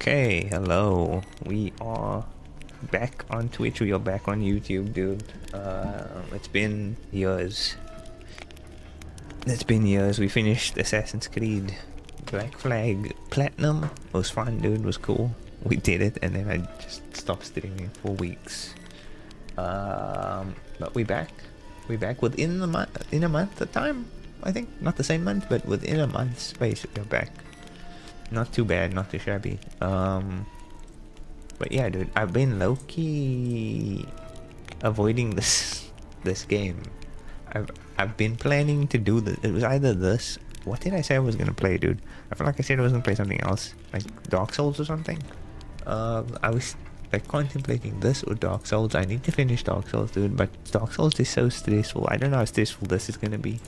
Okay, hello. We are back on Twitch. We are back on YouTube, dude. It's been years. It's been years. We finished Assassin's Creed Black Flag Platinum. It was fun, dude. It was cool. We did it, and then I just stopped streaming for weeks. But we back. We back within the month. In a month of time, I think. Not the same month, but within a month's space, we're back. Not too bad, not too shabby. But yeah, dude, I've been low-key avoiding this game. I've been planning to do this. It was either this. What did I say I was gonna play, dude? I feel like I said I was gonna play something else, like Dark Souls or something. I was like contemplating this or Dark Souls. I need to finish Dark Souls, dude, but Dark Souls is so stressful. I don't know how stressful this is gonna be.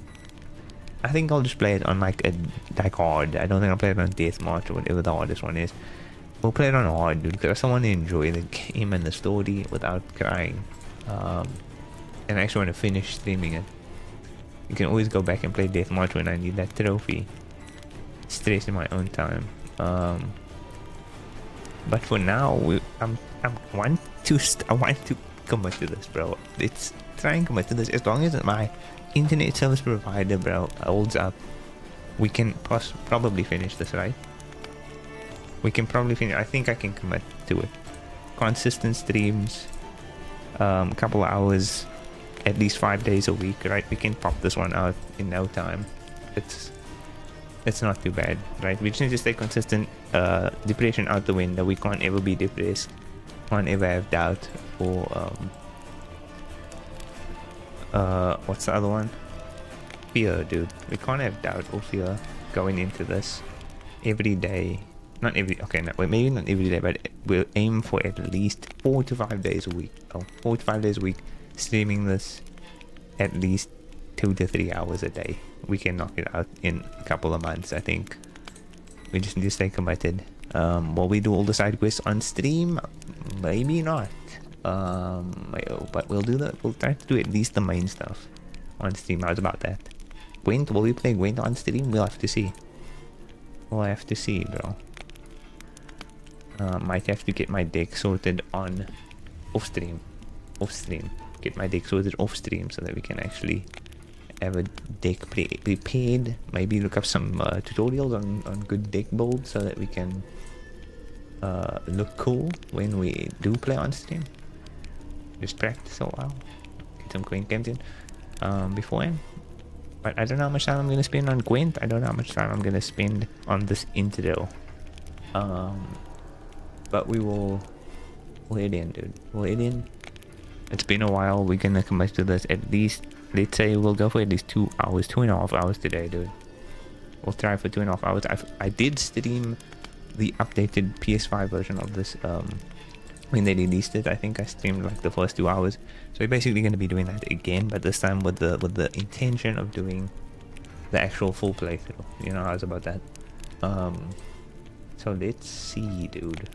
I think I'll just play it on like hard. I don't think I'll play it on deathmatch or whatever the hardest one is. We'll play it on hard, dude, because I still want to enjoy the game and the story without crying. And I actually want to finish streaming it. You can always go back and play deathmatch when I need that trophy. Stress in my own time. But for now, I want to commit to this, bro. It's try and commit to this as long as my internet service provider, bro, holds up. We can probably finish this, right? We can probably finish. I think I can commit to it. Consistent streams, couple of hours, at least 5 days a week, right? We can pop this one out in no time. It's not too bad, right? We just need to stay consistent. Depression out the window. We can't ever be depressed. Can't ever have doubt or what's the other one? Fear, dude. We can't have doubt or fear going into this every day. Not every, okay, no, maybe not every day, but we'll aim for at least 4 to 5 days a week. 4 to 5 days a week, streaming this at least 2 to 3 hours a day. We can knock it out in a couple of months, I think. We just need to stay committed. Will we do all the side quests on stream? Maybe not. But we'll try to do at least the main stuff on stream. How's about that? Gwent, will we play Gwent on stream? We'll have to see. We'll have to see, bro. Might have to get my deck sorted on off stream. Get my deck sorted off stream so that we can actually have a deck prepared. Maybe look up some tutorials on good deck builds so that we can look cool when we do play on stream. Just practice a while, get some Gwent games in beforehand. But I don't know how much time I'm gonna spend on Gwent. I don't know how much time I'm gonna spend on this intro. But we'll head in, dude. We'll head in. It's been a while. We're gonna commit to this at least. Let's say we'll go for at least 2 hours, 2.5 hours today, dude. We'll try for 2.5 hours. I did stream the updated PS5 version of this when they released it. I think I streamed like the first 2 hours, so we're basically going to be doing that again, but this time with the intention of doing the actual full playthrough. You know, how's about that? So let's see, dude.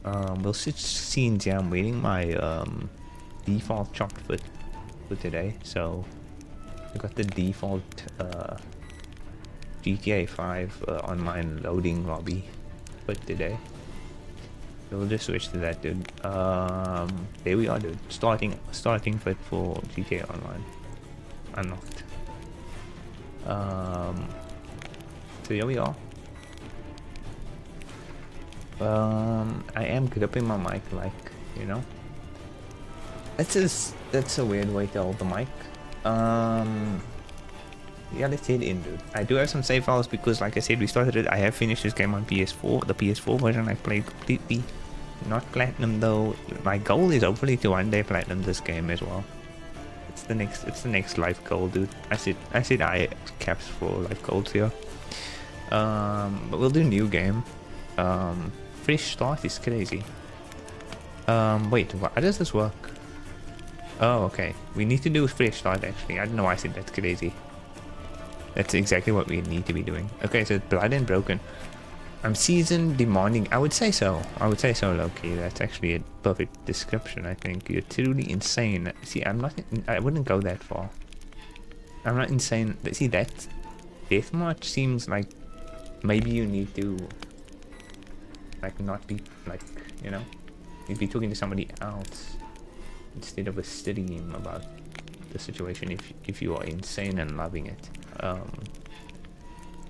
We'll switch scenes. Yeah, I'm waiting my default chopped foot for today, so I got the default GTA 5 online loading lobby for today. So we'll just switch to that, dude. There we are, dude. Starting fit for GTA Online. Unlocked. So here we are. I am gripping my mic like, you know. That's a weird way to hold the mic. Yeah, let's head in, dude. I do have some save files because, like I said, we started it. I have finished this game on PS4. The PS4 version I played completely. Not platinum though. My goal is hopefully to one day platinum this game as well. It's the next life goal, dude. I said I caps for life goals here. But we'll do new game. Fresh start is crazy. Wait, how does this work? Oh, okay. We need to do a fresh start actually. I don't know why I said that's crazy. That's exactly what we need to be doing. Okay, so blood and broken. I'm seasoned, demanding. I would say so. Loki. That's actually a perfect description. I think you're truly insane. See, I wouldn't go that far. I'm not insane. See, that deathmatch seems like maybe you need to like not be like, you know, you'd be talking to somebody else instead of a stream about the situation if you are insane and loving it.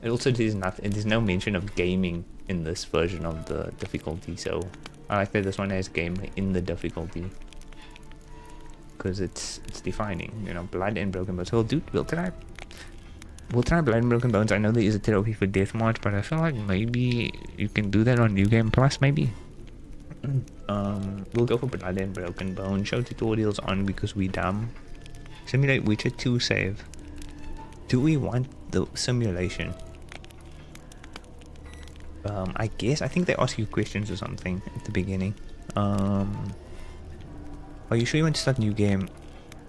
It also there's no mention of gaming in this version of the difficulty, so I like that this one has game in the difficulty because it's defining, you know, blood and broken bones. So dude, we'll try blood and broken bones. I know there is a trophy for deathmarch, but I feel like maybe you can do that on New Game Plus, maybe. We'll go for blood and broken bones. Show tutorials on because we dumb. Simulate Witcher 2 save. Do we want the simulation? I think they ask you questions or something at the beginning. Are you sure you want to start a new game?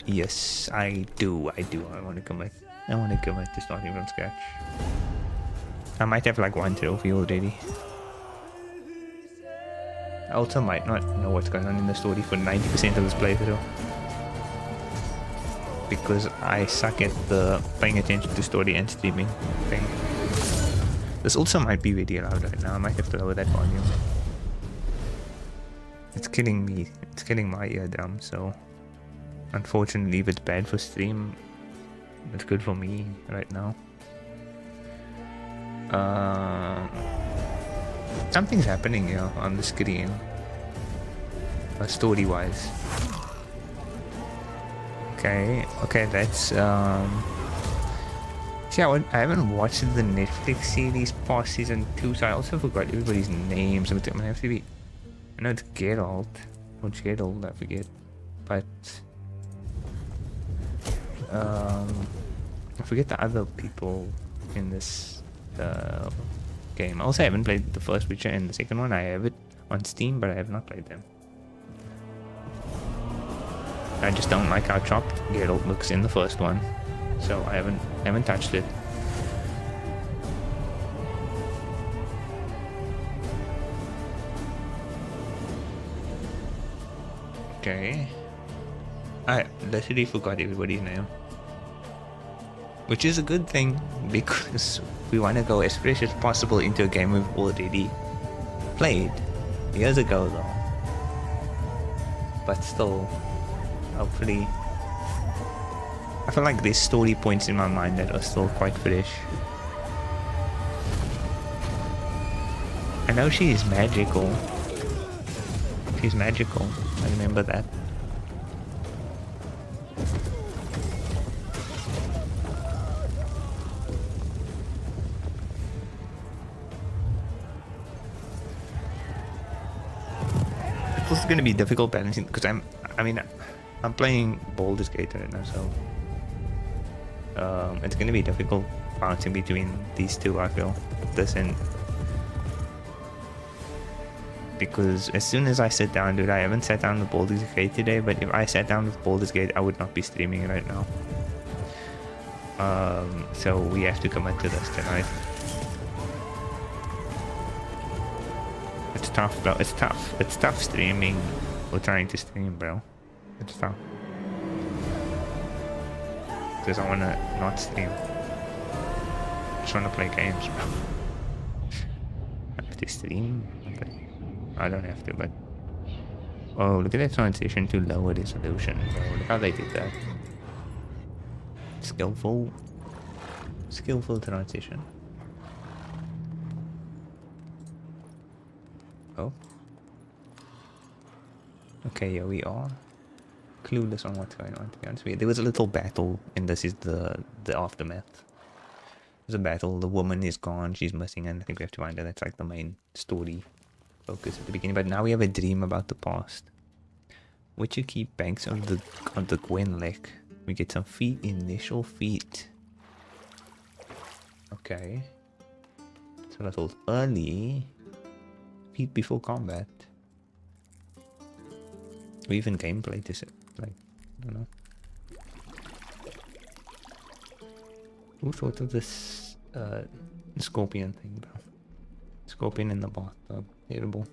Yes, I do. I want to commit to starting from scratch. I might have like one trophy already. I also might not know what's going on in the story for 90% of this playthrough, because I suck at the paying attention to story and streaming thing. This also might be really loud right now. I might have to lower that volume. It's killing me. It's killing my eardrum, so unfortunately if it's bad for stream, it's good for me right now. Something's happening here on the screen, story-wise. Okay, that's see, I haven't watched the Netflix series past season 2, so I also forgot everybody's names. I'm gonna have to be. I know it's Geralt or Geralt, I forget, but I forget the other people in this game. I also haven't played the first Witcher and the second one. I have it on Steam, but I have not played them. I just don't like how chopped Geralt looks in the first one, so I haven't touched it. Okay, I literally forgot everybody's name, which is a good thing because we want to go as fresh as possible into a game we've already played years ago though, but still, hopefully, I feel like there's story points in my mind that are still quite fresh. I know she is magical. She's magical. I remember that. It's also going to be difficult balancing because I'm playing Baldur's Gate right now, so it's going to be difficult balancing between these two, I feel. This and because as soon as I sit down, dude, I haven't sat down with Baldur's Gate today, but if I sat down with Baldur's Gate, I would not be streaming right now. So we have to commit to this tonight. It's tough, bro. It's tough. It's tough streaming or trying to stream, bro. It's tough. Because I want to not stream. I just want to play games, bro. I have to stream? Okay. I don't have to, but... Oh, look at that transition to lower resolution, bro. Look how they did that. Skillful transition. Oh. Okay, here we are. Clueless on what's going on, to be honest with you. There was a little battle, and this is the aftermath. There's a battle, the woman is gone, she's missing, and I think we have to find her. That's like the main story focus at the beginning. But now we have a dream about the past. Witcher keep banks of the Gwen Lake. We get some initial feet. Okay. So that's all early. Feet before combat. Or even gameplay to set, like, I don't know. Who thought of this scorpion thing, bro? Scorpion in the bathtub. Terrible.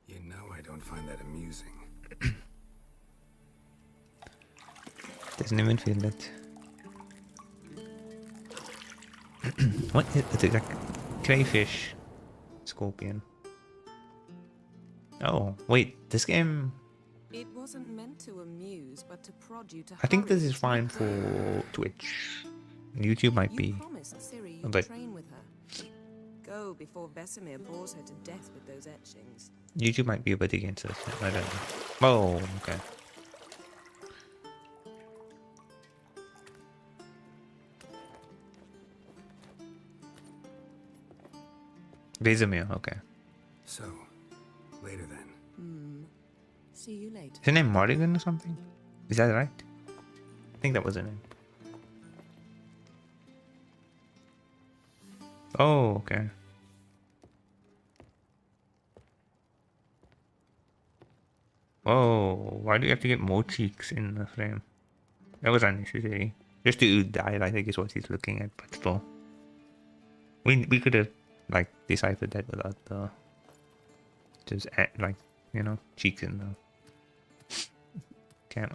You know I don't find that amusing. Doesn't even feel it. What is it? Like crayfish. Scorpion. Oh, wait, this game... It wasn't meant to amuse, but to prod you to I think this hurry is to fine make for Twitch. YouTube might You be... promised Ciri you'd But train with her. Go before Vesemir bores her to death with those etchings. YouTube might be a bit against this. I don't know. Oh, okay. Vesemir, okay. So, later then. See you later. Is her name Morrigan or something? Is that right? I think that was her name. Oh, okay. Oh, why do you have to get more cheeks in the frame? That was unnecessary. Just to die, I think, is what he's looking at, but still. We could have, like, deciphered that without the... Just, like, you know, cheeks in the...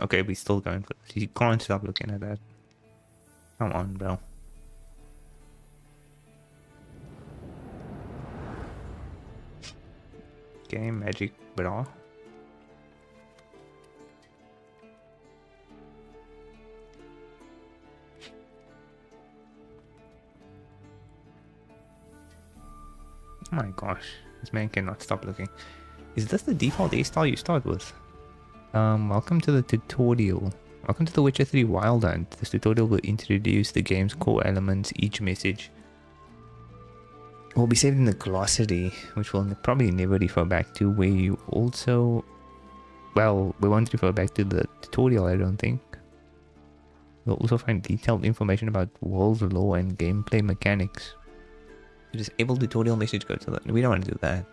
Okay, we still going for this. You can't stop looking at that. Come on, bro. Okay, magic bra. Oh my gosh, this man cannot stop looking. Is this the default A-star you start with? Welcome to the tutorial. Welcome to The Witcher 3 Wild Hunt. This tutorial will introduce the game's core elements. Each message will be saved in the glossary, which we'll probably never refer back to, where you also... Well, we won't refer back to the tutorial, I don't think. You'll also find detailed information about world lore and gameplay mechanics. To disable tutorial message, go to that. We don't want to do that.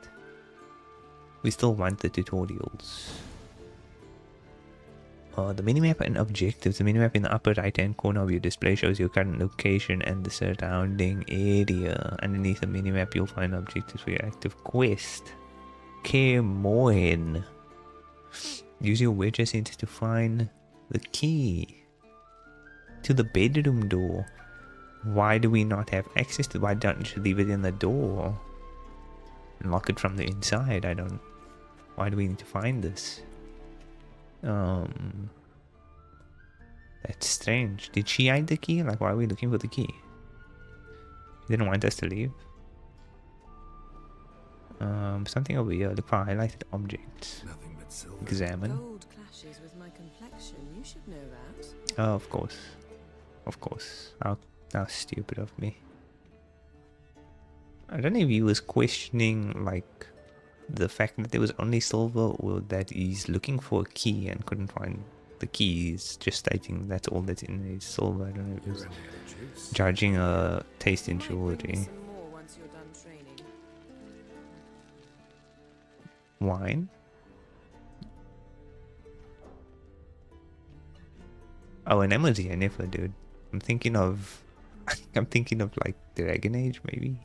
We still want the tutorials. The minimap and objectives. The minimap in the upper right hand corner of your display shows your current location and the surrounding area. Underneath the minimap you'll find objectives for your active quest. Kemoin. Use your Witcher sense to find the key to the bedroom door. Why do we not have access to it? Why don't you leave it in the door and lock it from the inside? I don't... Why do we need to find this? That's strange. Did she hide the key? Like, why are we looking for the key? She didn't want us to leave. Something over here. Look for highlighted objects. Nothing but silver. Examine. Gold clashes with my complexion. You should know that. Oh, of course. Of course. How stupid of me. I don't know if he was questioning, like, the fact that there was only silver, or that he's looking for a key and couldn't find the key. He's just stating that's all that's in his silver. I don't know if he was judging a taste in jewelry. Some more once you're done training. Wine? Oh, an emoji, I never, dude. I'm thinking of like Dragon Age, maybe.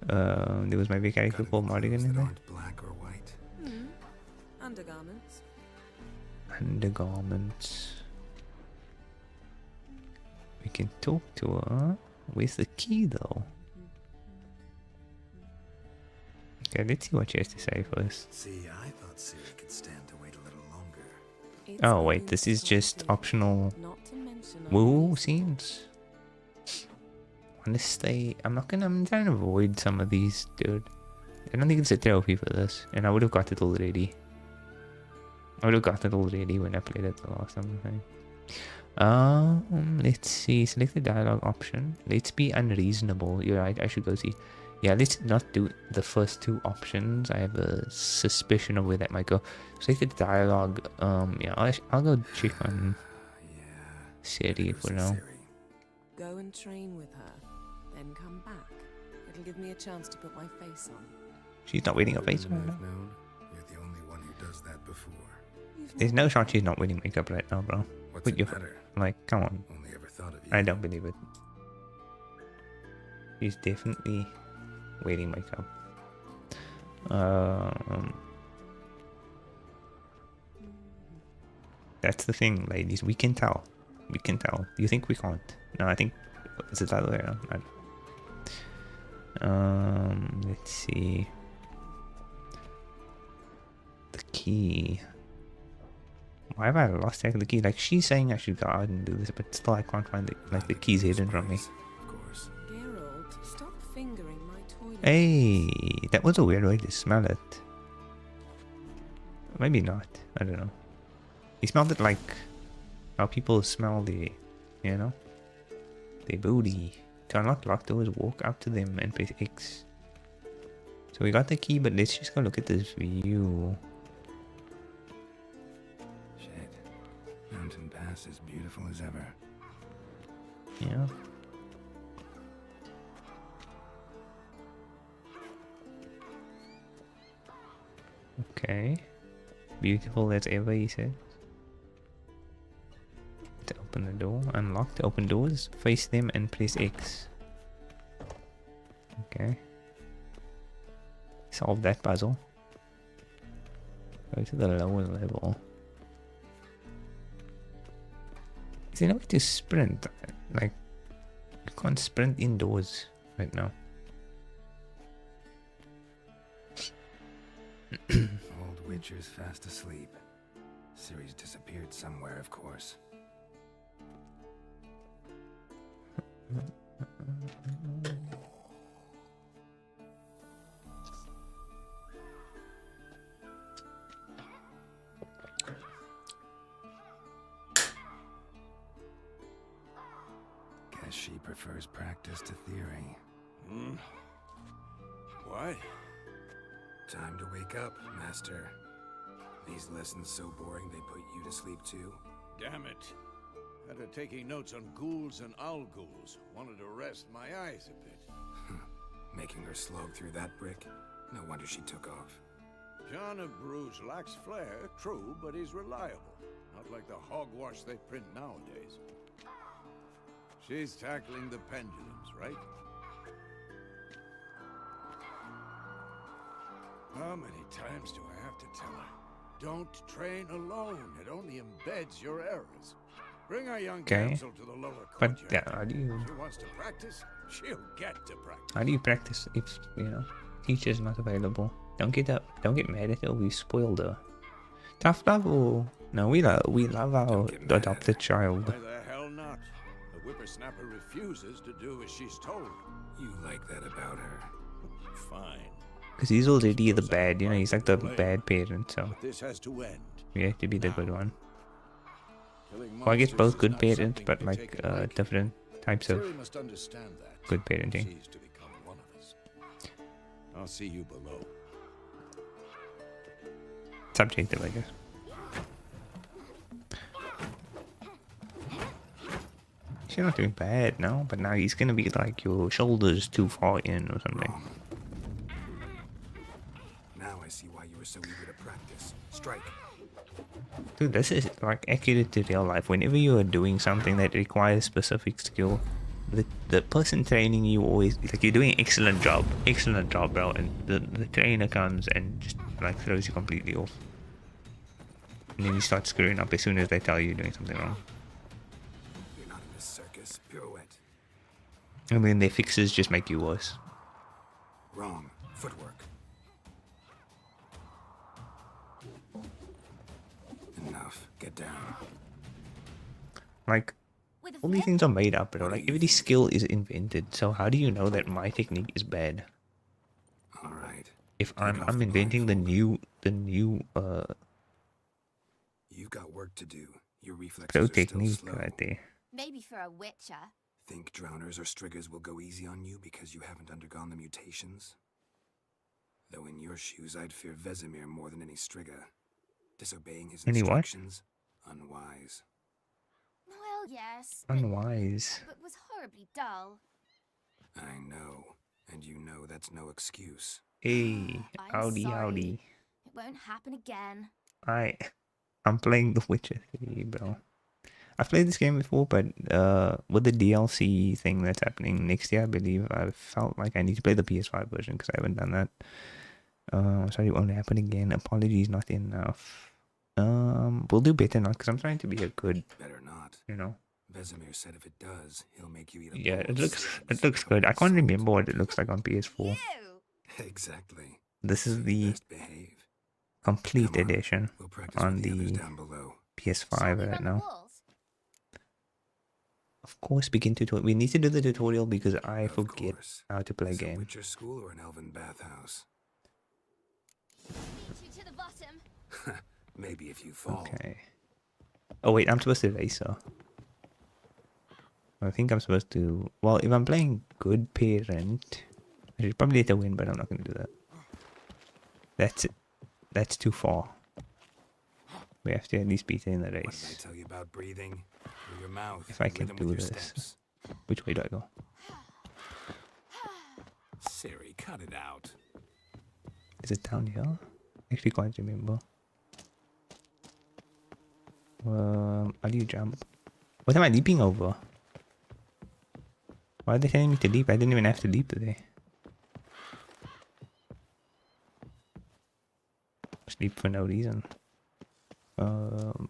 There was maybe a character called Morrigan in there. Black or white. Undergarments. Undergarments. We can talk to her. Where's the key though? Okay, let's see what she has to say first. See, I thought Ciri could stand to wait a little longer. It's Oh wait, only this is just something, optional not to mention woo others. scenes. Honestly, I'm trying to avoid some of these, dude. I don't think it's a trophy for this, and I would have got it already. I would have got it already when I played it the last time, I think. Let's see. Select the dialogue option. Let's be unreasonable. You're right. I should go see. Yeah, let's not do the first two options. I have a suspicion of where that might go. Select the dialogue. Yeah, I'll go check on Ciri for now. Go and train with her, then come back. It'll give me a chance to put my face on. She's not wearing her face right I've now. known, you're the only one who does that before. There's no shot she's not wearing makeup right now, bro. What's Put it your matter? like, come on. Only ever thought of you. I don't believe it. She's definitely wearing makeup. That's the thing, ladies. We can tell. We can tell. You think we can't? No, I think it's the other way around. Let's see. The key. Why have I lost track of the key? Like, she's saying I should go out and do this, but still I can't find it. Like, the key's hidden from me. Of course. Geralt, stop fingering my toilet. Hey, that was a weird way to smell it. Maybe not. I don't know. He smelled it like how people smell the, you know, the booty. To unlock locked doors, walk up to them and press X. So we got the key, but let's just go look at this view. Shit. Mountain Pass is beautiful as ever. Yeah. Okay. Beautiful as ever, he said. To open the door, unlock to open doors, face them and press X. Okay. Solve that puzzle. Go to the lower level. Is there no way to sprint? Like, you can't sprint indoors right now. Old Witcher's fast asleep. Ciri's disappeared somewhere, of course. Guess she prefers practice to theory. Why? Time to wake up, Master. These lessons so boring they put you to sleep too? Damn it. After taking notes on ghouls and owl ghouls, wanted to rest my eyes a bit. Making her slog through that brick? No wonder she took off. John of Bruges lacks flair, true, but he's reliable. Not like the hogwash they print nowadays. She's tackling the pendulums, right? How many times do I have to tell her? Don't train alone. It only embeds your errors. Bring our young damsel to the lower But courtyard. yeah, how do you She wants to practice, she'll get to practice. how do you practice if, you know, teacher's not available? Don't get mad at her. We spoiled her. Tough love or no? We love our adopted child. Why the hell not? The whippersnapper refuses to do as she's told. You like that about her? Fine. Because he's already the bad, you know, he's like the bad parent, so But this has to end. we have to be the good one. Killing Well, I guess monsters both is good not parents, something but we like take it lightly. different types of Ciri must understand that. good parenting. She's to become one of us. I'll see you below. Subjective, I guess. She's not doing bad, no, but now he's gonna be like your shoulders too far in or something. Wrong. Now I see why you were so eager to practice. Strike. Dude, this is like accurate to real life. Whenever you are doing something that requires specific skill, the person training you always like you're doing excellent job, bro, and the trainer comes and just like throws you completely off, and then you start screwing up as soon as they tell you you're doing something wrong, You're not in this circus. Pirouette. and then their fixes just make you worse. Wrong. Footwork. Enough. Get down. Like all these things are made up, bro. Like every skill is invented. So how do you know that my technique is bad? All right. If Take off I'm the inventing the blindfold. new You've got work to do. Your reflexes pro are still technique slow. right there. Maybe for a witcher. Think drowners or striggers will go easy on you because you haven't undergone the mutations? Though in your shoes, I'd fear Vesemir more than any strigger. Disobeying his Any what? instructions? Unwise. Well, yes, but Unwise. was horribly dull. I know. And you know that's no excuse. Hey, I'm howdy, sorry. howdy. It won't happen again. I'm playing The Witcher 3, bro. I've played this game before, but with the DLC thing that's happening next year, I believe, I felt like I need to play the PS5 version because I haven't done that. Sorry, it won't happen again. Apologies, not enough. We'll do better not, because I'm trying to be a good, Better not. you know. Vesemir said if it does, he'll make you eat a Yeah, bowl it of looks slugs good. I covered can't in remember salt. what it looks like on PS4. You! Exactly. This So is you the best behave. complete Come on, edition we'll practice on with the others the down below. Shall PS5 we right run the now. walls? Of course, begin tutorial. We need to do the tutorial because I Of forget course. how to play Is it a game. Witcher school or an elven bathhouse? Beat you to the bottom. Maybe if you fall. Okay. Oh wait, I'm supposed to race her. I think I'm supposed to. Well, if I'm playing good parent, I should probably let her win, but I'm not going to do that. That's it. That's too far. We have to at least beat her in the What did I race. tell you about breathing? Through your mouth. If I can rhythm do with your this. steps. Which way do I go? Ciri, cut it out. Is it down here? Actually, can't remember. How do you jump? What am I leaping over? Why are they telling me to leap? I didn't even have to leap today. Sleep for no reason. L3.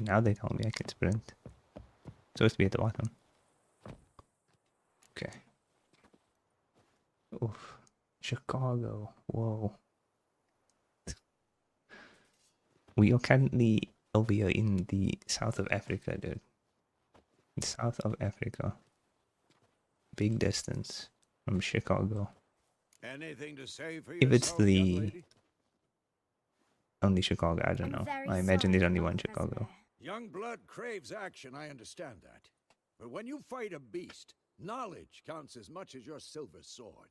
Now they tell me I can sprint. Supposed to be at the bottom. Okay. Oof. Chicago. Whoa. We are currently over here in the south of Africa, dude. The south of Africa. Big distance from Chicago. Anything to say for If it's yourself, young the lady? only Chicago, I don't know. I imagine there's only one Chicago. Young blood craves action, I understand that. But when you fight a beast, knowledge counts as much as your silver sword.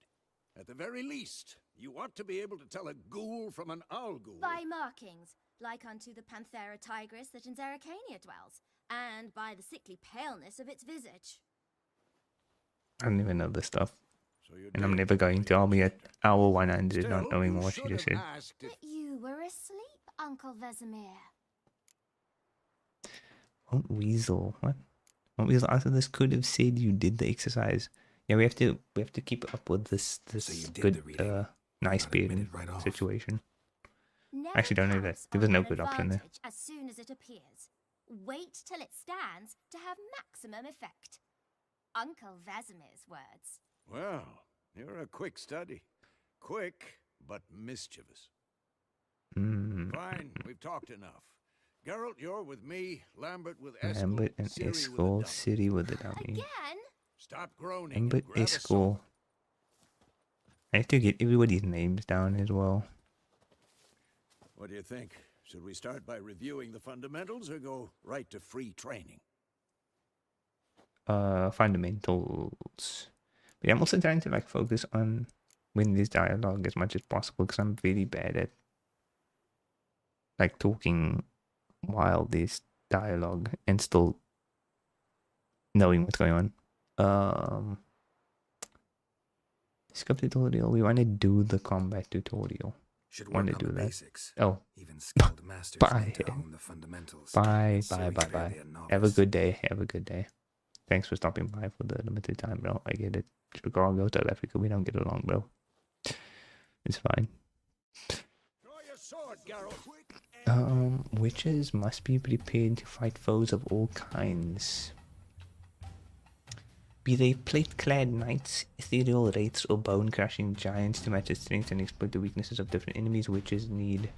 At the very least, you ought to be able to tell a ghoul from an owl ghoul. By markings, like unto the Panthera tigris that in Zerrikania dwells, and by the sickly paleness of its visage. I don't even know this stuff. So you And I'm did never going to. I'll be at hour 100 Still, not knowing you what she should just have said. asked if But you were asleep, Uncle Vesemir. Won't Weasel. What? Won't Weasel after this could have said you did the exercise. Yeah, we have to keep up with this So you did the good reading. nice Not admit parent it right off. situation. Never Actually, don't know that. pounce There was on no an good option there. advantage as soon as it appears. Wait till it stands to have maximum effect. Uncle Vesemir's words. Well, you're a quick study. Quick, but mischievous. Fine, we've talked enough. Geralt, you're with me. Lambert with Eskel. Lambert and Ciri with the Eskel, dummy. Ciri with the dummy. Again? Stop groaning. Lambert, and grab a Eskel. sword. I have to get everybody's names down as well. What do you think? Should we start by reviewing the fundamentals or go right to free training? Fundamentals. But yeah, I'm also trying to like focus on win this dialogue as much as possible because I'm very bad at like talking while there's dialogue and still knowing what's going on. Skip tutorial. We want to do the combat tutorial. Should Want work to on do the that. basics. Oh, Even skilled masters Bye. need to hone the fundamentals. bye. Ciri's barely a Have a novice. good day. Have a good day. Thanks for stopping by for the limited time, bro. I get it. Chicago, South Africa, we don't get along, bro. It's fine. Draw your sword, Geralt. Witches must be prepared to fight foes of all kinds. Be they plate-clad knights, ethereal wraiths, or bone-crushing giants to match their strengths and exploit the weaknesses of different enemies, witches need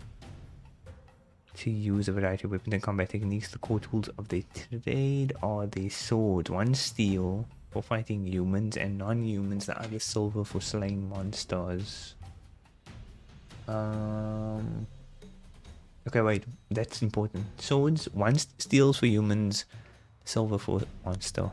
to use a variety of weapons and combat techniques. The core tools of their trade are their swords. One steel for fighting humans and non-humans, the other silver for slaying monsters. Okay, wait, that's important. Swords, one steals for humans, silver for monster.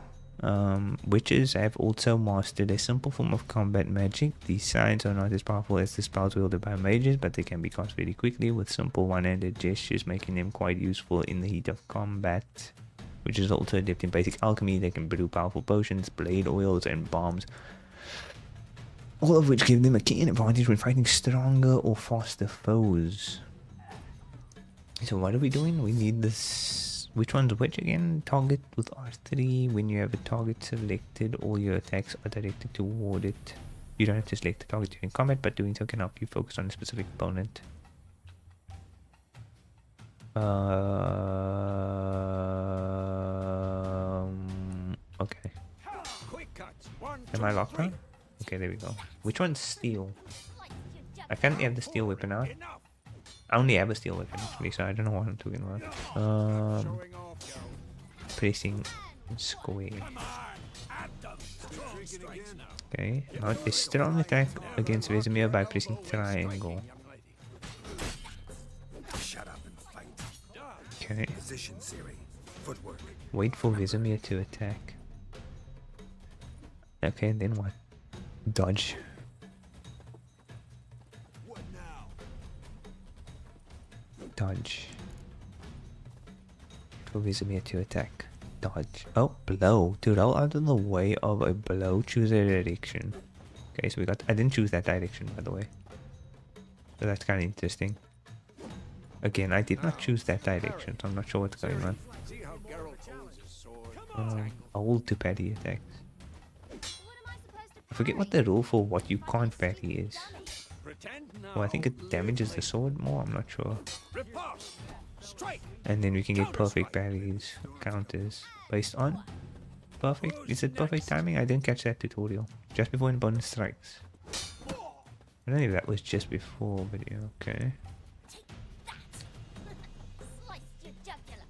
Witches have also mastered a simple form of combat magic. These signs are not as powerful as the spells wielded by mages, but they can be cast very quickly with simple one-handed gestures, making them quite useful in the heat of combat. Witches are also adept in basic alchemy. They can brew powerful potions, blade oils, and bombs, all of which give them a keen advantage when fighting stronger or faster foes. So what are we doing? We need this. Which one's which again? Target with R3. When you have a target selected, all your attacks are directed toward it. You don't have to select the target during combat, but doing so can help you focus on a specific opponent. Okay. Quick cuts. 1, Am 2, I locked 3. on? Okay, there we go. Which one's steel? I can't have the steel weapon out. Enough. I only have a steel weapon actually, so I don't know what I'm talking about. Showing off, Geralt. Pressing square. Come on. At them. Strong strikes now. Okay, mount a strong attack against Vesemir by pressing triangle. Shut up and fight. Okay, Position, Ciri. Footwork. wait for Vesemir to attack. Okay, then what? Dodge. What now? Dodge. Wait for Vesemir to attack. Dodge. Oh, blow. To roll out of the way of a blow, choose a direction. Okay, so we got... I didn't choose that direction, by the way. So that's kind of interesting. Again, I did not choose that direction, so I'm not sure what's going on. See how Geralt holds his sword? Hold to parry attacks. What am I supposed to I forget what the rule for what you can't parry is. Pretend now. Well, I think it damages the sword more, I'm not sure. Riposte. Strike. And then we can get perfect parries, counters, based on... Perfect? Is it perfect timing? I didn't catch that tutorial. Just before in bonus strikes. I don't know if that was just before, but yeah, okay. slice your jugular?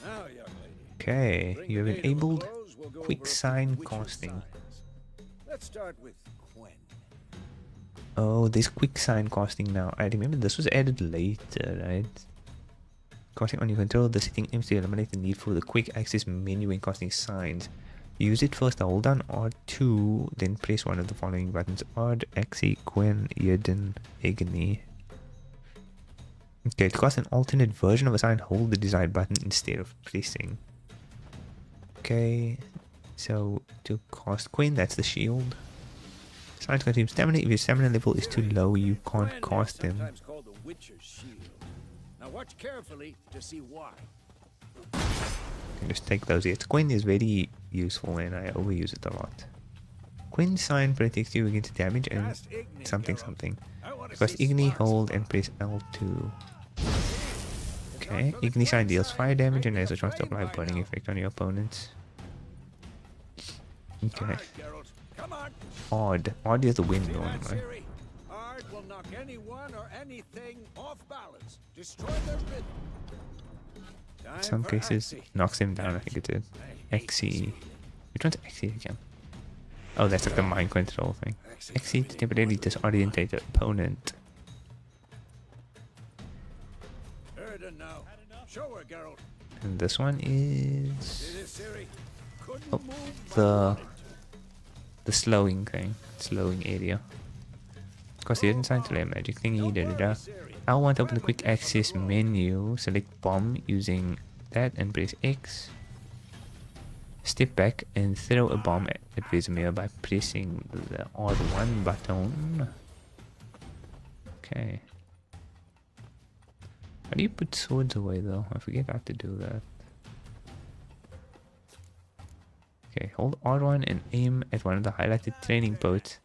Now, young lady. Okay, Bring you have the day to a enabled close, we'll go quick over a few sign witcher casting. signs. Let's start with Quen. Oh, there's quick sign casting now. I remember this was added later, right? Casting on your control, the setting aims to eliminate the need for the quick access menu when casting signs. Use it first, hold down R2, then press one of the following buttons. Odd, Axie, Quen, Eden, Agony. Okay, to cast an alternate version of a sign, hold the desired button instead of pressing. Okay, so to cast Quen, that's the shield. Signs consume stamina. If your stamina level is too low, you can't Quen is cast them. sometimes called the Witcher's Shield. Now watch carefully to see why. You can just take those hits. Quen is very useful and I overuse it a lot. Quen's sign protects you against damage and Cast Igni, something Geralt. something. I wanna Cast see Igni, sparks hold, fly. and press L2. It's Okay, on for the Igni sign Quen deals side. fire damage and Might has be a chance to apply flame by burning now. effect on your opponents. Okay, Alright, Geralt. Come on. Odd. Odd is the wind See one, that, right? Ciri? Art will knock anyone or anything off balance. Destroy their rhythm. Time In some for cases, Axie. knocks him down, I think it did. I hate Axie. Which one's Axie again? Oh, that's like the mind control thing. Axie to temporarily disorientate the opponent. Erden now. Show her, Geralt. And this one is... See this, Ciri? Couldn't Oh, move the- but the slowing thing. Slowing area. Cause the inside to a magic thingy, da da da. I want to open the quick access menu. Select bomb using that and press X. Step back and throw a bomb at Vesemir by pressing the R1 button. Okay. How do you put swords away though? I forget how to do that. Okay, hold R1 and aim at one of the highlighted training posts.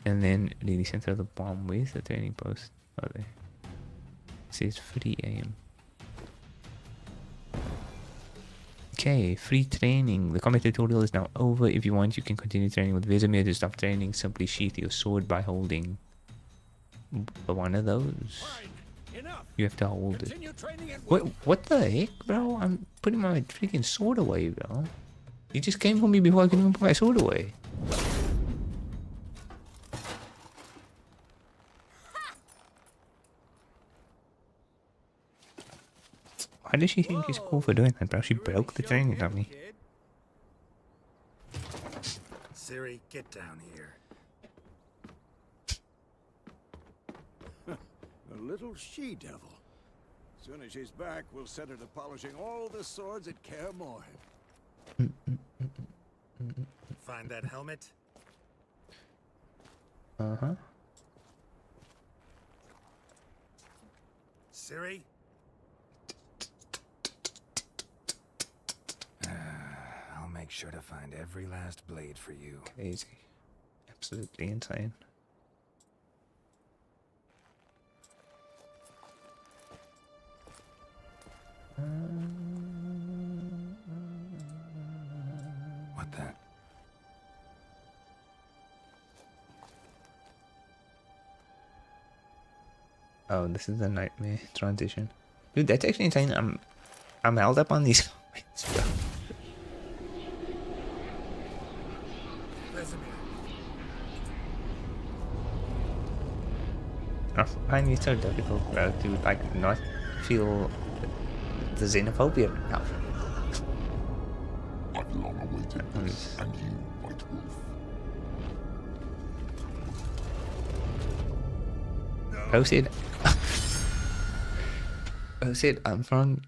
And then release and throw the bomb. Where's the training post? Oh, there. It says free aim. Okay, free training. The combat tutorial is now over. If you want, you can continue training with Vesemir. To stop training, simply sheath your sword by holding one of those. fine. Enough. You have to hold it. Continue training at What? will. What the heck, bro? I'm putting my freaking sword away, bro. You just came for me before I could even put my sword away. Why does she think she's cool for doing that, bro? She broke the training dummy. Ciri, get down here. A little she-devil. Soon as she's back, we'll set her to polishing all the swords at Kaer Morhen. Find that helmet. Uh-huh. Ciri? I'll make sure to find every last blade for you. Crazy. Absolutely insane. What the? Oh, this is a nightmare transition. Dude, that's actually insane. I'm held up on these comments, bro. I find it so difficult, bro, to like not feel the xenophobia now. I've long awaited this, and you, White Wolf. Bro said, bro said, I'm from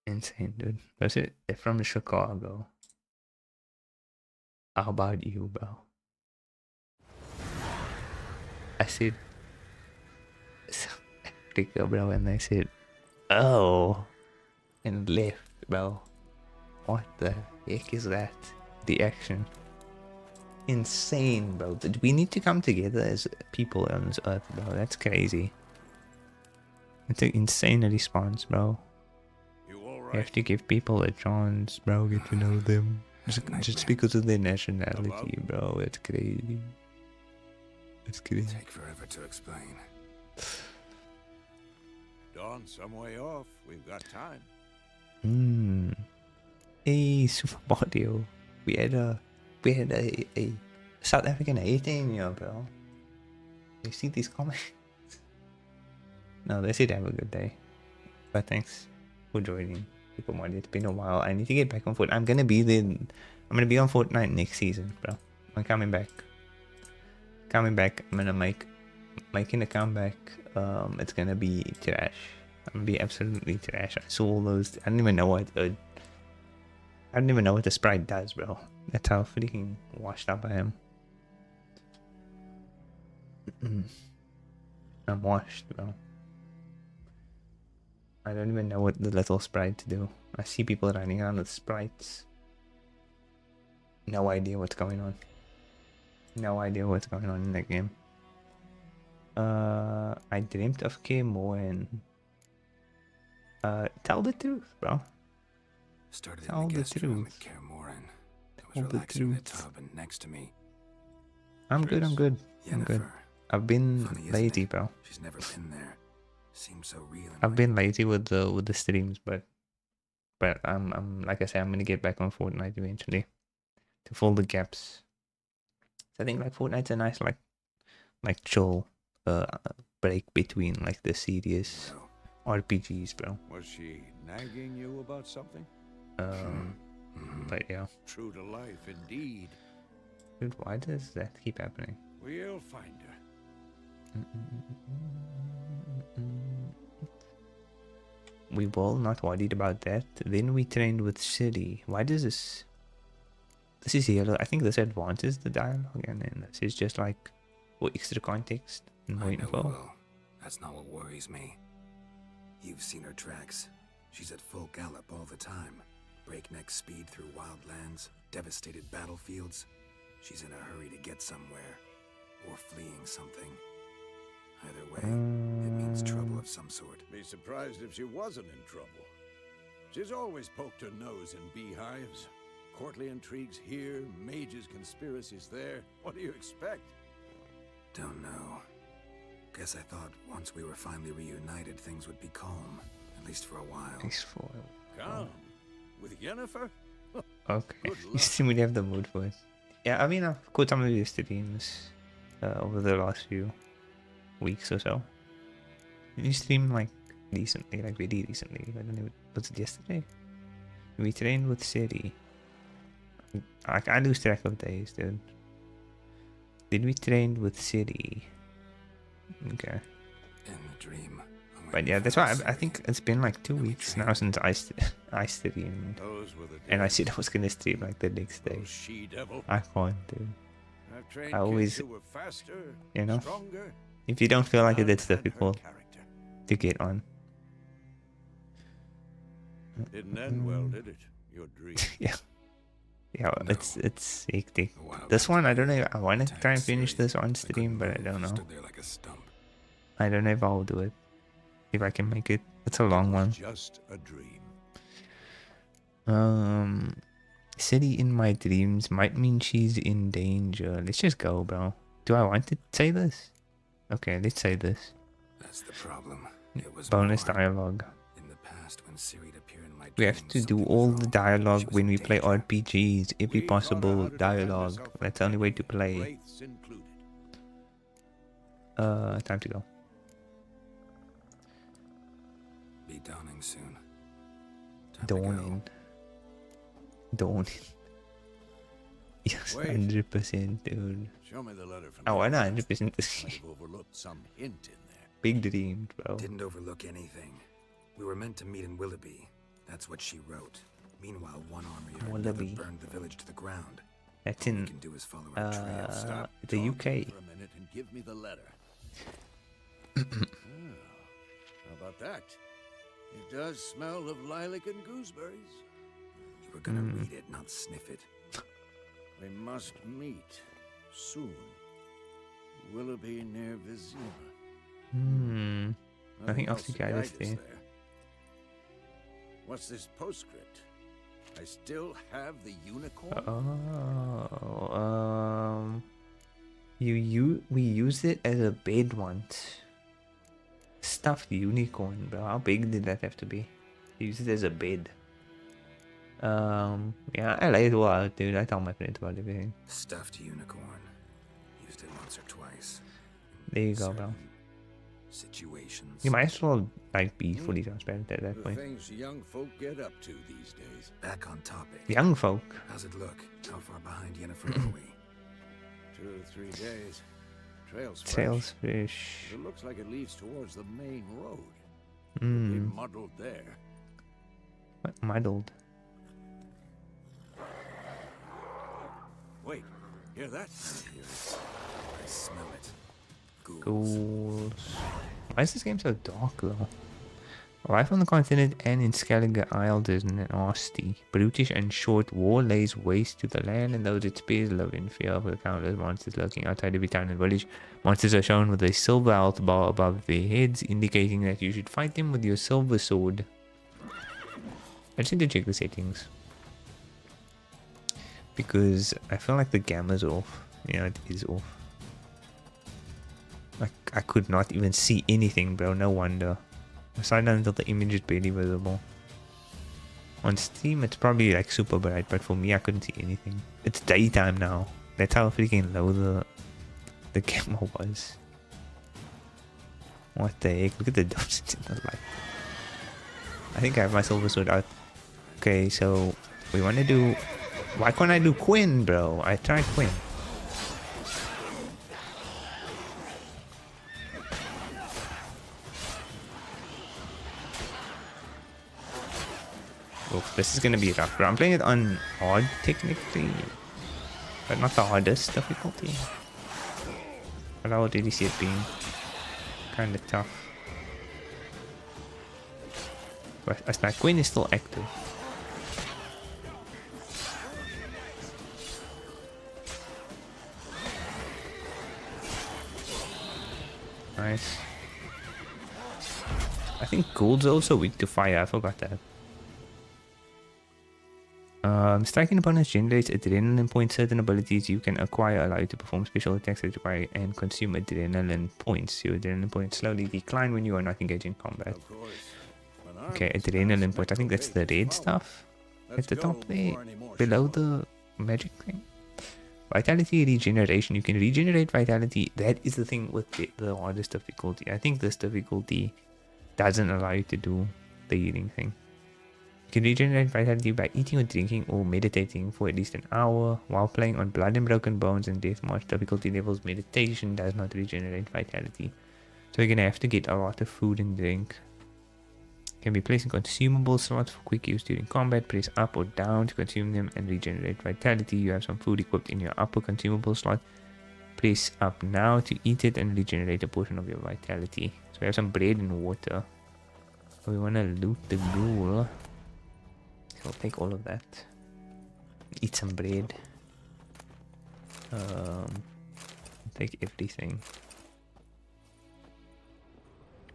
insane, dude. Bro said, they're from Chicago. How about you, bro? I said, South Africa, bro, and they said, oh, and left, bro. What the heck is that? The action. Insane, bro. We need to come together as people on this earth, bro. That's crazy. It's an insane response, bro. You all You right? have to give people a chance, bro. Get to know them. Just because of their nationality, bro. It's crazy. It's crazy. Take forever to explain. Dawn, some way off. We've got time. Hey, Super Mario. We had a South African 18 here, bro. You see these comments? No, they said have a good day. But thanks for joining, Super Mario. It's been a while. I need to get back on Fortnite. I'm gonna be on Fortnite next season, bro. I'm coming back. I'm gonna making a comeback. It's gonna be trash. I'm gonna be absolutely trash. I saw all those. I don't even know what the sprite does, bro. That's how freaking washed up I am. I'm washed, bro. I don't even know what the little sprites do. I see people running around with sprites. No idea what's going on. No idea what's going on in that game. I dreamt of K-More and tell the truth, bro. Started Tell in the the guest room truth. at Kermoran. I Tell was the relaxing in the truth. tub, and next to me, I'm good. I'm good. Yennefer. I've been Funny, isn't lazy, it? bro. She's never been there. Seems so real. in I've my- been lazy with the streams, but I'm like I said, I'm gonna get back on Fortnite eventually to fill the gaps. So I think like Fortnite's a nice like chill break between like the serious No. RPGs, bro. Was she nagging you about something? But yeah, True to life, indeed. dude, why does that keep happening? We'll find her. We will not worried about that. Then we trained with Ciri. Why does this? This is yellow. I think this advances the dialogue, and then this is just like for extra context and more I know it info. will. That's not what worries me. You've seen her tracks. She's at full gallop all the time. Breakneck speed through wild lands, devastated battlefields. She's in a hurry to get somewhere. Or fleeing something. Either way, it means trouble of some sort. Be surprised if she wasn't in trouble. She's always poked her nose in beehives. Courtly intrigues here, mages' conspiracies there. What do you expect? Don't know. Guess I thought once we were finally reunited, things would be calm. At least for a while. Nice for Calm? With Yennefer? okay. Good You luck. seem to have the mood for it. Yeah, I mean, I've caught some of your streams over the last few weeks or so. You streamed like recently, like very recently. I don't know, was it yesterday? We trained with Ciri. I lose track of days, dude. Did we train with Ciri? Okay. In the dream. But yeah, that's why I think it's been like 2 weeks now since I streamed. Those were the And I days. said I was gonna stream like the next day. Oh, she-devil. I can't, dude. I've trained I always- kids who were faster, you know, stronger. If you don't feel like it, none it's had her difficult character. to get on. Didn't end well, did it? Your dream. Yeah, No. it's hectic. The wild This one, I don't know. lands I want to attacked try and finish Ciri. this on I stream, couldn't but I move, don't know. Stood there like a stump. I don't know if I'll do it. If I can make it It's a long one. Just a dream. City in my dreams might mean she's in danger. Let's just go, bro. Do I want to say this? Okay, let's say this. That's the problem. It was Bonus more. dialogue. In the past, when Ciri appeared in my We have dreams, to do something all was the wrong. dialogue She was when in we play danger. RPGs. Every We taught her possible how to defend dialogue. herself That's the only way to with play. wraiths included. Time to go. Be dawning soon. Time to go. Dawning. Dawning. Yes, Wait. 100%, dude. Show me the letter from Oh, I know, Geralt. 100% Might have overlooked some hint in there. big dreams, bro. Didn't overlook anything. We were meant to meet in Willoughby. That's what she wrote. Meanwhile, one army or another Willoughby. burned the village to the ground. That's All we in can do is follow our trail. Stop the talking UK. for a minute and give me the letter. Oh, how about that? It does smell of lilac and gooseberries. You were gonna read it, not sniff it. We must meet soon. Willoughby near Vizima. I think Nothing I'll else see to guide guide us us there. What's this postscript? I still have the unicorn? Oh, we used it as a bed once. Stuffed unicorn, bro. How big did that have to be? Use it as a bed. Yeah, I laid it all out, dude. I told my friends about everything. Stuffed unicorn. Used it once or twice. There you go, bro. Certain situations. You might as well like be fully transparent at that The point. things young folk get up to these days. Back on topic. Young folk. How's it look? How far behind Yennefer are we? 2 or 3 days. Trail's fresh. Sales fish. It looks like it leads towards the main road. Be Mmm. muddled there. What muddled? Wait, hear that? I hear it. I smell it. Ghouls. Ghouls. Why is this game so dark though? Life on the continent and in Skellige Isles is nasty. Brutish and short war lays waste to the land, and those it spares live in fear of the countless monsters lurking outside every town and village. Monsters are shown with a silver health bar above their heads, indicating that you should fight them with your silver sword. I just need to check the settings. Because I feel like the gamma's off. Yeah, it is off. Like, I could not even see anything, bro. No wonder. I saw it until the image is barely visible. On Steam, it's probably like super bright, but for me, I couldn't see anything. It's daytime now. That's how freaking low the camera was. What the heck? Look at the dots in the light. I think I have my silver sword out. Okay, so we want to do... Why can't I do Quinn, bro? I tried Quinn. Oh, this is gonna be rough, bro. I'm playing it on hard, technically. But not the hardest difficulty. But I already see it being kinda tough. But my Quinn is still active. Nice. I think gold's also weak to fire. I forgot that. Striking opponents generates adrenaline points. Certain abilities you can acquire allow you to perform special attacks that require and consume adrenaline points. Your adrenaline points slowly decline when you are not engaged in combat. Of course. When Okay, armies adrenaline pass points. I think that's the Nectar red Valley, stuff let's at the go top there, before any more below show up. the magic thing. Vitality regeneration. You can regenerate vitality. That is the thing with the hardest difficulty. I think this difficulty doesn't allow you to do the healing thing. You can regenerate vitality by eating or drinking or meditating for at least an hour while playing on Blood and Broken Bones and Death March difficulty levels. Meditation does not regenerate vitality. So you're gonna have to get a lot of food and drink. Can be placed in consumable slots for quick use during combat. Press up or down to consume them and regenerate vitality. You have some food equipped in your upper consumable slot. Press up now to eat it and regenerate a portion of your vitality. So we have some bread and water. We want to loot the ghoul. So I'll take all of that. Eat some bread. Take everything.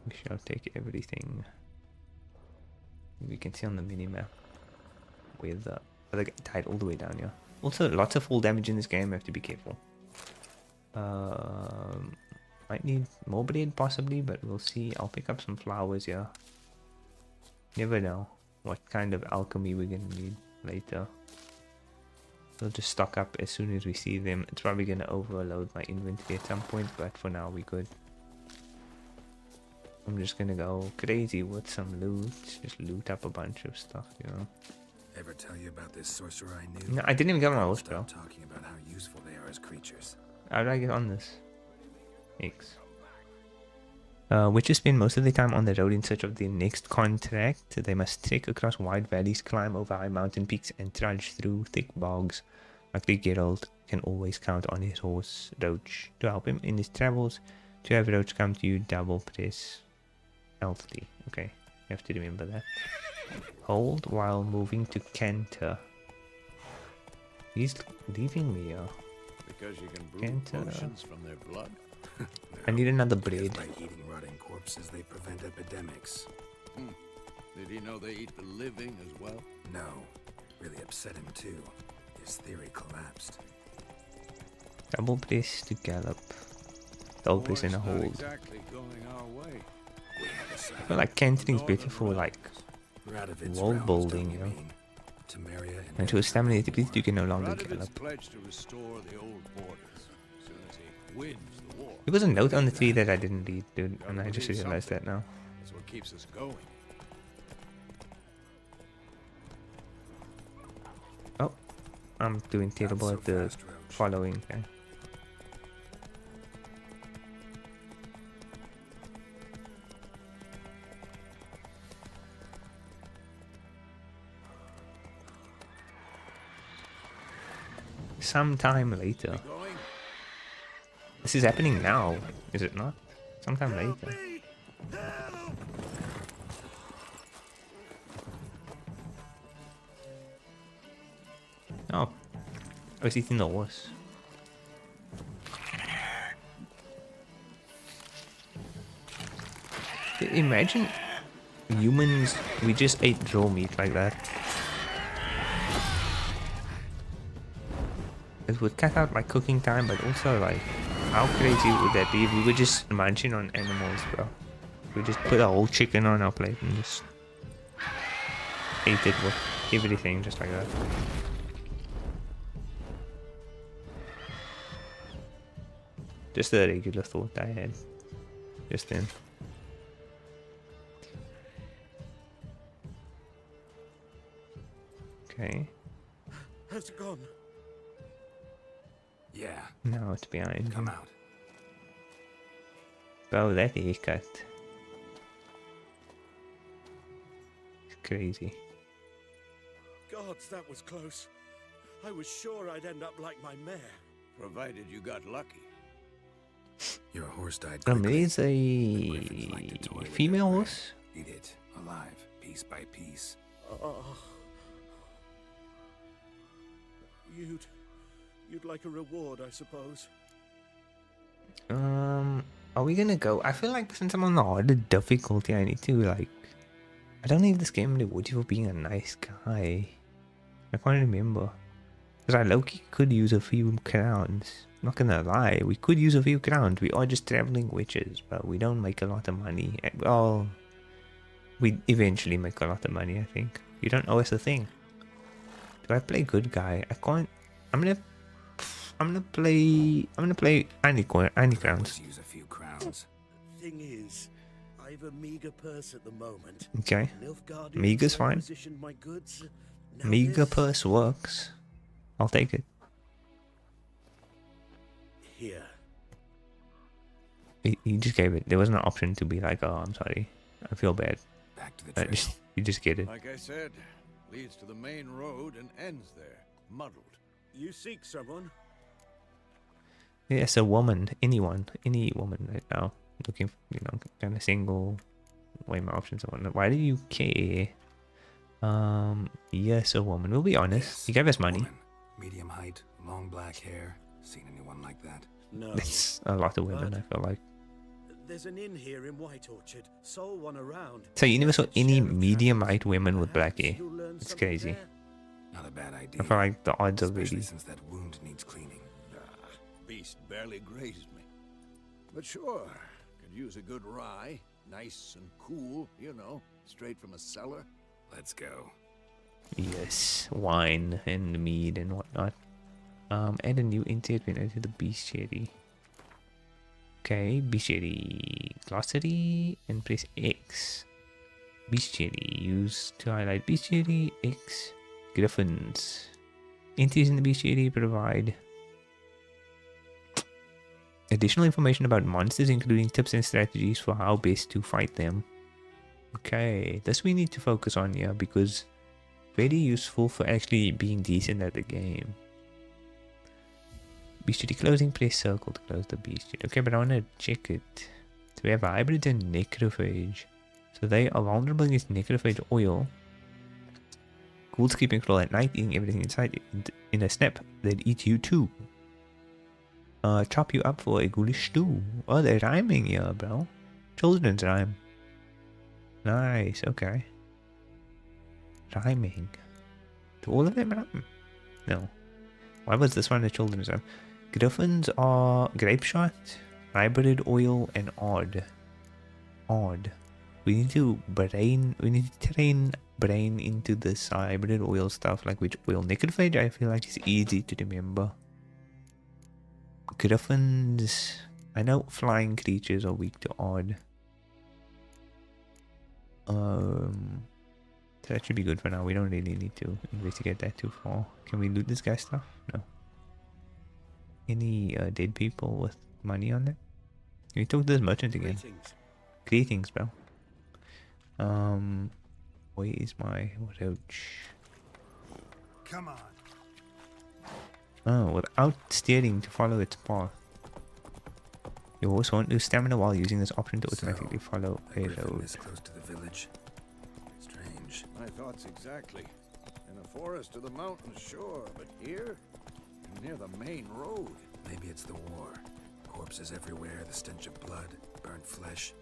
We shall take everything. We can see on the mini map where the other guy died all the way down here. Also, lots of fall damage in this game. We have to be careful. Might need more bread possibly, but we'll see. I'll pick up some flowers here. Never know what kind of alchemy we're gonna need later. We'll just stock up as soon as we see them. It's probably gonna overload my inventory at some point, but for now we good. I'm just gonna go crazy with some loot. Just loot up a bunch of stuff, you know. Ever tell you about this sorcerer I knew? No, I didn't even get my horse, bro. Stop talking about how useful they are as creatures. How do I get on this? X. Witches spend most of their time on the road in search of their next contract. They must trek across wide valleys, climb over high mountain peaks, and trudge through thick bogs. Luckily, Geralt can always count on his horse, Roach, to help him in his travels. To have Roach come to you, double press L3. Okay, you have to remember that. Hold while moving to canter. He's leaving me here. Because you can brew Can't, potions from their blood. I need another bread. By eating rotting corpses, they prevent epidemics. Did he know they eat the living as well? No, really upset him too. His theory collapsed. Double press to gallop. Double press in a Not hold. exactly going our way. We have a side. I feel like cantering's better for like Radovid's wall realms, building, don't you know. mean? Temeria And to a stamina deplete, you can no longer Radovid's gallop. pledged to restore the old borders. As soon as he wins the war. There was a note on the tree that I didn't read, dude, and I just realized that now. That's what keeps us going. Oh, I'm doing terrible so at the fast, Roach. following thing. Sometime later. Going? This is happening now, is it not? Sometime later. Oh, I was eating the horse. Imagine humans, we just ate raw meat like that. It would cut out my cooking time, but also like, how crazy would that be if we were just munching on animals, bro? We just put a whole chicken on our plate and just ate it with everything, just like that. Just a regular thought I had just then. Okay, Has it gone? Yeah, now it's behind come me. out. Oh, that haircut. It's crazy. Gods, that was close. I was sure I'd end up like my mare. Provided you got lucky. Your horse died Oh, quickly. there's Griffins like to toy a with female their horse. prey. Eat it, alive, piece by piece. Oh. You'd like a reward, I suppose. Are we gonna go? I feel like since I'm on the harder difficulty, I need to like. I don't know if this game rewards you for being a nice guy. I can't remember. Because I low-key could use a few crowns. Not gonna lie, we could use a few crowns. We are just traveling witches, but we don't make a lot of money. Well, we eventually make a lot of money, I think. You don't owe us a thing. Do I play good guy? I can't. I'm gonna play any crowns. Let's use a few crowns. Thing is, I've a meager purse at the moment. Okay. Nilfgaardians Meager's have fine. requisitioned my goods. Now Meager this- purse works. I'll take it. Here. He just gave it. There wasn't an option to be like, oh, I'm sorry. I feel bad. Back to the trail. You just get it. Like I said, leads to the main road and ends there. Muddled. You seek someone? Yes, a woman. Any woman right now. Looking for, kind of single. Weigh my options and whatnot. Why do you care? Yes, a woman. We'll be honest. Yes, He gave us money. woman. Medium height, long black hair. Seen anyone like that? No. It's a lot of women, I feel like. There's an inn here in White Orchard. Sole one around. So you never saw Blessed any share of medium travellers. height women with black hair. Perhaps you'll learn It's something crazy. there. Not a bad I idea. feel like the odds are Especially really. since that wound needs cleaning. Beast barely grazed me. But sure, could use a good rye. Nice and cool, you know, straight from a cellar. Let's go. Yes, wine and mead and whatnot. Add a new intake when to the bestiary. Okay, bestiary glossary and press X. Bestiary, use to highlight bestiary. X. Griffins. Entries in the bestiary provide additional information about monsters, including tips and strategies for how best to fight them. Okay, this we need to focus on here because very useful for actually being decent at the game. Bestiary closing, press circle to close the bestiary. Okay, but I want to check it. So we have hybrids and necrophage. So they are vulnerable against necrophage oil. Ghouls keep and crawl at night, eating everything inside in a snap. They'd eat you too. Chop you up for a ghoulish stew. Oh, they're rhyming here, bro. Children's rhyme. Nice, okay. Rhyming. Do all of them rhyme? No. Why was this one a children's rhyme? Griffins are grape shot, hybrid oil, and odd. Odd. We need to train brain into this hybrid oil stuff, like which oil. Necrophage, I feel like is easy to remember. Griffins, I know flying creatures are weak to odd. So that should be good for now. We don't really need to investigate that too far. Can we loot this guy's stuff? No. Any dead people with money on them? Can we talk to this merchant again? Greetings, bro. Where is my roach? Come on. Oh, without steering to follow its path. You also want to lose stamina while using this option to automatically follow a Griffin road. this close to the village. Strange. My thoughts exactly. In a forest or the mountains, sure, but here, near the main road. Maybe it's the war. Corpses everywhere, the stench of blood, burnt flesh.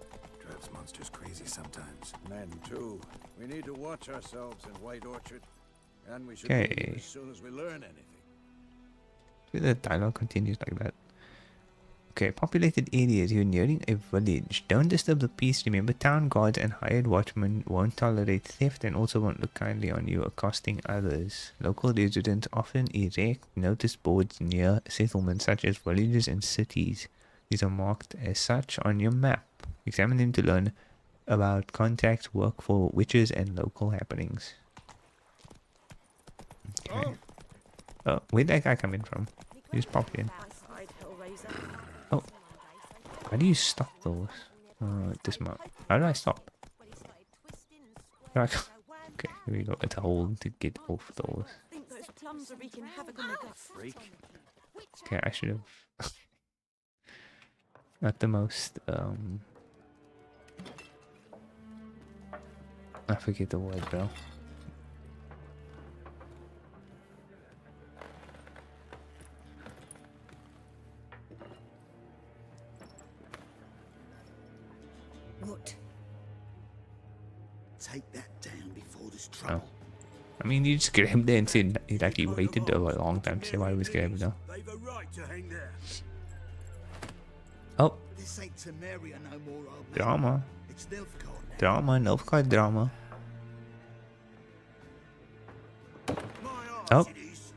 Drives monsters crazy sometimes. Men too. We need to watch ourselves in White Orchard, and we should Okay. leave as soon as we learn anything. The dialogue continues like that. Okay, populated areas. You're nearing a village. Don't disturb the peace. Remember, town guards and hired watchmen won't tolerate theft and also won't look kindly on you accosting others. Local residents often erect notice boards near settlements such as villages and cities. These are marked as such on your map. Examine them to learn about contacts, work for witches, and local happenings. Okay. Oh, where'd that guy come in from? He just popped in. Oh. How do you stop those? Dismount. How do I stop? Okay, here we go. It's a hold to get off those. Okay, I should have. Not the most, I forget the word, bro. What? Take that down before there's trouble. I mean, you just grabbed it and said like he waited a long time to say why he was grabbing now. They've a right to hang there. Oh, This ain't Temeria no more, old man. drama. It's Nilfgaard now. Drama, Nilfgaard drama. My arse Oh. it is.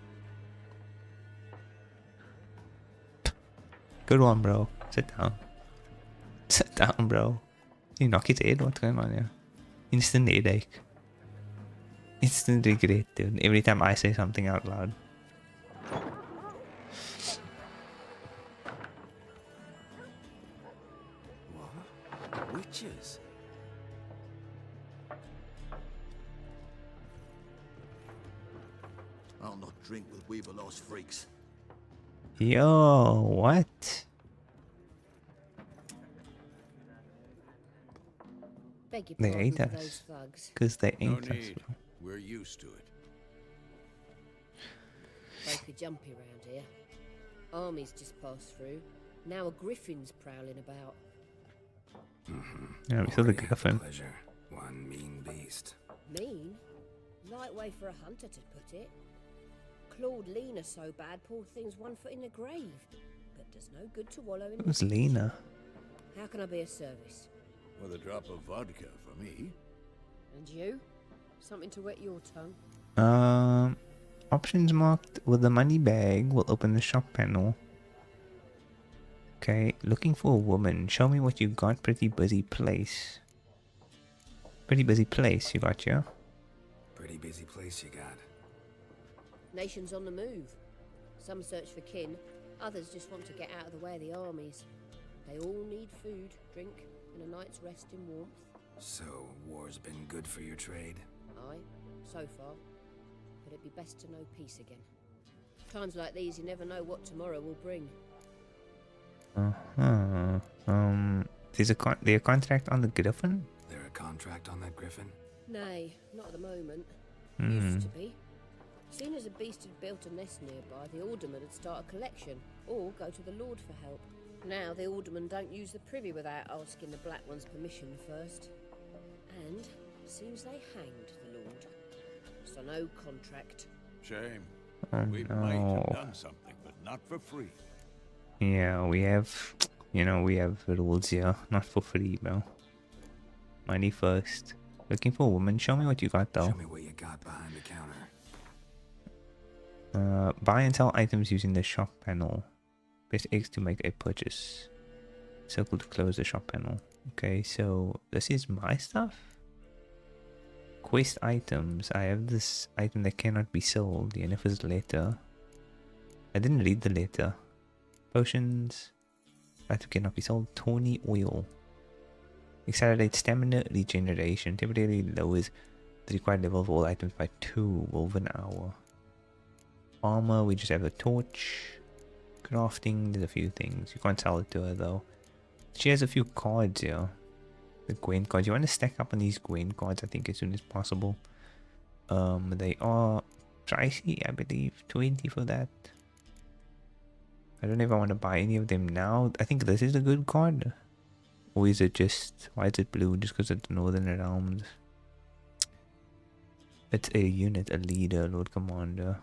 Good one, bro. Sit down. Sit down, bro. You knock his head? What's going on here? Instant headache. Instant regret, dude. Every time I say something out loud. What? Witches? I'll not drink with Weevil's freaks. Yo, what? Beg your They pardon ate for us. those thugs. Because they No ain't us, need. bro. We're used to it. Break jumpy round here. Armies just passed through. Now a griffin's prowling about. Yeah, we saw the Already had griffin. pleasure. One mean beast. Mean? Light way for a hunter to put it. Clawed Lena so bad, poor thing's 1 foot in the grave. But does no good to wallow in It was Lena. How can I be of service? With a drop of vodka for me. And you? Something to wet your tongue? Options marked with the money bag will open the shop panel. Okay, looking for a woman. Show me what you got. Pretty busy place. Pretty busy place you got, yeah? Pretty busy place you got. Nations on the move. Some search for kin, others just want to get out of the way of the armies. They all need food, drink, and a night's rest in warmth. So, war's been good for your trade? Aye, so far. But it'd be best to know peace again. Times like these, you never know what tomorrow will bring. There's a contract on the Griffin? There a contract on that griffin? Nay, not at the moment. Used to be. Soon as a beast had built a nest nearby, the alderman would start a collection, or go to the lord for help. Now the aldermen don't use the privy without asking the Black One's permission first. And seems they hanged the lord. So no contract. Shame. Oh, We might have done something, but not for free. Yeah, we have, we have rules here. Not for free, bro. Money first. Looking for a woman. Show me what you got, though. Show me what you got behind the counter. Buy and sell items using the shop panel. Press X to make a purchase. Circle to close the shop panel. Okay, so this is my stuff. Quest items. I have this item that cannot be sold. The Yennefer's letter. I didn't read the letter. Potions. Item cannot be sold. Tawny oil. Accelerates stamina regeneration. Temporarily lowers the required level of all items by 2 over an hour. Armor, we just have a torch. Crafting, there's a few things. You can't sell it to her though. She has a few cards here. The Gwen cards. You want to stack up on these Gwen cards, I think, as soon as possible. They are pricey, I believe. 20 for that. I don't know if I want to buy any of them now. I think this is a good card. Or is it just... Why is it blue? Just because it's Northern Realms. It's a unit, a leader, Lord Commander.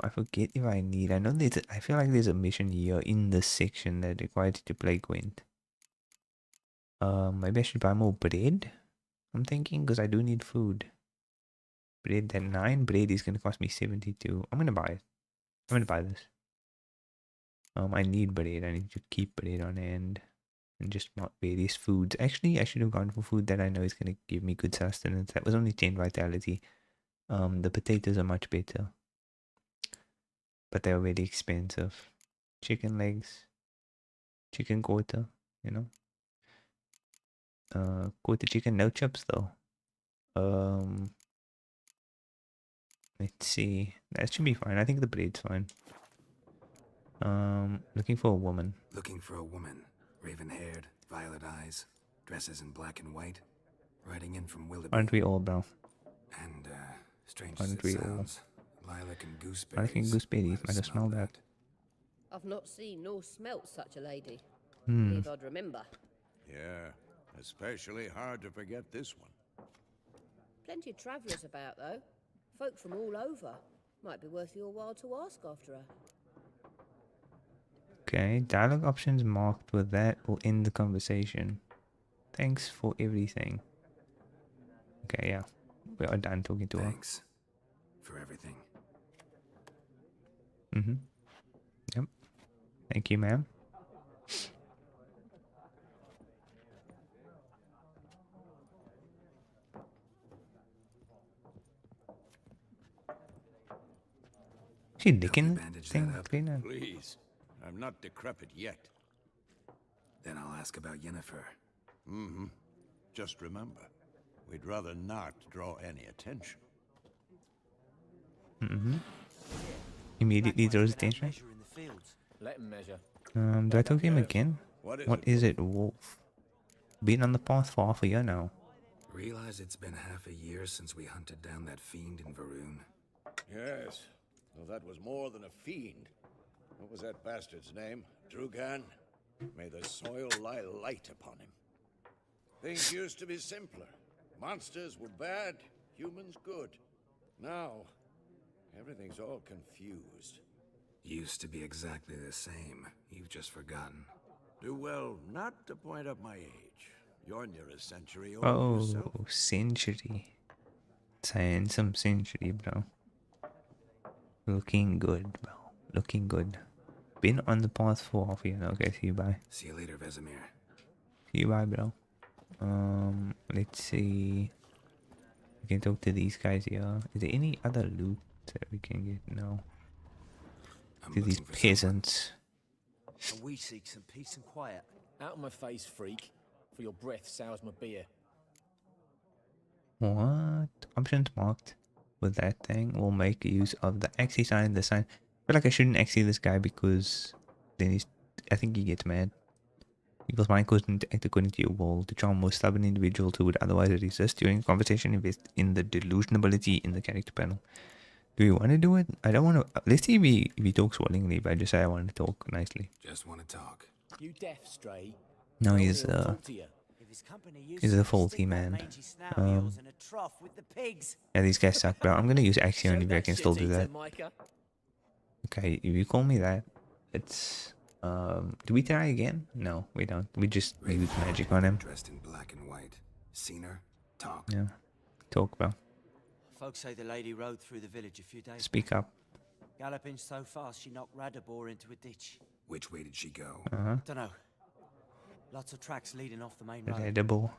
I forget if I need... I know there's... I feel like there's a mission here in this section that requires you to play Gwent. Maybe I should buy more bread? I'm thinking, because I do need food. Bread at 9. Bread is going to cost me 72. I'm going to buy it. I'm going to buy this. I need bread. I need to keep bread on hand. And just not various foods. Actually, I should have gone for food that I know is going to give me good sustenance. That was only 10 vitality. The potatoes are much better. But they're very expensive. Chicken legs. Chicken quarter, quarter chicken, no chips though. Let's see. That should be fine. I think the bread's fine. Looking for a woman. Looking for a woman. Raven-haired, violet eyes, dresses in black and white. Riding in from Willoughby. Aren't we all, bro? And, strange Aren't as it we all? sounds, lilac and gooseberries. Lilac and gooseberries. Might have smelled that. I've not seen nor smelt such a lady. Hmm. If I'd remember. Yeah, especially hard to forget this one. Plenty of travellers about, though. Folk from all over. Might be worth your while to ask after her. Okay, dialogue options marked with that will end the conversation. Thanks for everything. Okay, yeah. We are done talking to her. Thanks for everything. Yep. Thank you, ma'am. She licking bandage thing, that up? cleaner. Please, I'm not decrepit yet. Then I'll ask about Yennefer. Mm-hmm. Just remember, we'd rather not draw any attention. Immediately draws attention. Let him measure. Do I talk to him again? What is it, Wolf? Been on the path for half a year now. Realize it's been half a year since we hunted down that fiend in Varun. Yes, though that was more than a fiend. What was that bastard's name? Drugan? May the soil lie light upon him. Things used to be simpler. Monsters were bad, humans good. Now, everything's all confused. Used to be exactly the same. You've just forgotten. Do well not to point up my age. You're near a century old Oh, yourself. century. It's a handsome century, bro. Looking good, bro. Looking good. Been on the path for half a year. Okay, see you, bye. See you later, Vesemir. See you, bye, bro. Let's see. We can talk to these guys here. Is there any other loot that we can get? No. I'm To these looking for peasants. And we seek some peace and quiet. Out of my face, freak. For your breath sours my beer. What? Options marked with that thing will make use of the axie sign, the sign. I feel like I shouldn't axie this guy because then I think he gets mad. Equals mind couldn't act according to your will to charm more stubborn individuals who would otherwise resist during a conversation. Invest in the delusion ability in the character panel. Do we want to do it? I don't want to. Let's see if he talks willingly, but I just say I want to talk nicely. Just want to talk. You deaf, Stray? No, Well, he's he'll talk to you. a faulty man. Yeah, these guys suck, bro. I'm gonna use axie only if I can still do that. Okay, if you call me that, it's do we try again? No, we don't. We just use magic on him. Dressed in black and white. Seen her? Talk. Yeah. Talk, bro. Folks say the lady rode through the village a few days Speak back. up. Galloping so fast she knocked Radabor into a ditch. Which way did she go? Dunno. Lots of tracks leading off the main road. Relatable.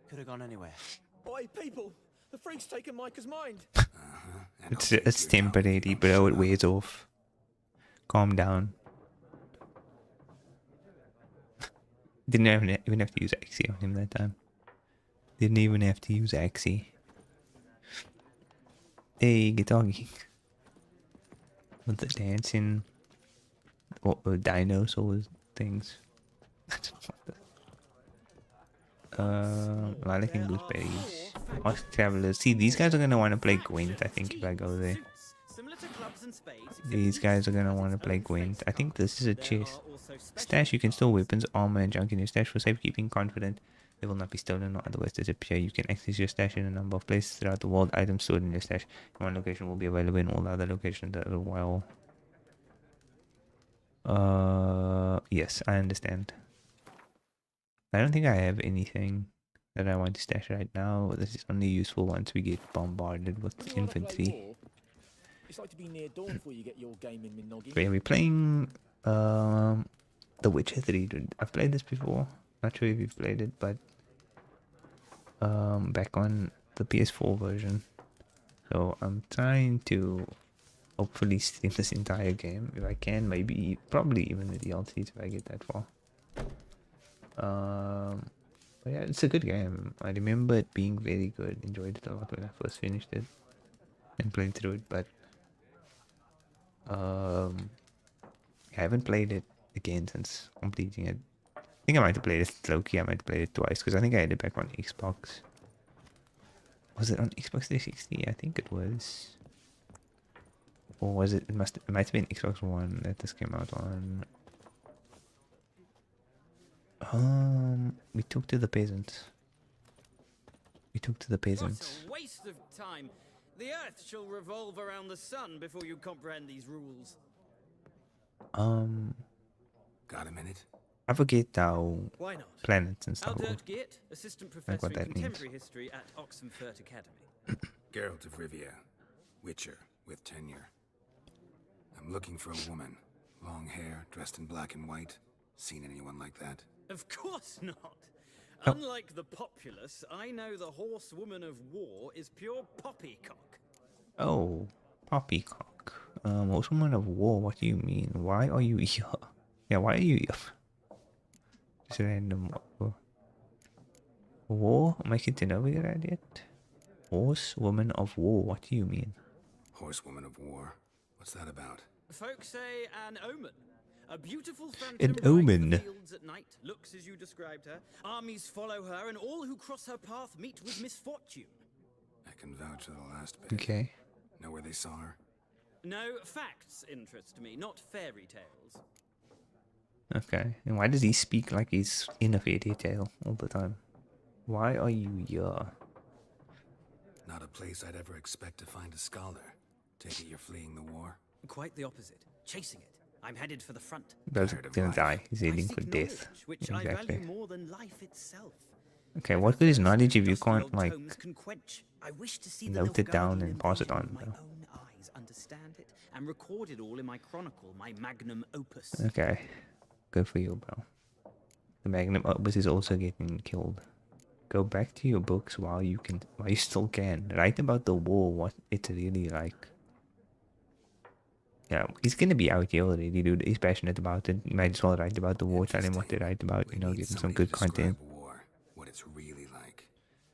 Could have gone anywhere. Oi, people! The freak's taken Micah's mind. It's temporary, bro. It wears off. Calm down. Didn't even have to use axie on him that time. Didn't even have to use axie. Hey, guitar geek. With the dancing or dinosaurs things. Lilac and gooseberries. Ask travelers. See, these guys are gonna want to play Gwent, I think, if I go there. These guys are gonna want to play Gwent. I think this is a chest. Stash, you can store weapons, armor, and junk in your stash for safekeeping. Confident they will not be stolen or otherwise disappear. You can access your stash in a number of places throughout the world. Items stored in your stash in one location will be available in all the other locations as well. Yes, I understand. I don't think I have anything that I want to stash right now. This is only useful once we get bombarded with infantry. It's like to be near dawn before you get your game in Minogi. But yeah, we're playing The Witcher 3, dude. I've played this before. Not sure if you've played it, but back on the PS4 version. So I'm trying to hopefully stream this entire game if I can. Maybe, probably even the DLCs if I get that far. But yeah, it's a good game. I remember it being very good. Enjoyed it a lot when I first finished it and played through it, but I haven't played it again since completing it. I think I might have played it low-key. I might have played it twice because I think I had it back on Xbox. Was it on Xbox 360? I think it was. Or was it? It might have been Xbox One that this came out on. We talked to the peasants. We talked to the peasants. What a waste of time. The Earth shall revolve around the sun before you comprehend these rules. Got a minute? I forget how Why not? planets and stuff. Aldert Geert, assistant Like professor what in that means. contemporary history at Oxenfurt Academy. Geralt of Rivia. Witcher with tenure. I'm looking for a woman. Long hair, dressed in black and white. Seen anyone like that? Of course not. Oh. Unlike the populace, I know the horsewoman of war is pure poppycock. Oh, poppycock. Horsewoman of war. What do you mean? Why are you here? Yeah, why are you here? Just random war. Am I getting over here at it? Horsewoman of war. What do you mean? Horsewoman of war. What's that about? Folks say an omen. A beautiful phantom An rides omen. the fields at night, looks as you described her. Armies follow her, and all who cross her path meet with misfortune. I can vouch for the last bit. Okay. Know where they saw her? No, facts interest me, not fairy tales. Okay. And why does he speak like he's in a fairy tale all the time? Why are you here? Not a place I'd ever expect to find a scholar. Take it you're fleeing the war? Quite the opposite. Chasing it. I'm headed for the front. He's gonna die. He's I heading seek for death. knowledge, which I Exactly. value more than life itself. Okay, what good is knowledge if you Dusty can't, old like, tomes can quench. I wish to see the note it down Nilfgaardian and pass it Empire on, with though? my own eyes, understand it, and record it all in my chronicle, my magnum opus. Okay. Good for you, bro. The magnum opus is also getting killed. Go back to your books while you still can. Write about the war, what it's really like. Yeah, he's gonna be out here already, dude. He's passionate about it. You might as well write about the war. Tell him what to write about, you know, give him some good content. War, what it's really like.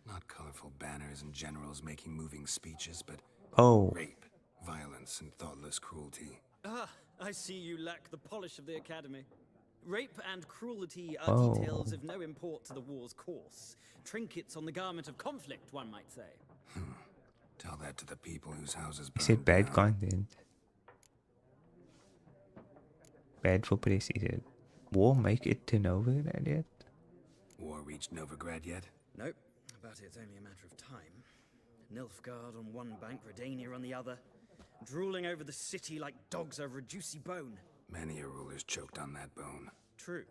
Not colorful banners and generals making moving speeches, but rape, violence, and thoughtless cruelty. Ah, I see you lack the polish of the academy. Rape and cruelty are details of no import to the war's course. Trinkets on the garment of conflict, one might say. Tell that to the people whose houses He burned said bad down. content. Bad for press, he said. War make it to Novigrad yet? War reached Novigrad yet? Nope, but it's only a matter of time. Nilfgaard on one bank, Redania on the other, drooling over the city like dogs over a juicy bone. Many a ruler's choked on that bone. True.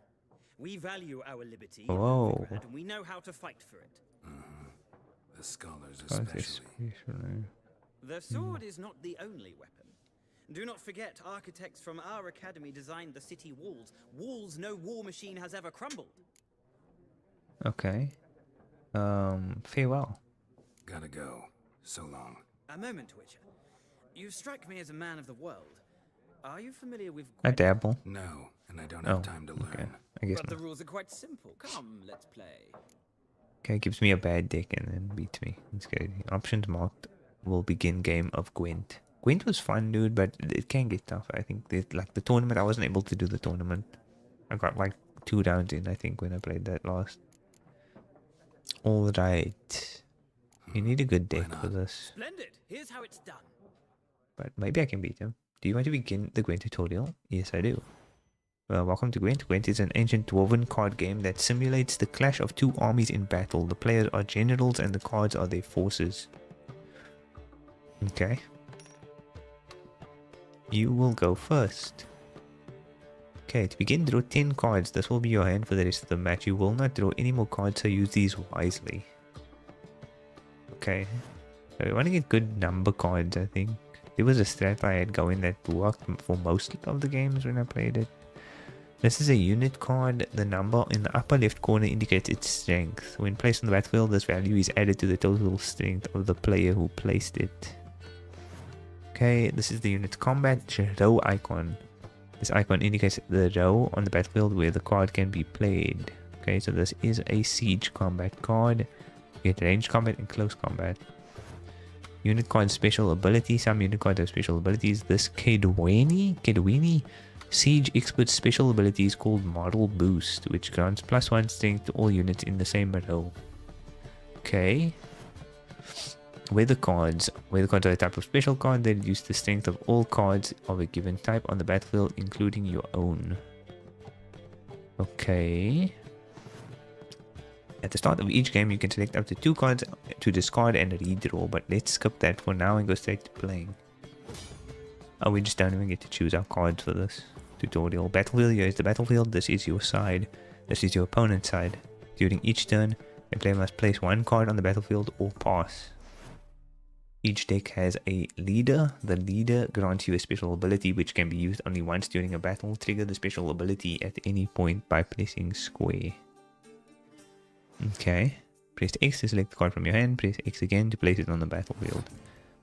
We value our liberty, Whoa. and we know how to fight for it. The scholars especially. The sword is not the only weapon. Do not forget, architects from our academy designed the city walls. Walls no war machine has ever crumbled. Okay. Farewell. Gotta go. So long. A moment, Witcher. You strike me as a man of the world. Are you familiar with I dabble. No, and I don't have time to learn. I guess But not. the rules are quite simple. Come, let's play. Okay, gives me a bad deck and then beats me. It's good. Options marked will begin game of Gwent. Gwent was fun, dude, but it can get tough. I think like the tournament, I wasn't able to do the tournament. I got like 2 rounds in, I think, when I played that last. All right. You need a good deck for this. Splendid. Here's how it's done. But maybe I can beat him. Do you want to begin the Gwent tutorial? Yes, I do. Welcome to Gwent. Gwent is an ancient dwarven card game that simulates the clash of 2 armies in battle. The players are generals and the cards are their forces. Okay. You will go first. Okay, to begin, draw 10 cards. This will be your hand for the rest of the match. You will not draw any more cards, so use these wisely. Okay. So we want to get good number cards, I think. There was a strat I had going that worked for most of the games when I played it. This is a unit card. The number in the upper left corner indicates its strength. When placed on the battlefield, this value is added to the total strength of the player who placed it. Okay, this is the unit's combat row icon. This icon indicates the row on the battlefield where the card can be played. Okay, so this is a siege combat card. You get ranged combat and close combat. Unit card special ability. Some unit cards have special abilities. This Kedwini siege expert special ability is called Model Boost, which grants +1 strength to all units in the same row. Okay. Weather cards are a type of special card that reduce the strength of all cards of a given type on the battlefield, including your own. Okay. At the start of each game, you can select up to 2 cards to discard and redraw, but let's skip that for now and go straight to playing. Oh, we just don't even get to choose our cards for this tutorial. Battlefield, here is the battlefield. This is your side. This is your opponent's side. During each turn, a player must place 1 card on the battlefield or pass. Each deck has a leader. The leader grants you a special ability which can be used only once during a battle. Trigger the special ability at any point by pressing square. Okay. Press X to select the card from your hand. Press X again to place it on the battlefield.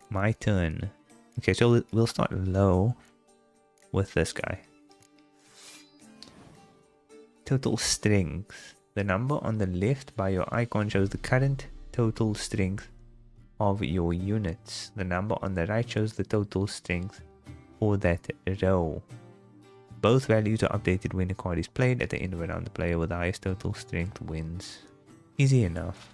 My turn. Okay, so we'll start low with this guy. Total strength. The number on the left by your icon shows the current total strength of your units. The number on the right shows the total strength for that row. Both values are updated when a card is played. At the end of a round, the player with the highest total strength wins. Easy enough.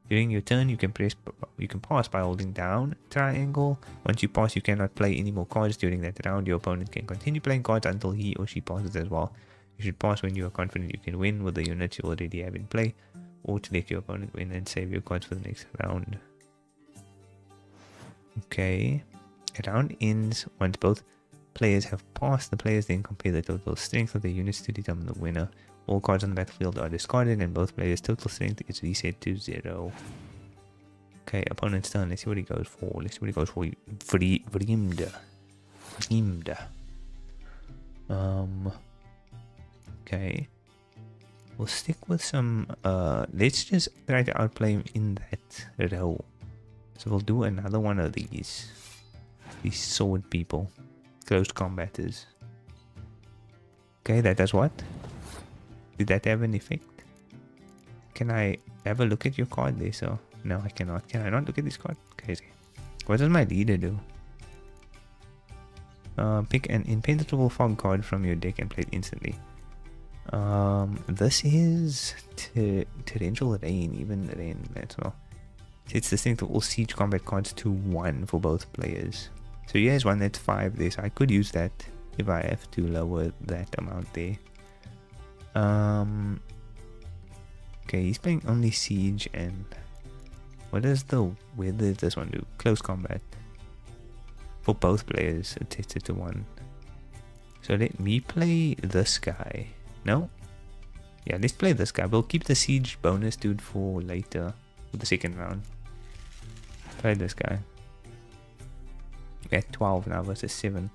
During your turn, you can pass by holding down triangle. Once you pass, you cannot play any more cards during that round. Your opponent can continue playing cards until he or she passes as well. You should pass when you are confident you can win with the units you already have in play, or to let your opponent win and save your cards for the next round. Okay. A round ends once both players have passed. The players then compare the total strength of their units to determine the winner. All cards on the battlefield are discarded and both players' total strength is reset to 0. Okay, opponent's turn. Let's see what he goes for. Let's see what he goes for. Vreemde. Okay. We'll stick with some, let's just try to outplay him in that row. So we'll do another one of these sword people. Close combaters. Okay, that does what? Did that have an effect? Can I have a look at your card there? So, no, I cannot. Can I not look at this card? Crazy. What does my leader do? Pick an impenetrable fog card from your deck and play it instantly. This is torrential rain, even rain as well. Sets the strength of all siege combat cards to 1 for both players. So he has one that's 5 there, so I could use that if I have to lower that amount there. Okay, he's playing only siege, and what does where does this one do? Close combat. For both players, it sets it to 1. So let me play this guy. No? Yeah, let's play this guy. We'll keep the siege bonus dude for later, for the second round. Play this guy. We're at 12 now versus 7.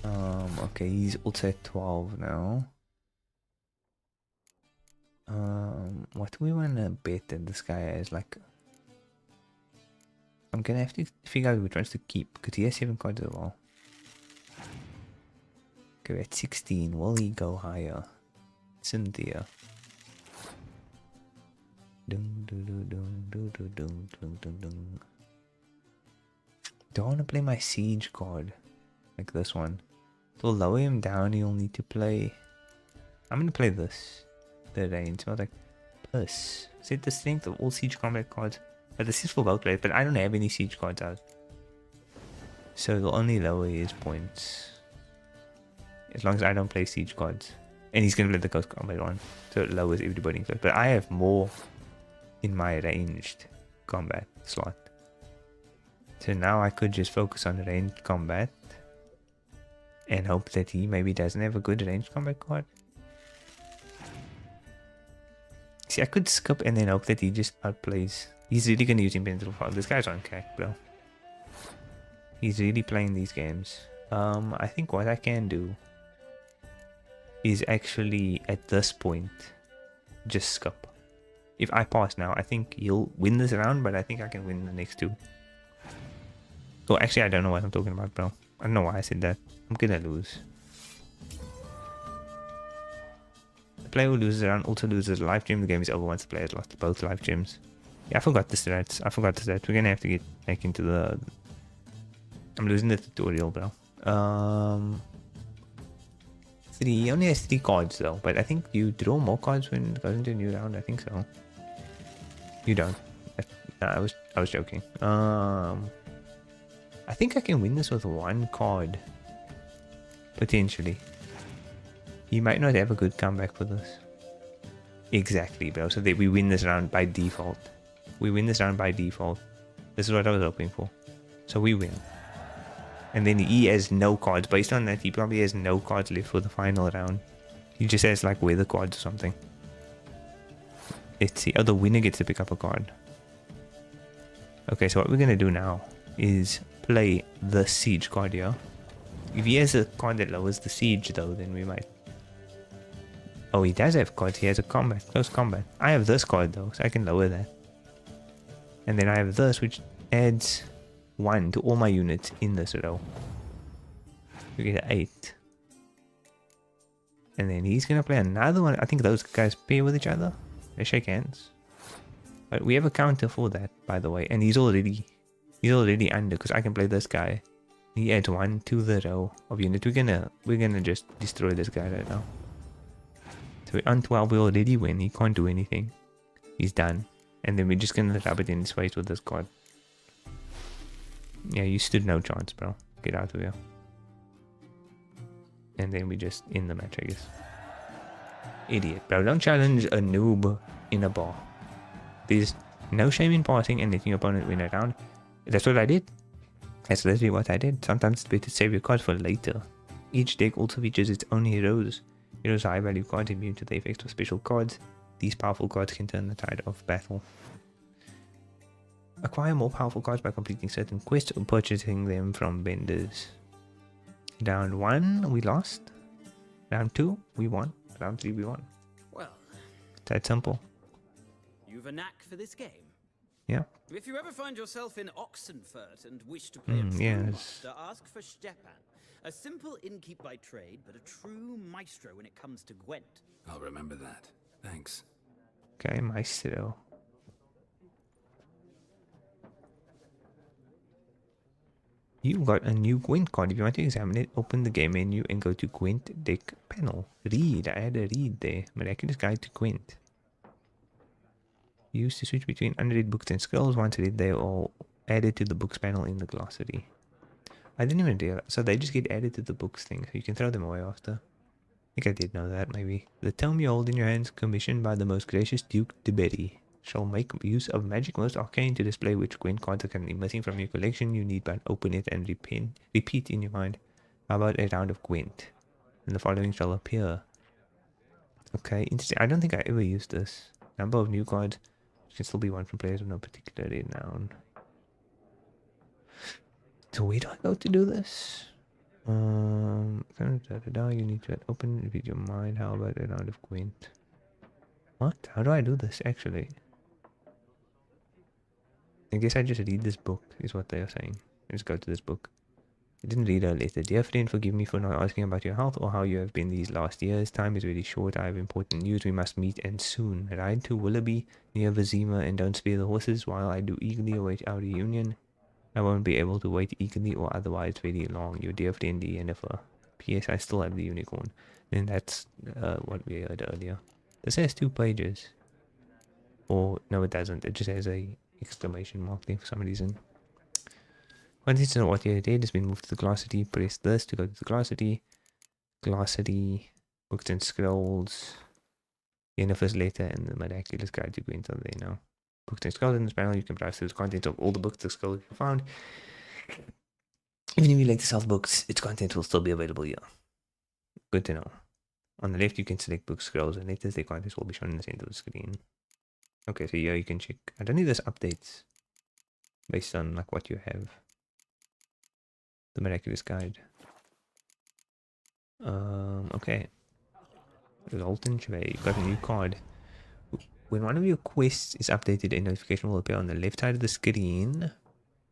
Okay, he's also at 12 now. What do we want to bet that this guy is like? I'm gonna have to figure out which ones to keep because he has 7 cards as well. Okay, we're at 16. Will he go higher? Cynthia. Dung, dung, dung, dung, dung, dung, dung, dung, dung. Do I want to play my siege card like this one? To lower him down, he'll need to play. I'm gonna play this. The range. So like plus set the strength of all siege combat cards. But this is for both players, but I don't have any siege cards out. So it'll only lower his points. As long as I don't play siege cards. And he's gonna play the close combat one. So it lowers everybody. But I have more in my ranged combat slot. So now I could just focus on ranged combat. And hope that he maybe doesn't have a good ranged combat card. See, I could skip and then hope that he just outplays. He's really gonna use impenetrable fog. This guy's on cack, bro. He's really playing these games. I think what I can do is actually at this point just skip. If I pass now, I think he'll win this round, but I think I can win the next 2. So actually, I don't know what I'm talking about, bro. I don't know why I said that. I'm gonna lose. The player who loses a round also loses a life gem. The game is over once the player has lost both life gems. Yeah, I forgot the stats. We're gonna have to get back into the... I'm losing the tutorial, bro. 3. He only has 3 cards though, but I think you draw more cards when it goes into a new round. I think so. You don't. I was joking. I think I can win this with 1 card. Potentially. He might not have a good comeback for this. Exactly, bro. So that we win this round by default. We win this round by default. This is what I was hoping for. So we win. And then he has no cards. Based on that, he probably has no cards left for the final round. He just has like weather cards or something. Let's see. Oh, the winner gets to pick up a card. Okay, so what we're going to do now is play the siege card here. If he has a card that lowers the siege though, then we might... Oh, he does have cards. He has a combat, close combat. I have this card though, so I can lower that. And then I have this, which adds 1 to all my units in this row. We get 8. And then he's going to play another one. I think those guys pair with each other. They shake hands. But we have a counter for that, by the way. And he's already under, because I can play this guy. He adds 1 to the row of units. We're gonna just destroy this guy right now. So we're on 12, we already win. He can't do anything. He's done. And then we're just gonna rub it in his face with this card. Yeah, you stood no chance, bro. Get out of here. And then we just end the match, I guess. Idiot. Bro, don't challenge a noob in a bar. There's no shame in passing and letting your opponent win a round. That's what I did. That's literally what I did. Sometimes it's better to save your cards for later. Each deck also features its own heroes. Heroes are high value cards immune to the effects of special cards. These powerful cards can turn the tide of battle. Acquire more powerful cards by completing certain quests or purchasing them from vendors. Round 1, we lost. Round 2, we won. Round 3, we won. Well, That simple. you've a knack for this game. Yeah. If you ever find yourself in Oxenfurt and wish to play a true yes. monster, ask for Stepan. A simple innkeep by trade, but a true maestro when it comes to Gwent. I'll remember that. Thanks. Okay, Maestro. You got a new Gwent card. If you want to examine it, open the game menu and go to Gwent deck panel. Read. I had a read there. Miraculous Guide to Gwent. Used to switch between unread books and scrolls. Once read, they are all added to the books panel in the glossary. I didn't even realize. So they just get added to the books thing. So you can throw them away after. I think I did know that, maybe. The tome you hold in your hands, commissioned by the most gracious Duke de Berry, shall make use of magic most arcane to display which Gwent cards are currently missing from your collection. You need but open it and repeat in your mind. How about a round of Gwent? And the following shall appear. Okay, interesting. I don't think I ever used this. Number of new cards. Can still be one from players with no particular renown. So where do I go to do this? You need to open it with your mind. How about a round of Gwent? What? How do I do this actually? I guess I just read this book, is what they are saying. I just go to this book. I didn't read a letter. Dear friend, forgive me for not asking about your health or how you have been these last years. Time is really short. I have important news. We must meet and soon. Ride to Willoughby near Vizima and don't spare the horses while I do eagerly await our reunion. I won't be able to wait eagerly or otherwise very long. Your dear friend, Yennefer. P.S. I still have the unicorn. And that's what we heard earlier. This has 2 pages. Or, no it doesn't. It just has a exclamation mark there for some reason. Once it's know what you did has been moved to the glossary. Press this to go to the glossary. Glossary, books and scrolls, Yennefer's letter, and the miraculous guide to Gwent are there now. Books and scrolls in this panel, you can browse through the content of all the books and scrolls you found. Even if you like to sell books, its content will still be available here. Good to know. On the left, you can select books, scrolls, and letters. Their contents will be shown in the center of the screen. Okay, so here you can check. I don't need this updates based on like what you have. The miraculous guide. Okay. Zoltan Chevy, you've got a new card. When one of your quests is updated, a notification will appear on the left side of the screen.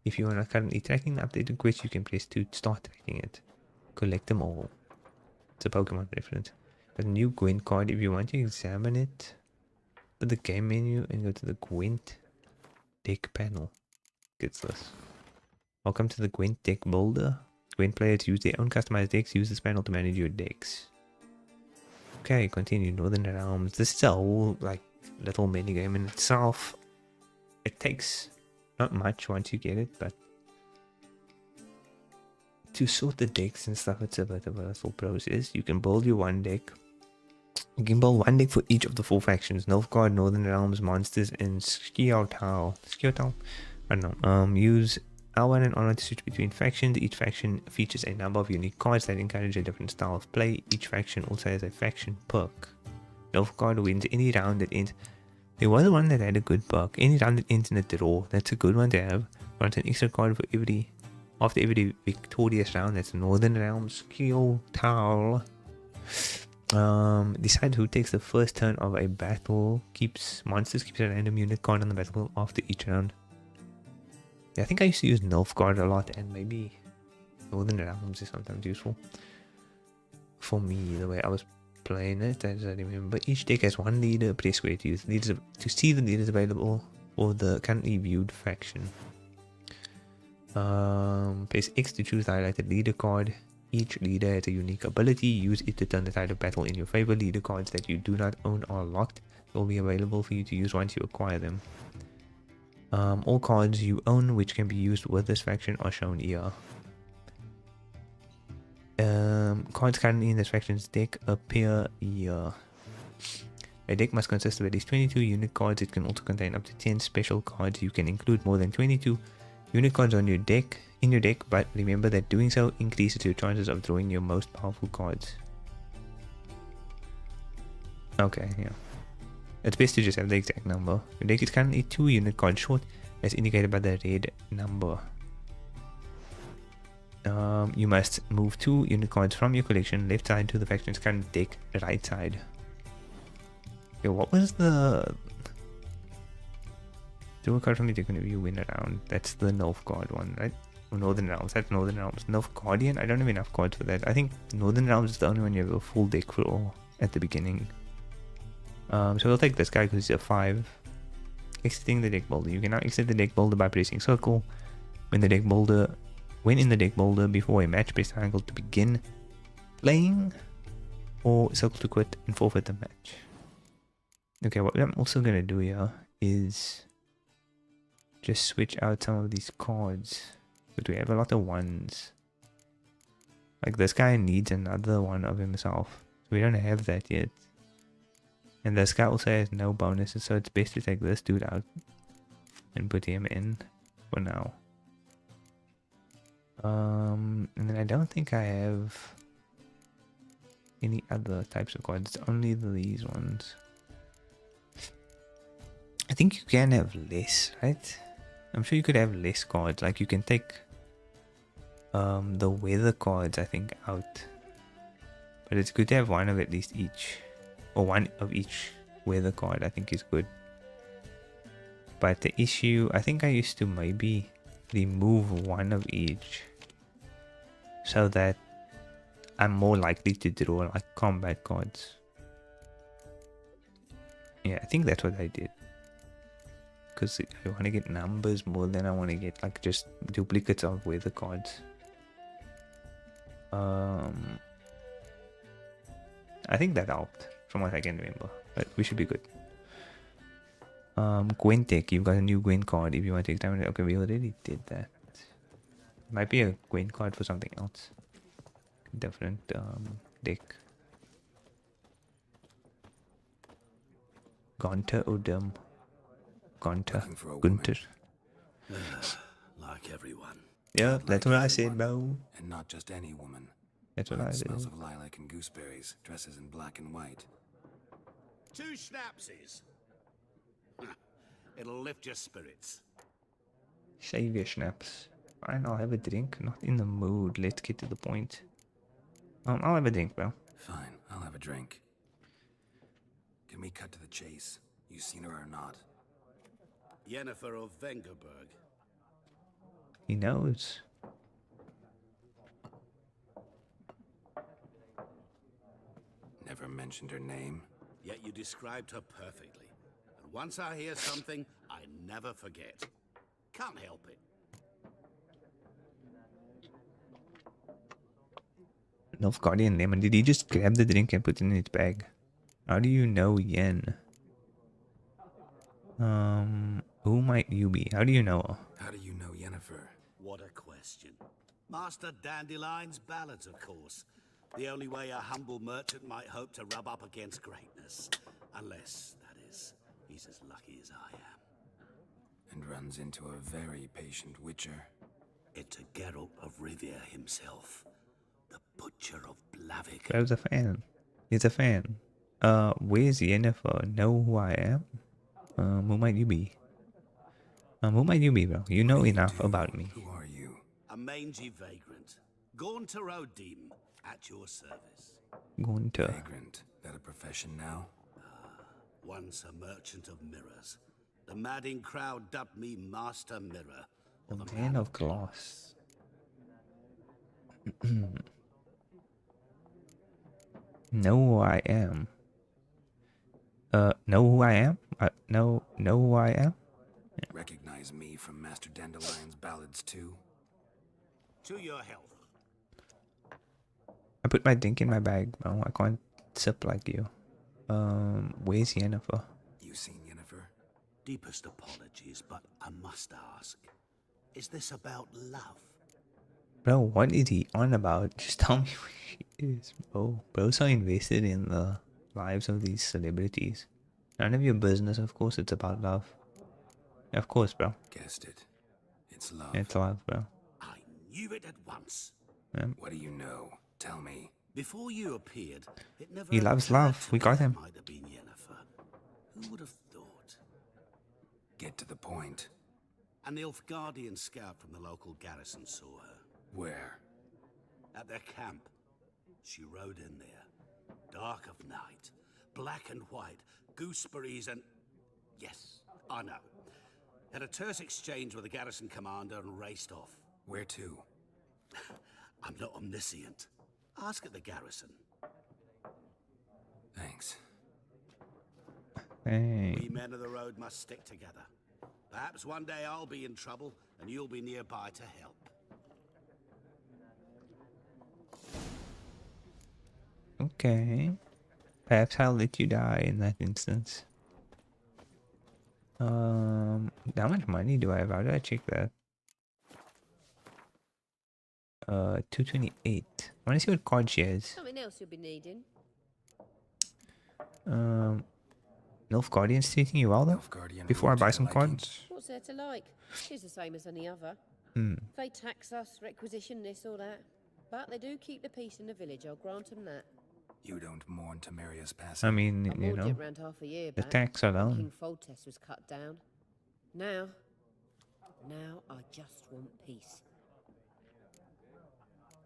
If you are not currently tracking the updated quest, you can press 2 to start tracking it. Collect them all. It's a Pokemon reference. Got a new Gwent card. If you want to examine it, go to the game menu and go to the Gwent deck panel. Gets this. Welcome to the Gwent deck builder. Gwent players use their own customized decks. Use this panel to manage your decks. Okay, continue. Northern Realms. This is a whole like little mini game in itself. It takes not much once you get it, but to sort the decks and stuff, it's a bit of a little process. You can build your one deck. You can build one deck for each of the 4 factions: Nilfgaard, Northern Realms, Monsters, and Skiotal. I don't know. Use L1 and R1 to switch between factions. Each faction features a number of unique cards that encourage a different style of play. Each faction also has a faction perk. Nilfgaard wins any round that ends. There was one that had a good perk. Any round that ends in a draw. That's a good one to have. Runs an extra card for after every victorious round. That's Northern Realms. Skiotal. Decide who takes the first turn of a battle. Monsters keeps a random unit card on the battlefield after each round. Yeah, I think I used to use Nilfgaard a lot, and maybe Northern Realms is sometimes useful. For me, the way I was playing it, as I remember, each deck has one leader. Press square to use leaders to see the leaders available for the currently viewed faction. Press X to choose the highlighted leader card. Each leader has a unique ability. Use it to turn the tide of battle in your favor. Leader cards that you do not own are locked. They will be available for you to use once you acquire them. All cards you own which can be used with this faction are shown here. Cards currently in this faction's deck appear here. A deck must consist of at least 22 unit cards. It can also contain up to 10 special cards. You can include more than 22 unit cards on your deck but remember that doing so increases your chances of drawing your most powerful cards. Okay, yeah. It's best to just have the exact number. Your deck is currently 2 unit cards short, as indicated by the red number. You must move 2 unit cards from your collection left side to the faction's current deck right side. Okay, what was the... Draw a card from your deck whenever you win a round. That's the Nilfgaard one, right? Or Northern Realms. That's Northern Realms. Nilfgaardian? I don't have enough cards for that. I think Northern Realms is the only one you have a full deck for at the beginning. So we'll take this guy because he's a 5. Exiting the deck builder. You can now exit the deck builder by pressing circle. When in the deck builder before a match, press triangle to begin playing, or circle to quit and forfeit the match. Okay, what I'm also gonna do here is just switch out some of these cards, but we have a lot of ones. Like this guy needs another one of himself, so we don't have that yet. And this guy also has no bonuses, so it's best to take this dude out and put him in for now. And then I don't think I have any other types of cards, it's only these ones. I think you can have less, right? I'm sure you could have less cards, like you can take the weather cards I think out. But it's good to have one of at least each. Or one of each weather card I think is good. But the issue, I think I used to maybe remove one of each, so that I'm more likely to draw like combat cards. Yeah, I think that's what I did. Because I want to get numbers more than I want to get like just duplicates of weather cards. I think that helped from what I can remember, but we should be good. Gwen Tech, you've got a new Gwen card if you want to examine it. Okay, we already did that. Might be a Gwen card for something else. Different deck. Gunter Odom. Gunter. Like everyone. Yeah, that's what I said, bro. And not just any woman. That's what I said. Smells of lilac and gooseberries, dresses in black and white. 2 schnapsies. It'll lift your spirits. Save your schnapps. Fine, I'll have a drink. Not in the mood. Let's get to the point. I'll have a drink, bro. Fine, I'll have a drink. Can we cut to the chase? You seen her or not? Yennefer of Vengerberg. He knows. Never mentioned her name. Yet you described her perfectly. And once I hear something, I never forget. Can't help it. Nilfgaardian Lemon. Did he just grab the drink and put it in his bag? How do you know Yen? Who might you be? How do you know her? How do you know Yennefer? What a question. Master Dandelion's ballads, of course. The only way a humble merchant might hope to rub up against greatness. Unless, that is, he's as lucky as I am. And runs into a very patient witcher. It's a Geralt of Rivia himself. The Butcher of Blavik. Bro's a fan. He's a fan. Where's Yennefer? Know who I am? Who might you be? Who might you be, bro? You know enough about me. Who are you? A mangy vagrant. Gaunter O'Deem, at your service. Gaunter. Vagrant. That a profession now? Once a merchant of mirrors. The madding crowd dubbed me Master Mirror. The Man of Glass. Know who I am. Know who I am? Know who I am? Yeah. Recognize me from Master Dandelion's ballads too? To your health. I put my drink in my bag, bro. I can't sip like you. Where's Yennefer? You seen Yennefer? Deepest apologies, but I must ask. Is this about love? Bro, what is he on about? Just tell me where she is, bro. Bro's so invested in the lives of these celebrities. None of your business, of course it's about love. Of course, bro. Guessed it. It's love. It's love, bro. I knew it at once. Yeah. What do you know? Tell me. Before you appeared, it never He loves occurred love. to We me got that him. might have been Yennefer. Who would have thought? Get to the point. An Nilfgaardian scout from the local garrison saw her. Where? At their camp. She rode in there. Dark of night. Black and white. Gooseberries and... Yes, I know. Had a terse exchange with the garrison commander and raced off. Where to? I'm not omniscient. Ask at the garrison. Thanks. Hey. We men of the road must stick together. Perhaps one day I'll be in trouble and you'll be nearby to help. Okay. Perhaps I'll let you die in that instance. How much money do I have? How do I check that? 228. I want to see what card she has. Something else you'll be needing. Nilfgaardian's treating you well though? Before I buy some cards? What's there to like? She's the same as any other. They tax us, requisition this or that. But they do keep the peace in the village, I'll grant them that. You don't mourn Temeria's passing. I mean, I you mourned know, it around half a year the back. tax alone. King Foltest was cut down. Now I just want peace.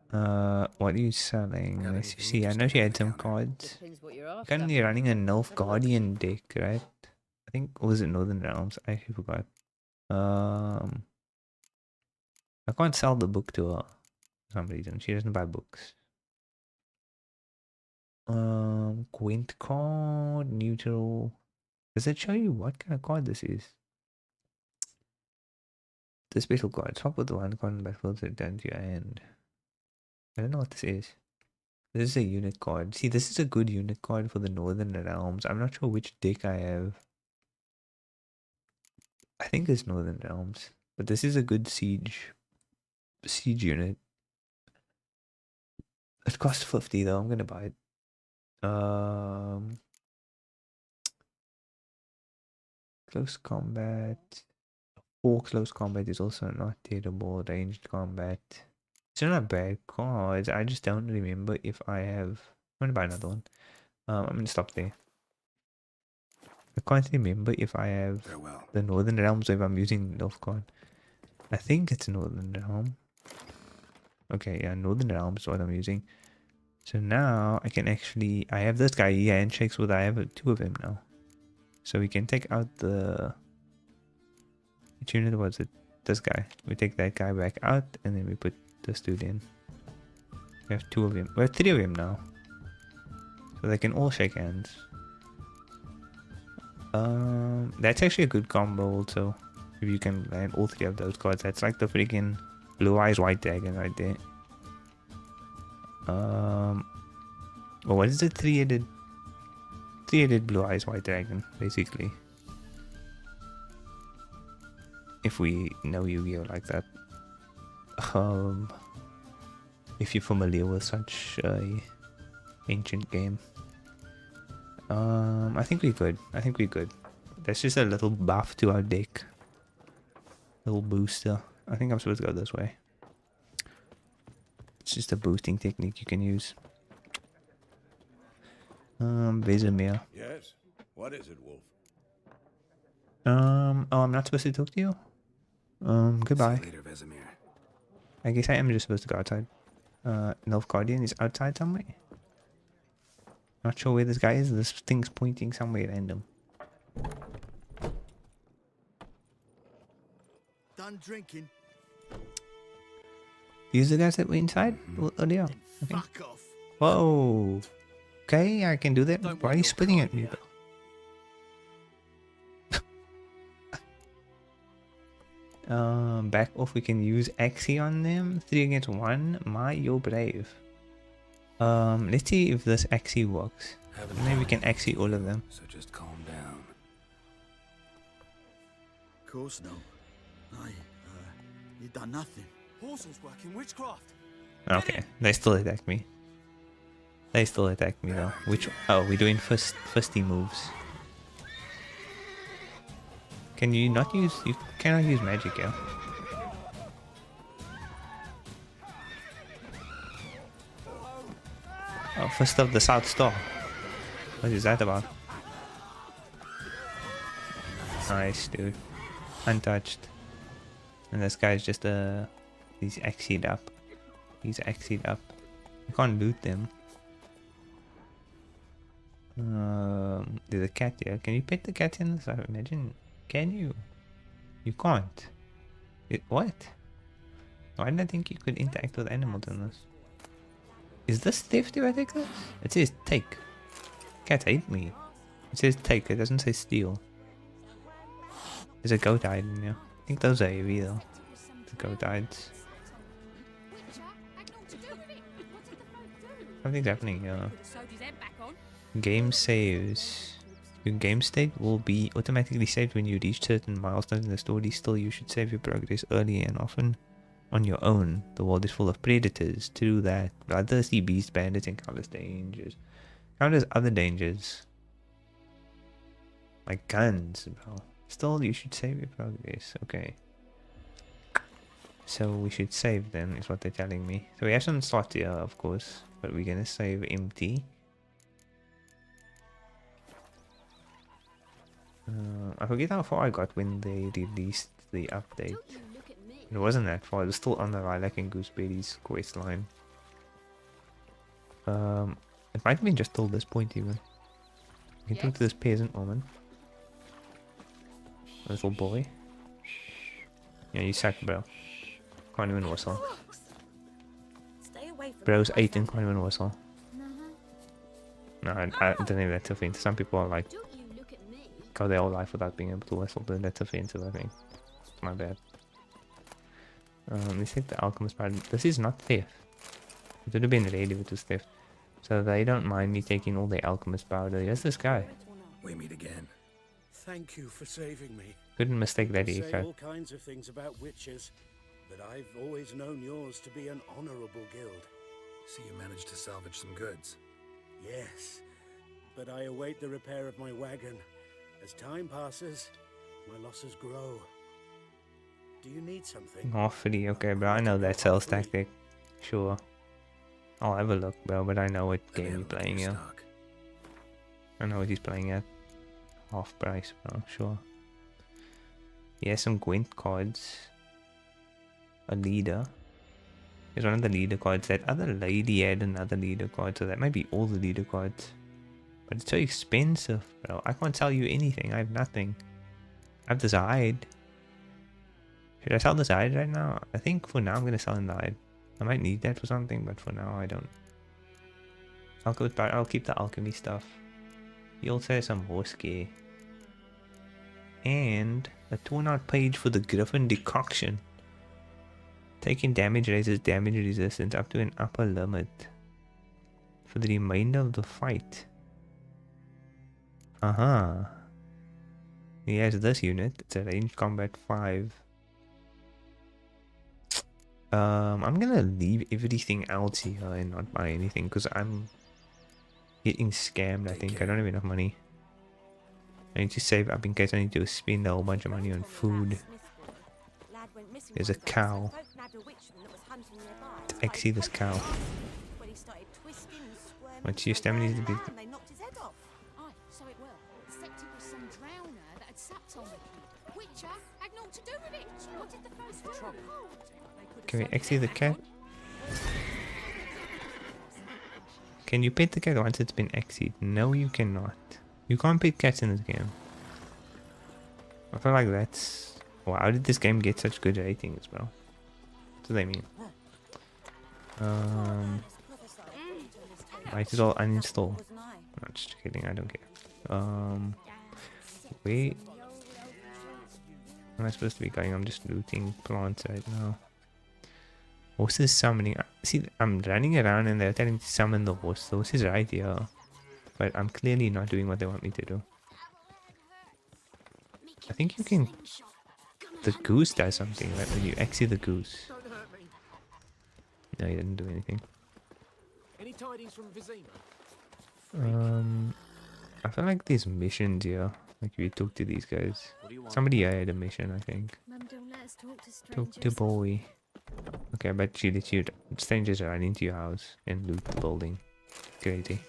What are you selling? Let's see. I know she had some cards. Depends what you're after. Currently running a Nilfgaardian deck, right? I think, or was it Northern Realms? I actually forgot. I can't sell the book to her for some reason. She doesn't buy books. Gwent card, neutral. Does it show you what kind of card this is? The special card. Swap with the one card on the battlefield to return to your hand. I don't know what this is. This is a unit card. See, this is a good unit card for the Northern Realms. I'm not sure which deck I have. I think it's Northern Realms. But this is a good siege unit. It costs 50 though. I'm gonna buy it. Close combat. 4 close combat is also not terrible. Ranged combat. It's not bad cards. I just don't remember if I have. I'm gonna buy another one. I'm gonna stop there. I can't remember if I have the Northern Realms or if I'm using Nilfgaard. I think it's Northern Realm. Okay, yeah, Northern Realms is what I'm using. So now I can actually, I have this guy he handshakes with, I have 2 of him now. So we can take out the, which unit was it? This guy. We take that guy back out and then we put this dude in. We have 2 of him. We have 3 of him now. So they can all shake hands. That's actually a good combo also. If you can land all 3 of those cards. That's like the freaking Blue Eyes White Dragon right there. Well, what is it? 3-headed Blue Eyes White Dragon, basically. If we know Yu-Gi-Oh like that. If you're familiar with such a ancient game. I think we're good. That's just a little buff to our deck. Little booster. I think I'm supposed to go this way. It's just a boosting technique you can use. Vesemir. Yes? What is it, Wolf? Oh, I'm not supposed to talk to you? Goodbye. See you later, Vesemir. I guess I am just supposed to go outside. Nilfgaardian is outside somewhere. Not sure where this guy is. This thing's pointing somewhere random. Done drinking. These are the guys that were inside earlier. Fuck off. Whoa. Okay, I can do that. Why are you spitting at me? Back off. We can use Axie on them. 3 against 1. You're brave. Let's see if this Axie works. Maybe we can Axie all of them. So just calm down. Of course no. You done nothing. Horsel's working witchcraft. Okay, they still attack me. Though. Which? Oh, we're doing fisty moves. Can you not use... You cannot use magic, yeah? Oh, Fist of the South Star. What is that about? Nice, dude. Untouched. And this guy's just he's X'd up. He's X'd up. You can't loot them. There's a cat here. Can you pet the cat in this? I imagine. Can you? You can't. What? Why did I think you could interact with animals in this? Is this theft if I take this? It says take. Cats hate me. It says take, it doesn't say steal. There's a goat hide in here. I think those are heavy though. The goat hides. Something's happening here. Game saves. Your game state will be automatically saved when you reach certain milestones in the story. Still, you should save your progress early and often on your own. The world is full of predators. To do that, bloodthirsty beasts, bandits, and countless dangers. Counters other dangers. Like guns, bro. Still, you should save your progress. Okay. So we should save then, is what they're telling me. So we have some slots here, of course. But we're gonna save empty. I forget how far I got when they released the update. It wasn't that far. It was still on the Lilac and Gooseberry's quest line. It might have been just till this point even. We can talk to this peasant woman. Little boy. Yeah, you suck, bro. Can't even whistle. Bro's 8 and can't even whistle. No, I don't think that's offensive. Some people are like, go their whole life without being able to whistle, but that's offensive, I think. My bad. Let's take the alchemist part. This is not theft. It would have been ready if it was theft. So they don't mind me taking all the alchemist powder. Here's this guy. We meet again. Thank you for saving me. Couldn't mistake that Say eco. all kinds of things about witches, but I've always known yours to be an honorable guild. So you managed to salvage some goods. Yes, but I await the repair of my wagon. As time passes, my losses grow. Do you need something? Awfully, okay, bro. I know that sales tactic. Sure. I'll have a look, bro, but I know what game you're playing here. I know what he's playing at. Half price, bro. Sure. He has some Gwent cards. A leader. Here's one of the leader cards. That other lady had another leader card, so that might be all the leader cards. But it's so expensive, bro. I can't sell you anything. I have nothing. I have this hide. Should I sell this hide right now? I think for now I'm gonna sell in the hide. I might need that for something, but for now I don't. I'll keep the alchemy stuff. He also has some horse gear. And a torn out page for the Griffin decoction. Taking damage raises damage resistance up to an upper limit for the remainder of the fight. He has this unit. It's a ranged combat 5. I'm gonna leave everything else here and not buy anything because I'm getting scammed. I think I don't have enough money. I need to save up in case I need to spend a whole bunch of money on food. There's a cow. I see this cow. What's your stamina to be? Can we exit the cat? Can you pet the cat once it's been exited? No, you cannot. You can't pet cats in this game. I feel like that's... Wow, how did this game get such good ratings, bro? What do they mean? Might as well uninstall. No, just kidding, I don't care. Wait. Where am I supposed to be going? I'm just looting plants right now. Horse is summoning. See, I'm running around and they're telling me to summon the horse. The horse is right here. But I'm clearly not doing what they want me to do. I think you can... The goose does something, right? When you exit the goose. No, he didn't do anything. Any tidings from Vizima? I feel like there's missions here. Like if you talk to these guys. What do you want? Somebody had a mission, I think. Mum, don't let us talk to Talk strangers. to boy. Okay, I bet she lets you strangers run into your house and loot the building. Crazy.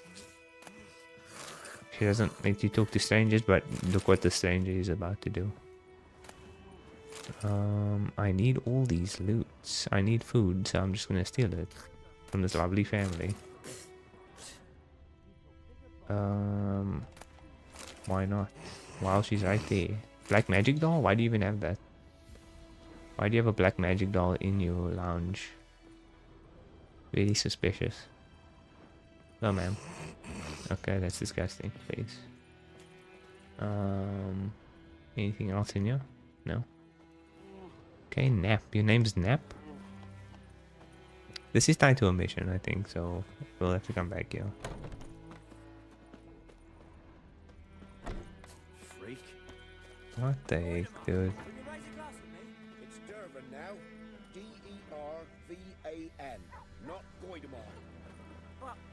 She doesn't let you talk to strangers, but look what the stranger is about to do. I need all these loots. I need food, so I'm just gonna steal it from this lovely family. Why not? Wow, she's right there. Black magic doll? Why do you even have that? Why do you have a black magic doll in your lounge? Really suspicious. No, ma'am. Okay, that's disgusting. Please. Anything else in here? No. Okay, Nap. Your name's Nap? This is tied to a mission, I think, so we'll have to come back here. Freak. What the heck, dude? It's Dervan now. D-E-R-V-A-N, not Goidemon.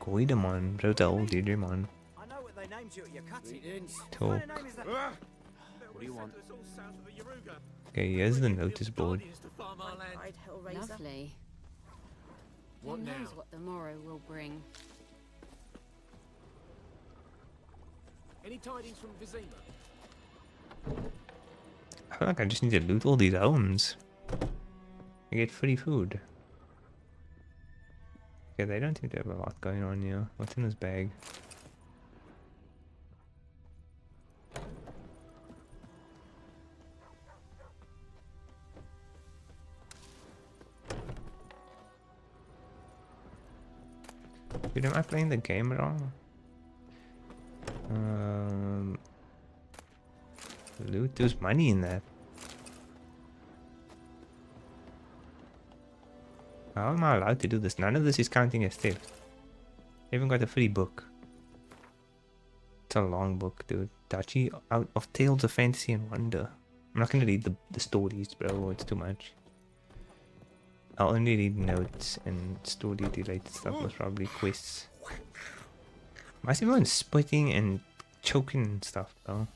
Goidemon, bro, the old Digimon. I know what they named you at your cutting. Talk. What do you want? Okay, here's the notice board. Lovely. What Who now? knows what the morrow will bring? Any tidings from Vizima? I feel like I just need to loot all these homes. I get free food. Okay, they don't seem to have a lot going on here. What's in this bag? Dude, am I playing the game wrong? Loot, there's money in that. How am I allowed to do this? None of this is counting as theft. I even got a free book. It's a long book, dude. Duchy out of Tales of Fantasy and Wonder. I'm not gonna read the stories, bro. It's too much. I'll only read notes and story-related stuff, most probably quests. Why is everyone spitting and choking and stuff, though?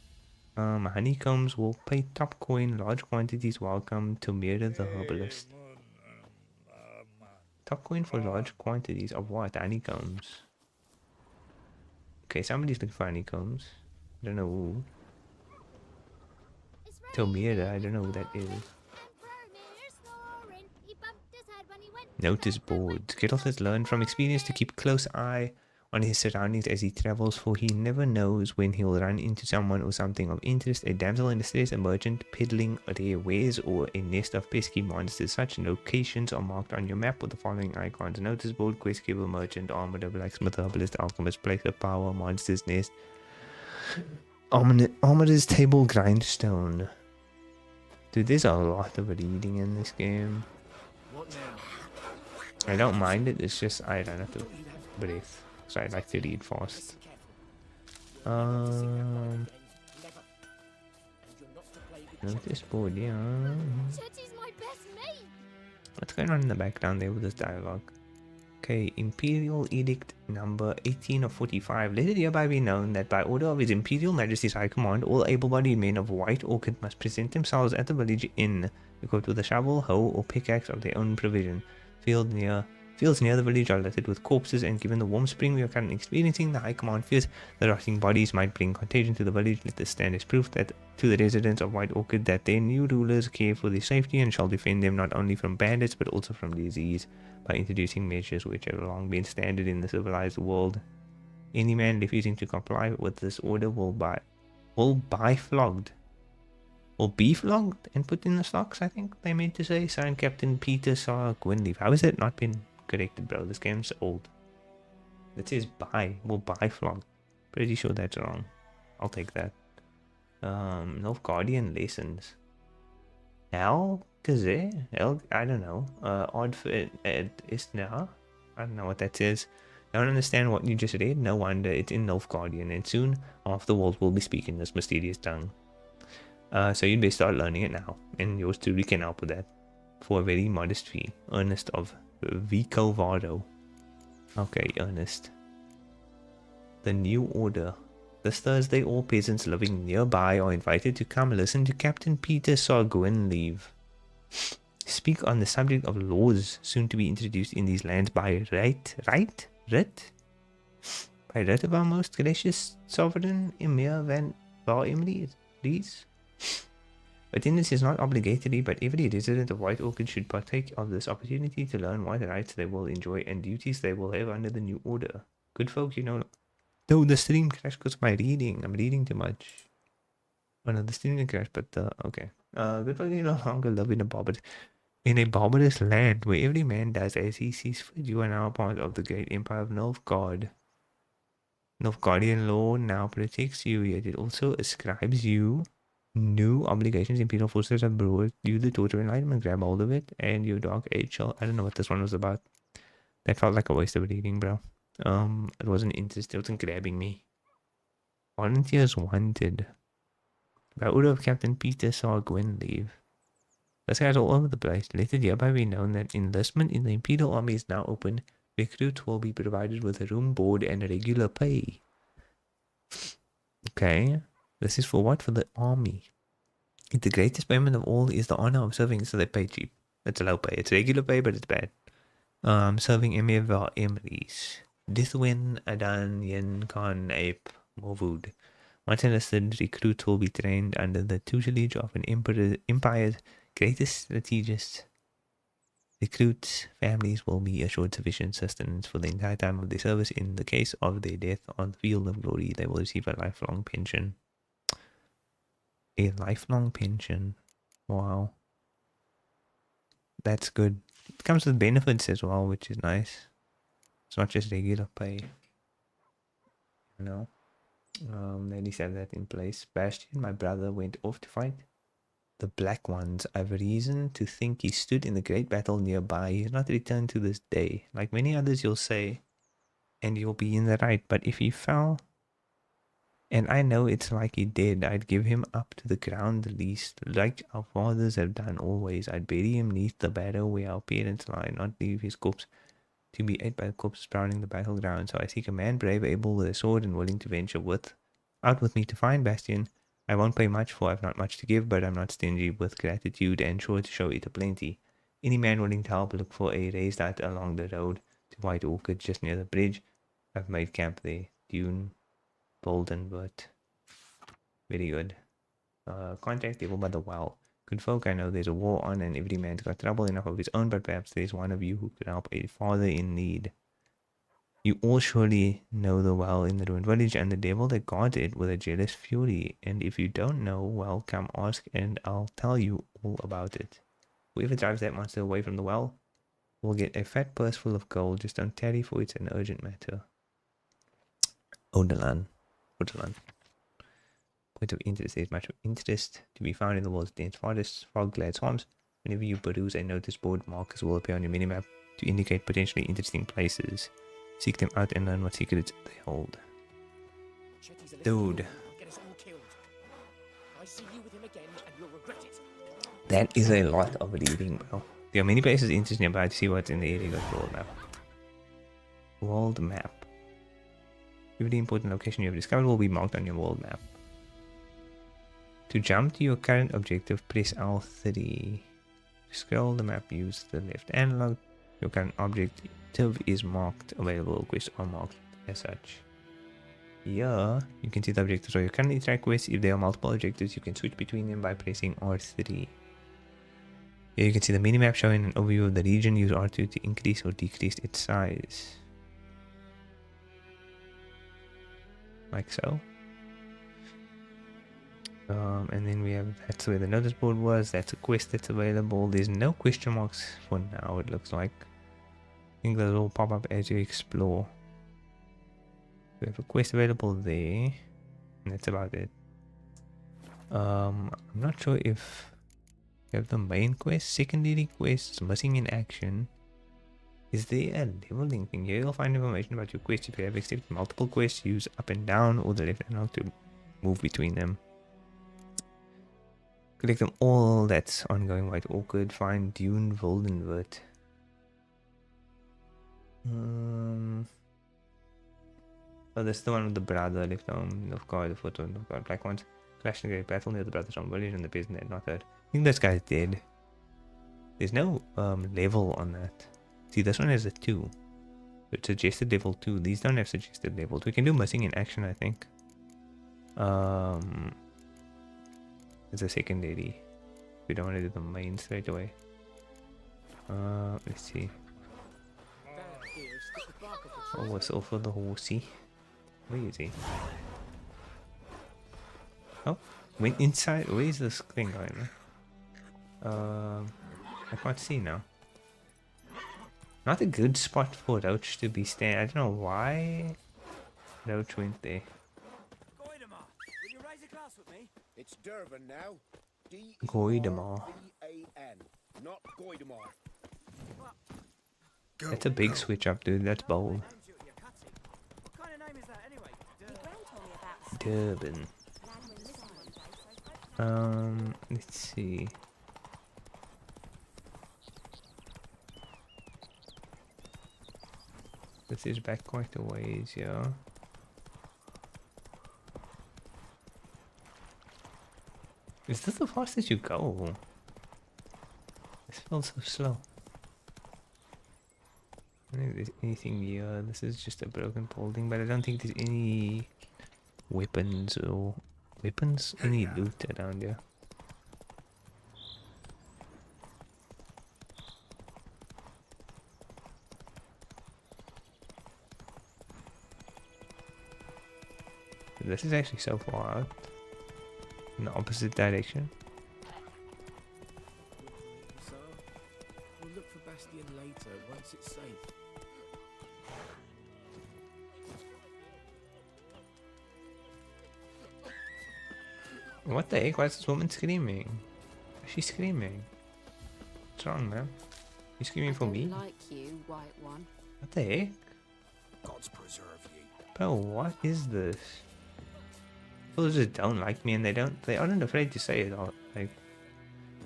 Honeycombs will pay top coin, large quantities welcome to Mira the Herbalist. Top coin for large quantities of what? Honeycombs. Okay, somebody's looking for honeycombs. I don't know who. Tomira, I don't know who that is. Notice boards. Geralt has learned from experience to keep close eye on his surroundings as he travels, for he never knows when he'll run into someone or something of interest. A damsel in distress, a merchant peddling rare wares, or a nest of pesky monsters. Such locations are marked on your map with the following icons: notice board, quest giver, merchant, armorer, blacksmith, herbalist, alchemist, place of power, monster's nest, armorer's table, grindstone. Dude, there's a lot of reading in this game. What now? I don't mind it, it's just I run out of breath, so I like to read fast. Notice board, yeah. Chetty's my best mate. What's going on in the background there with this dialogue? Okay, Imperial Edict number 18 of 45. Let it hereby be known that by order of His Imperial Majesty's High Command, all able-bodied men of White Orchid must present themselves at the village inn, equipped with a shovel, hoe, or pickaxe of their own provision. Fields near the village are littered with corpses, and given the warm spring we are currently experiencing, the High Command fears the rotting bodies might bring contagion to the village. Let this stand as proof that to the residents of White Orchid that their new rulers care for their safety and shall defend them not only from bandits but also from disease by introducing measures which have long been standard in the civilized world. Any man refusing to comply with this order will be flogged and put in the stocks, I think they meant to say. Signed, Captain Peter Saar Gwynleaf. How has that not been corrected, bro? This game's old. It says will buy flogged. Pretty sure that's wrong. I'll take that. North Guardian lessons. Alcazar? I don't know. Odd for is now. I don't know what that says. Don't understand what you just read. No wonder it's in North Guardian, and soon half the world will be speaking this mysterious tongue. So you'd best start learning it now, and yours truly can help with that for a very modest fee. Ernest of Vicovado. Okay, Ernest. The New Order. This Thursday, all peasants living nearby are invited to come listen to Captain Peter Sargwenleave speak on the subject of laws soon to be introduced in these lands by writ of our most gracious sovereign Emir van Bar Emily Rees. Attendance is not obligatory, but every resident of White Orchid should partake of this opportunity to learn what rights they will enjoy and duties they will have under the new order. Good folk, you know. No, the stream crashed because of my reading. I'm reading too much. Oh no, the stream didn't crash, but okay. Good folk, you no longer live in a barbarous land where every man does as he sees fit. You are now a part of the great empire of Nilfgaard. Nilfgaardian law now protects you, yet it also ascribes you new obligations. Imperial forces have brought you the torch of enlightenment. Grab hold of it, and your dark age shall. I don't know what this one was about. That felt like a waste of reading, bro. It wasn't interesting. It wasn't grabbing me. Volunteers wanted. By order of Captain Peter Sargwenleave. This guy's all over the place. Let it hereby be known that enlistment in the Imperial Army is now open. Recruits will be provided with a room, board, and regular pay. Okay. This is for what? For the army. The greatest payment of all is the honor of serving, so they pay cheap. It's low pay. It's regular pay, but it's bad. Serving Emir var Emrys. Dithwin Adan Yen Khan Ape Morvud. Once enlisted, recruits will be trained under the tutelage of an empire's greatest strategist. Recruits' families will be assured sufficient sustenance for the entire time of their service. In the case of their death on the field of glory, they will receive a lifelong pension. A lifelong pension. Wow. That's good. It comes with benefits as well, which is nice. It's not just regular pay. You know? At least have that in place. Bastion, my brother, went off to fight the Black Ones. I've reason to think he stood in the great battle nearby. He has not returned to this day. Like many others, you'll say, and you'll be in the right. But if he fell, and I know it's like he did, I'd give him up to the ground the least, like our fathers have done always. I'd bury him neath the barrow where our parents lie, not leave his corpse to be ate by the corpses sprouting the battleground. So I seek a man brave, able with a sword, and willing to venture out with me to find Bastion. I won't pay much, for I've not much to give, but I'm not stingy with gratitude, and sure to show it a plenty. Any man willing to help, look for a raised hut along the road to White Orchid, just near the bridge. I've made camp there. Dune, Boldenbert. Very good. Contact Devil by the Well. Good folk, I know there's a war on, and every man's got trouble enough of his own, but perhaps there's one of you who could help a father in need. You all surely know the well in the ruined village, and the devil that guards it with a jealous fury. And if you don't know, well, come ask, and I'll tell you all about it. Whoever drives that monster away from the well will get a fat purse full of gold. Just don't tarry, for it's an urgent matter. Odalan. Point of interest. There's much of interest to be found in the world's dense forests, fog-clad swamps. Whenever you peruse a notice board, markers will appear on your minimap to indicate potentially interesting places. Seek them out and learn what secrets they hold. Dude. That is a lot of reading, bro. There are many places interesting about to see what's in the area. Got world map. World map. Every important location you have discovered will be marked on your world map. To jump to your current objective, press L3. Scroll the map, use the left analog. Your current objective is marked. Available quests are marked as such. Here, you can see the objectives of your currently track quests. If there are multiple objectives, you can switch between them by pressing R3. Here you can see the minimap showing an overview of the region. Use R2 to increase or decrease its size. Like so. And then we have, that's where the notice board was. That's a quest that's available. There's no question marks for now, it looks like. I think those will pop up as you explore. We have a quest available there, and that's about it. I'm not sure if we have the main quest, secondary quests, missing in action. Is there a leveling thing? Here you'll find information about your quests. If you have accepted multiple quests, use up and down or the left analog to move between them. Collect them all. That's ongoing. White Orchid. Find Dune Voldenwert. Oh, this is the one with the brother left on of God, the photo of God, black ones. Crashed in a great battle near the brothers on village and the peasant had not heard. I think this guy's dead. There's no level on that. See, this one has a 2. It suggested level 2. These don't have suggested level 2. We can do missing in action, I think. It's a secondary. We don't want to do the main straight away. Let's see. Oh, whistle for the horsey. Where is he? Oh, went inside. Where is this thing going? I can't see now. Not a good spot for Roach to be staying. I don't know why Roach went there. Will you raise a glass with me? It's Durban now. Goidemar. D-E-R-B-A-N, not Goidemar. That's a big switch up, dude. That's bold. What kind of name is that anyway? Durban. Let's see. This is back quite a ways, yeah. Is this the fastest you go? This feels so slow. I don't think there's anything here. This is just a broken building, but I don't think there's any weapons or any loot around here. This is actually so far out in the opposite direction. So, we'll look for Bastion later once it's safe. What the heck? Why is this woman screaming? She's screaming. What's wrong, man? You screaming for me? Like you, White One. What the heck? Gods preserve ye. Bro, what is this? People just don't like me and they aren't afraid to say it all. Like,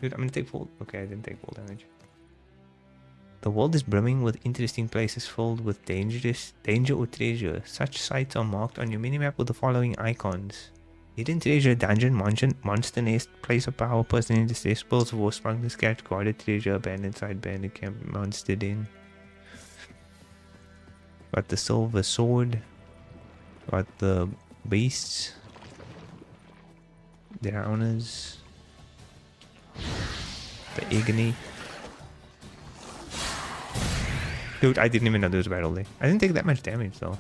dude, I'm gonna take full. Okay, I didn't take full damage. The world is brimming with interesting places filled with danger or treasure. Such sites are marked on your minimap with the following icons: hidden treasure, dungeon, monster nest, place of power, person in distress, spells of war, smugglers catch, guarded treasure, abandoned site, bandit camp, monster den. Got the silver sword. Got the beasts. Drowners. The agony. Dude, I didn't even know there was a battle there. I didn't take that much damage though.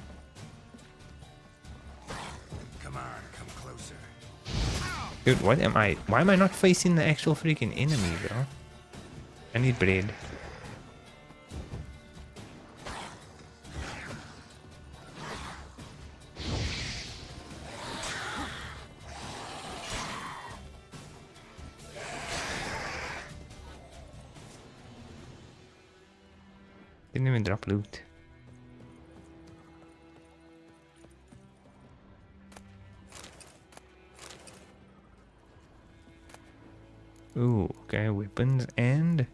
Come on, come closer. Dude, what am I? Why am I not facing the actual freaking enemy, bro? I need bread. Didn't even drop loot. Ooh, okay, weapons and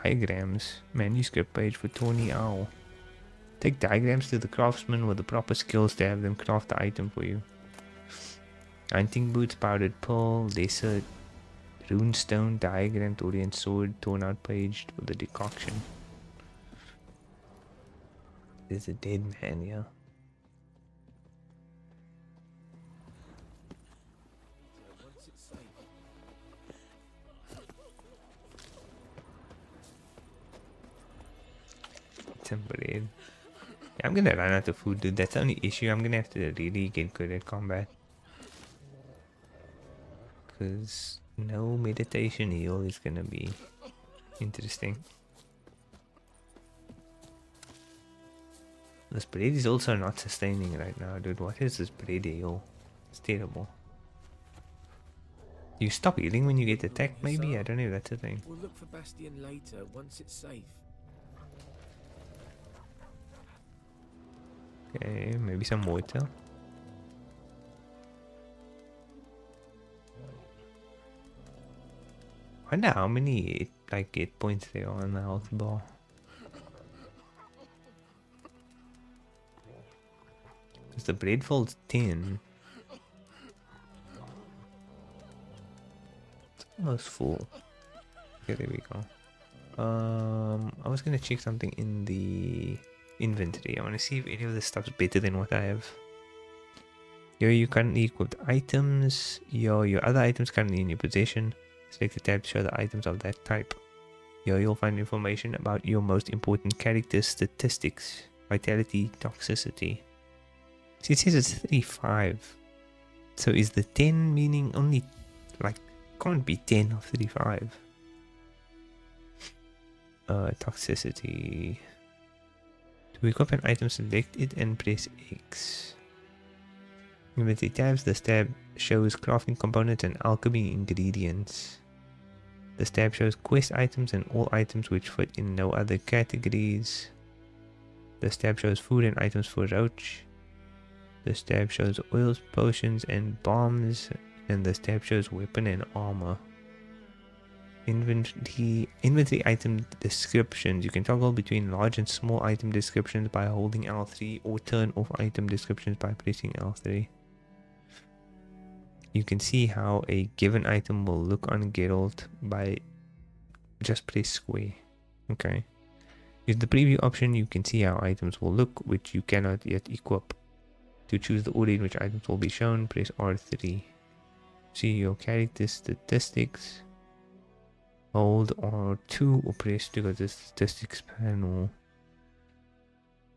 diagrams. Manuscript page for Tony Owl. Take diagrams to the craftsman with the proper skills to have them craft the item for you. Hunting boots, powdered pearl, lesser runestone, diagram, orient sword, torn out page for the decoction. There's a dead man here. Once it's safe. Some bread. Yeah, I'm gonna run out of food, dude. That's the only issue. I'm gonna have to really get good at combat. Because no meditation heal is gonna be interesting. This bread is also not sustaining right now, dude. What is this bread heal? It's terrible. You stop healing when you get attacked, maybe? I don't know if that's a thing. We'll look for Bastion later once it's safe. Okay, maybe some water. I wonder how many like 8 points there are on the health bar. It's the bread folds 10. It's almost full. Okay, there we go. I was gonna check something in the inventory. I want to see if any of this stuff's better than what I have. Here you currently equipped items. Your other items currently in your possession. Select the tab to show the items of that type. Here you'll find information about your most important character statistics. Vitality, toxicity. See, it says it's 35. So is the 10 meaning only, like, can't be 10 of 35. Toxicity. To equip an item, select it and press X. Inventory tabs. This tab shows crafting components and alchemy ingredients. This tab shows quest items and all items which fit in no other categories. This tab shows food and items for Roach. This tab shows oils, potions and bombs. And this tab shows weapon and armor. Inventory item descriptions. You can toggle between large and small item descriptions by holding L3 or turn off item descriptions by pressing L3. You can see how a given item will look on Geralt by just press square. Okay. With the preview option, you can see how items will look, which you cannot yet equip. To choose the order in which items will be shown, press R3. See your character statistics. Hold R2 or press to go to the statistics panel.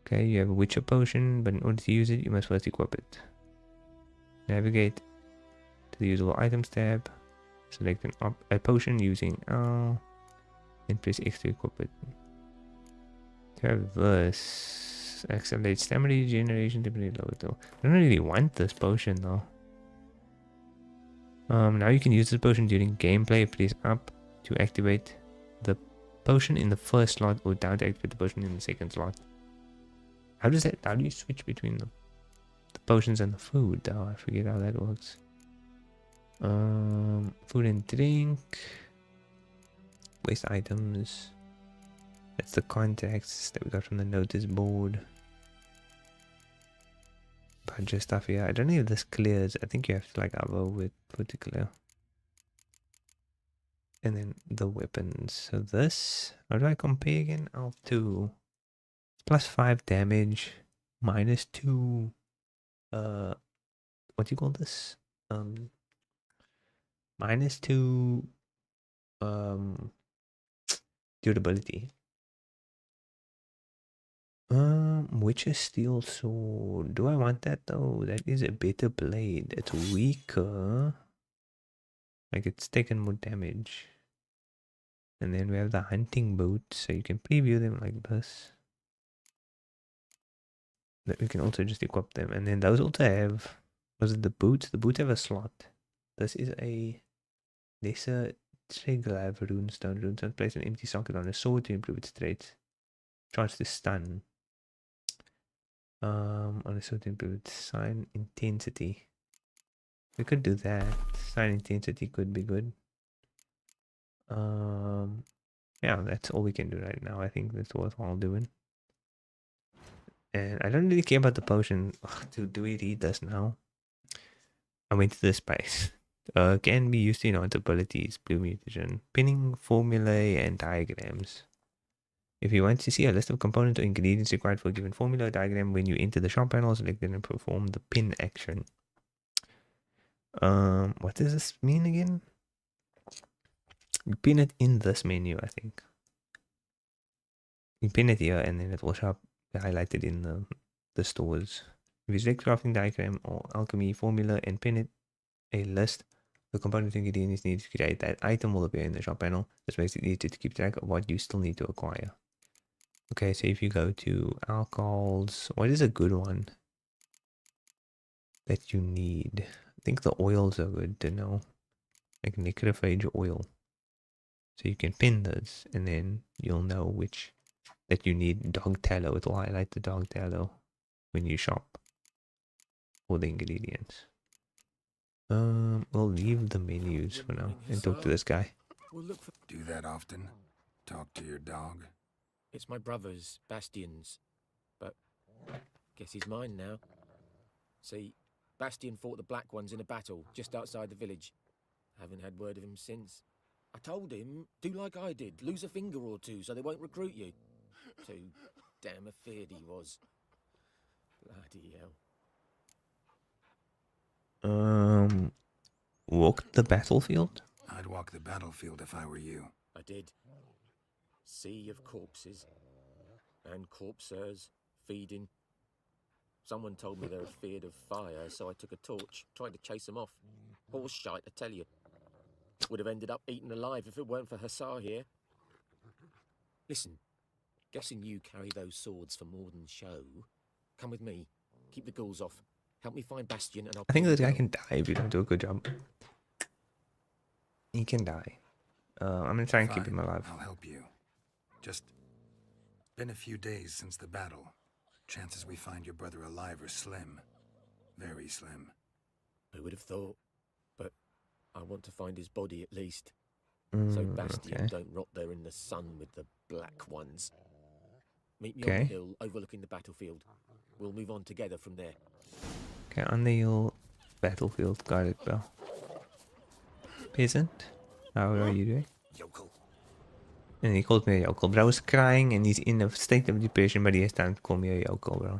Okay, you have a Witcher potion, but in order to use it, you must first equip it. Navigate to the usable items tab. Select a potion using L. And press X to equip it. To have this, accelerate stamina regeneration to be low though. I don't really want this potion though. Now you can use this potion during gameplay. Press up to activate the potion in the first slot or down to activate the potion in the second slot. How do you switch between the potions and the food? Oh, I forget how that works. Food and drink. Waste items. That's the contacts that we got from the notice board. Bunch of stuff here. I don't know if this clears. I think you have to like hover with to clear. And then the weapons. So this, how do I compare again? L2. Plus 5 damage. Minus 2. What do you call this? Minus 2. Durability. Witcher steel sword. Do I want that though? That is a better blade. It's weaker. Like it's taken more damage. And then we have the hunting boots, so you can preview them like this. That we can also just equip them. And then those also have, was it the boots? The boots have a slot. This is a lesser Triglav runestone. Runestone place an empty socket on a sword to improve its traits. Chance to stun. On a sword to improve its sign intensity. We could do that. Sign intensity could be good. Yeah, that's all we can do right now. I think that's worthwhile doing. And I don't really care about the potion. Ugh, do we read this now? I went to this space. Can be used to enhance abilities, blue mutation, pinning formulae and diagrams. If you want to see a list of components or ingredients required for a given formula or diagram, when you enter the shop panel, select it and perform the pin action. What does this mean again? You pin it in this menu, I think. You pin it here and then it will show up highlighted in the stores. If you select crafting diagram or alchemy formula and pin it a list, the component ingredients needed to create that item will appear in the shop panel. This makes it easier to keep track of what you still need to acquire. Okay, so if you go to alcohols, what is a good one that you need? I think the oils are good to know. Like necrophage oil. So you can pin those and then you'll know which that you need. Dog tallow, it will highlight the dog tallow when you shop for the ingredients. We'll leave the menus for now and talk to this guy. We'll look for... Do that often? Talk to your dog? It's my brother's, Bastion's. But guess he's mine now. See, Bastion fought the Black Ones in a battle just outside the village. Haven't had word of him since. I told him, do like I did, lose a finger or two so they won't recruit you. Too damn afeard he was. Bloody hell. Walk the battlefield? I'd walk the battlefield if I were you. I did. Sea of corpses. And corpsers feeding. Someone told me they're afeard of fire, so I took a torch, tried to chase them off. Horse shite, I tell you. Would have ended up eaten alive if it weren't for Hussar here. Listen, guessing you carry those swords for more than show. Come with me. Keep the ghouls off. Help me find Bastion and I'll... I think this guy can die if you don't do a good job. He can die. I'm gonna try and keep him alive. I'll help you. Just been a few days since the battle. Chances we find your brother alive are slim. Very slim. Who would have thought? But I want to find his body at least. So Bastion don't rot there in the sun with the Black Ones. Meet me on the hill overlooking the battlefield. We'll move on together from there. Okay, on the hill, battlefield. Got it, Bill. Peasant, how are you doing? Yokel. And he called me a yokel, but I was crying and he's in a state of depression, but he has time to call me a yokel, bro.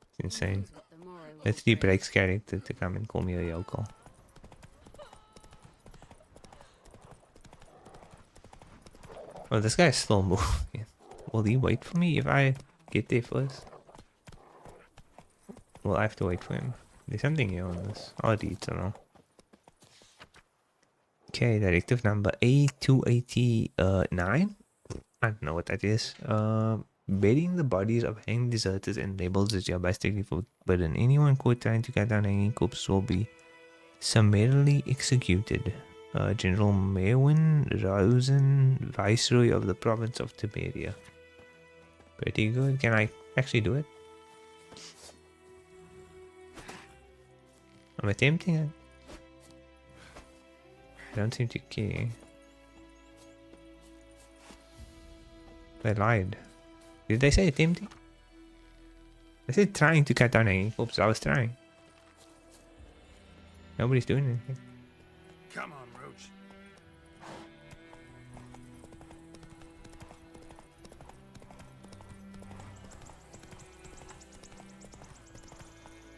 It's insane. Literally breaks character to come and call me a yokel. Oh, this guy's still moving. Will he wait for me if I get there first? Well, I have to wait for him. There's something here on this. I'll read it, I don't know. Okay, directive number A289. I don't know what that is. Burying the bodies of hanged deserters and labels is job strictly forbidden. Anyone caught trying to cut down hanging corpses will be summarily executed. General Merwin Rosen, Viceroy of the province of Tiberia. Pretty good. Can I actually do it? I'm attempting it. I don't seem to care. They lied. Did they say attempting? They said trying to cut down hanging corpses. I was trying. Nobody's doing anything. Come on, Roach.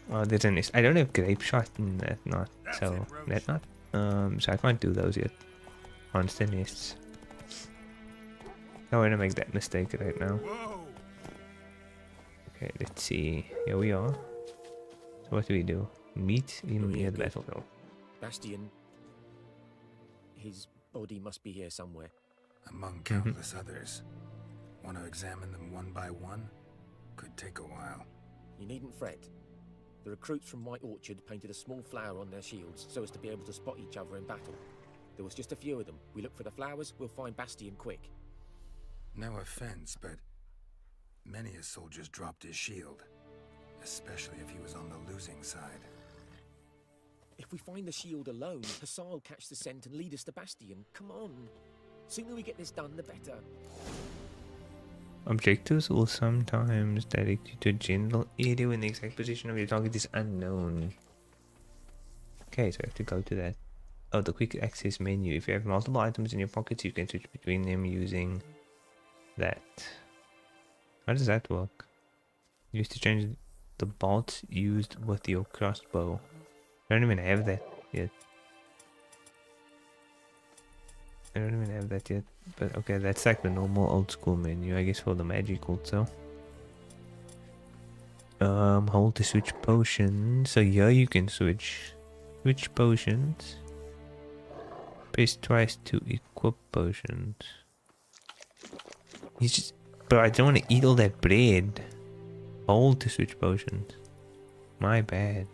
Oh, there's an... I don't have grape shot in that knot, so that knot. So I can't do those yet. Monster nests. I want to make that mistake right now. Okay, let's see. Here we are. So what do we do? Meet him near the battlefield. Bastion. His body must be here somewhere. Among countless others. Want to examine them one by one? Could take a while. You needn't fret. The recruits from White Orchard painted a small flower on their shields so as to be able to spot each other in battle. There was just a few of them. We look for the flowers, we'll find Bastion quick. No offense, but many a soldier's dropped his shield. Especially if he was on the losing side. If we find the shield alone, Hussar will catch the scent and lead us to Bastion. Come on. Sooner we get this done, the better. Objectives will sometimes direct you to a general area when the exact position of your target is unknown. Okay, so I have to go to that. Oh, the quick access menu. If you have multiple items in your pockets, you can switch between them using that. How does that work? Used to change the bolts used with your crossbow. I don't even have that yet. I don't even have that yet. But okay, that's like the normal old school menu, I guess, for the magic also. Hold to switch potions. So here you can switch potions. Press twice to equip potions. He's just, but I don't want to eat all that bread. Hold to switch potions. My bad.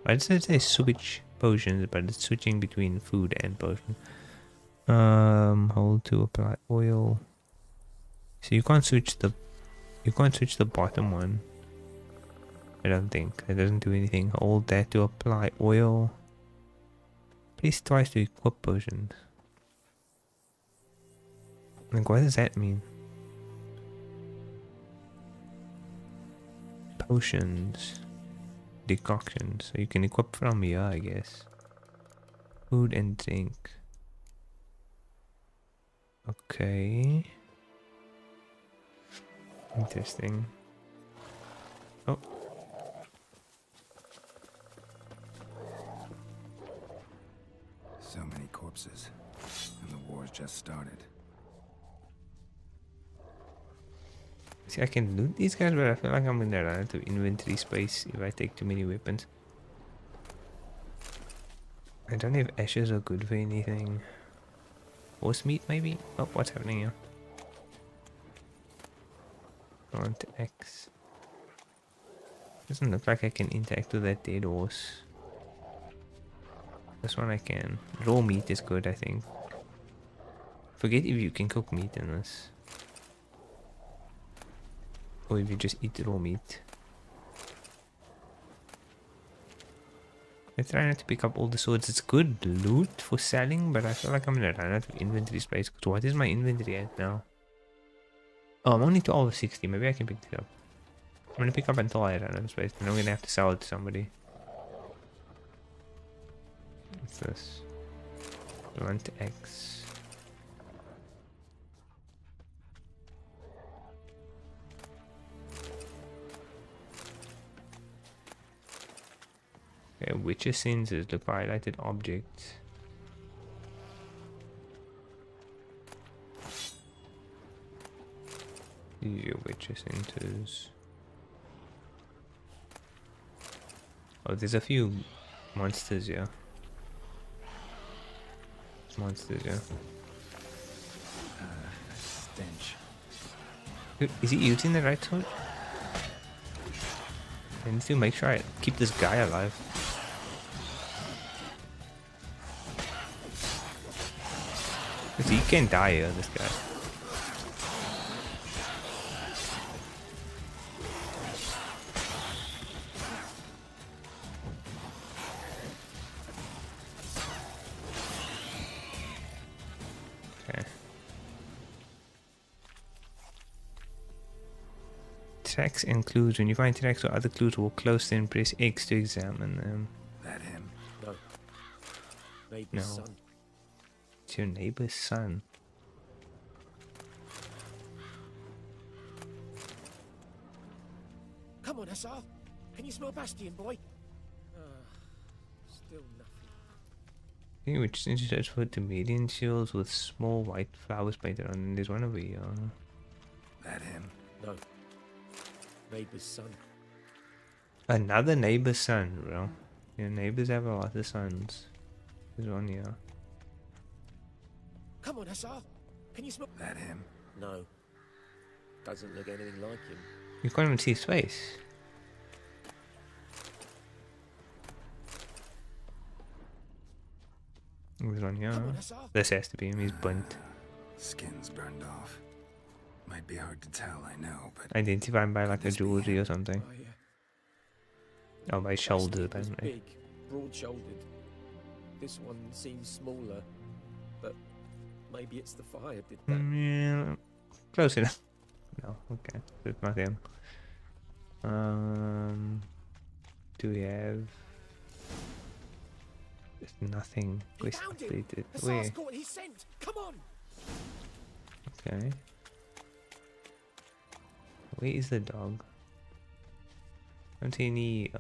I just said say switch potions, but it's switching between food and potion. Hold to apply oil. So you can't switch the bottom one. I don't think. It doesn't do anything. Hold that to apply oil. Press twice to equip potions. Like, what does that mean? Potions. decoction, so you can equip from here, I guess. Food and drink. Okay. Interesting. Oh. So many corpses, and the war's just started. See, I can loot these guys, but I feel like I'm gonna run out of inventory space if I take too many weapons. I don't know if ashes are good for anything. Horse meat, maybe? Oh, what's happening here? I want X. Doesn't look like I can interact with that dead horse. This one I can. Raw meat is good, I think. Forget if you can cook meat in this. Or if you just eat raw meat. I try not to pick up all the swords. It's good loot for selling, but I feel like I'm gonna run out of inventory space. Because what is my inventory at now? Oh, I'm only 12 of 60. Maybe I can pick it up. I'm gonna pick up until I run out of space. Then I'm gonna have to sell it to somebody. What's this? Blunt X. Okay, Witcher sensors. Look for highlighted objects. These are your Witcher sensors. Oh, there's a few monsters here. Monsters, yeah. Stench. Is he using the right sword? I need to make sure I keep this guy alive. Because he can die here, this guy. Tracks and clues. When you find tracks or other clues, walk close, then press X to examine them. That him? No. Neighbor's No. son. It's your neighbor's son. Come on, SR. Can you smell Bastion, boy? Still nothing. Okay, which is search for Temerian shields with small white flowers painted on them. There's one over here. That him? No. Neighbor's son. Another neighbor's son, bro. Your neighbors have a lot of sons. There's one here. Come on, SR. Can you smell? That him? No. Doesn't look anything like him. You can't even see his face. There's one here. This has to be him. He's burnt. Skin's burned off. Might be hard to tell, I know, but... Identify him by like a jewelry or something. Oh, by shoulders, apparently. Big, broad-shouldered. This one seems smaller, but maybe it's the fire did that. Yeah, close enough. No, okay, it's not him. Do we have? There's nothing. Quest completed. Where? He's sent. Come on. Okay. Where is the dog? I don't see any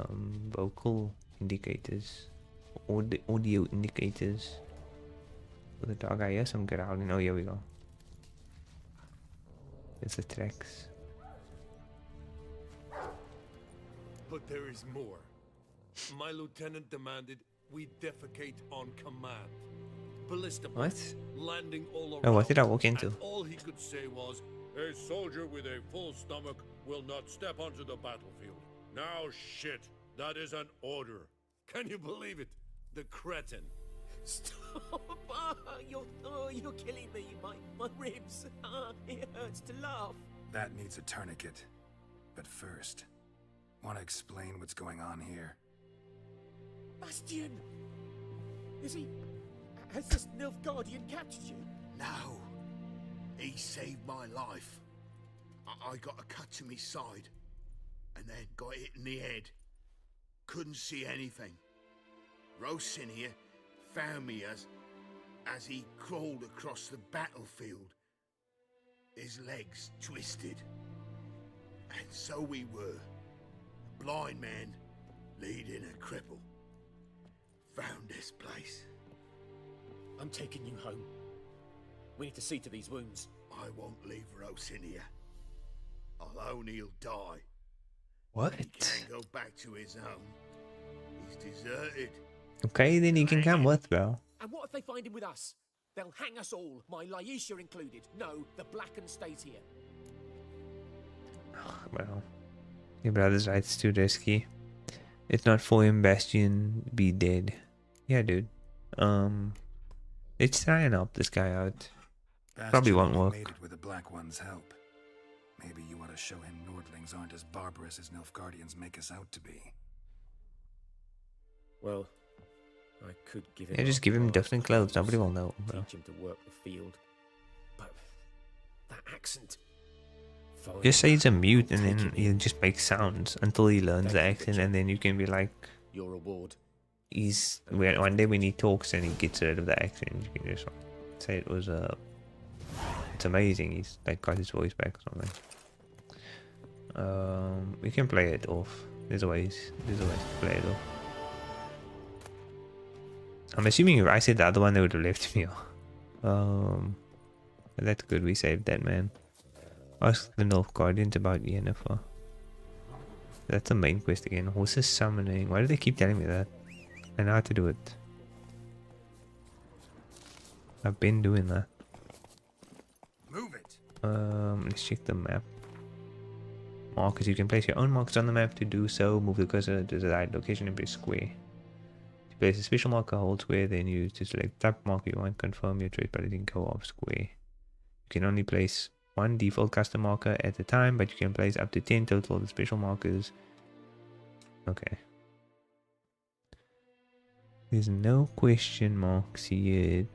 vocal indicators, audio indicators for the dog. I hear some growling. Oh, here we go. There's the tracks. But there is more. My lieutenant demanded we defecate on command. Ballista What? landing all around. Oh, what did I walk into? And all he could say was, "A soldier with a full stomach will not step onto the battlefield." Now shit, that is an order. Can you believe it? The cretin. Stop! You're killing me. My ribs. It hurts to laugh. That needs a tourniquet. But first, want to explain what's going on here? Bastion! Has this Nilfgaardian captured you? No. He saved my life. I got a cut to my side, and then got hit in the head. couldn't see anything. Rosinia found me as he crawled across the battlefield. His legs twisted. And so we were. A blind man leading a cripple. Found this place. I'm taking you home. We need to see to these wounds. I won't leave Rosinia. Alone he'll die. What? He can't go back to his home. He's deserted. Okay, then you can come with, bro. And what if they find him with us? They'll hang us all, my Laisha included. No, the Blackened stays here. Well, your brother's right, it's too risky. If not for him, Bastion be dead. Yeah, dude. Let's try and help this guy out. Bastion Probably won't only work. made it with the Black One's help. Maybe you ought to show him Nordlings aren't as barbarous as Nilfgaardians make us out to be. Well, I could give him. Yeah, just give him different clothes. Nobody will know, bro. Teach him to work the field. But that accent. Fine. Just say he's a mute and then he'll just make sounds until he learns the accent, and then you can be like, your reward. He's one day when he talks and he gets rid of the accent, you can just say it was it's amazing. He's like got his voice back or something. We can play it off. There's ways to play it off. I'm assuming if I said the other one, they would have left me. But that's good. We saved that man. Ask the Nilfgaardians about Yennefer. That's the main quest again. Horses summoning. Why do they keep telling me that? I know how to do it. I've been doing that. Move it. Let's check the map. Markers. You can place your own markers on the map. To do so, move the cursor to the desired location and press square. To place a special marker, hold square, then use to select type marker you want. Confirm your choice by letting go of square. You can only place one default custom marker at a time, but you can place up to 10 total of the special markers. Okay. There's no question marks yet.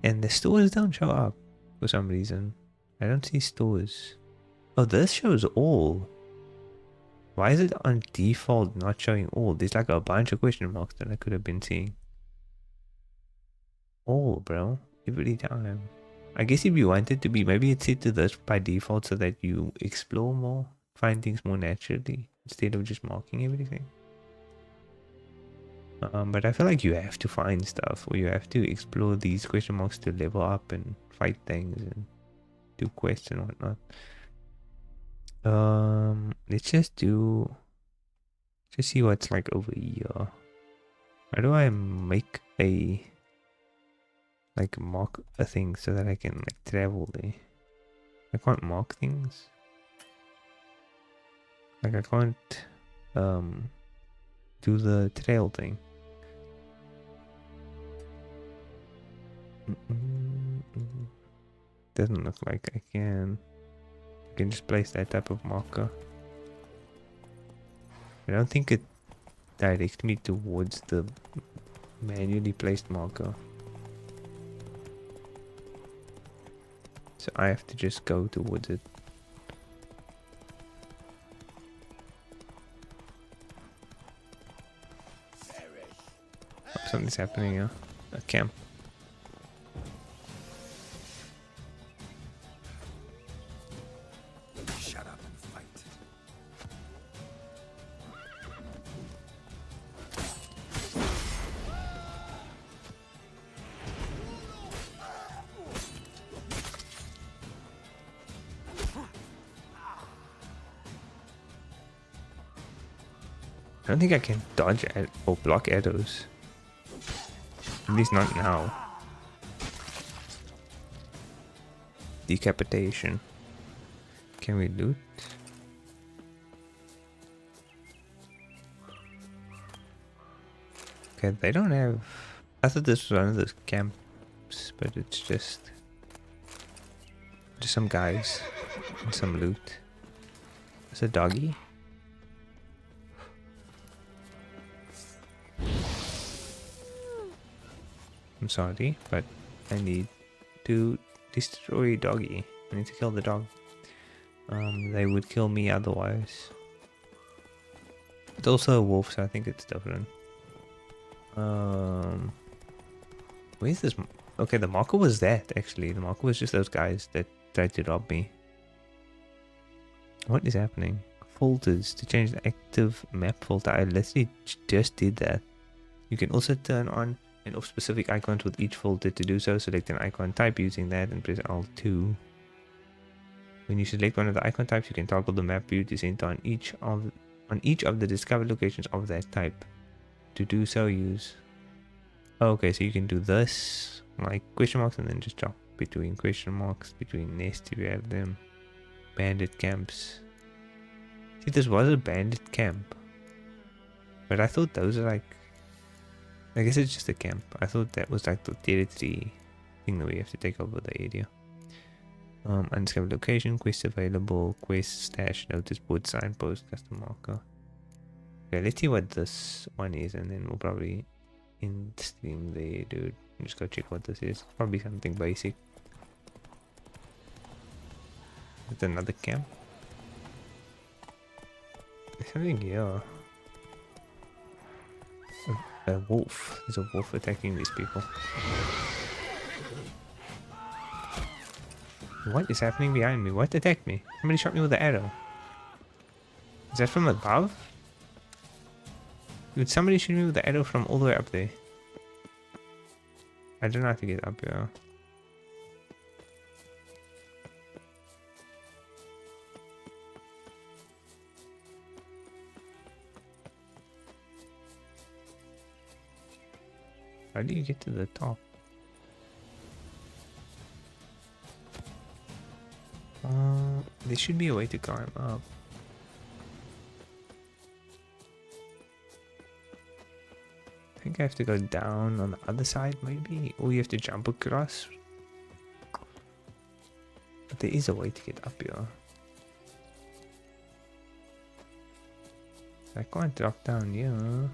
And the stores don't show up for some reason. I don't see stores. Oh, this shows all. Why is it on default not showing all? There's like a bunch of question marks that I could have been seeing. All, bro. Every time. I guess if you want it to be, maybe it's set to this by default so that you explore more, find things more naturally, instead of just marking everything. But I feel like you have to find stuff, or you have to explore these question marks to level up and fight things and do quests and whatnot. Let's just see what's like over here. How do I make a mark a thing so that I can like travel there? I can't mark things. Like I can't do the trail thing. Doesn't look like I can. I can just place that type of marker. I don't think it directs me towards the manually placed marker. So I have to just go towards it. Something's happening here. A camp. Shut up and fight. I don't think I can dodge or block arrows. At least not now. Decapitation. Can we loot? Okay, they don't have... I thought this was one of those camps, but it's just some guys and some loot. There's a doggy. I'm sorry, but I need to destroy doggy. I need to kill the dog. They would kill me otherwise. It's also a wolf, so I think it's different. Where's this? Okay, the marker was that actually. The marker was just those guys that tried to rob me. What is happening? Filters to change the active map filter. I literally just did that. You can also turn on and off specific icons with each filter. To do so, select an icon type using that and press Alt2. When you select one of the icon types, you can toggle the map view to center on each of the discovered locations of that type. To do so, use... Okay, so you can do this, like question marks, and then just jump between question marks, between nests if you have them. Bandit camps. See, this was a bandit camp. But I thought those are like... I guess it's just a camp. I thought that was like the territory thing that we have to take over the area. Undiscovered location, quest available, quest, stash, notice board, signpost, custom marker. Okay, let's see what this one is, and then we'll probably end stream there, dude. Just go check what this is. Probably something basic. It's another camp. There's something here. A wolf. There's a wolf attacking these people. What is happening behind me? What attacked me? Somebody shot me with an arrow. Is that from above? Dude, somebody shoot me with the arrow from all the way up there. I don't know how to get up here. How do you get to the top? There should be a way to climb up. I think I have to go down on the other side maybe, or you have to jump across. But there is a way to get up here. I can't drop down here.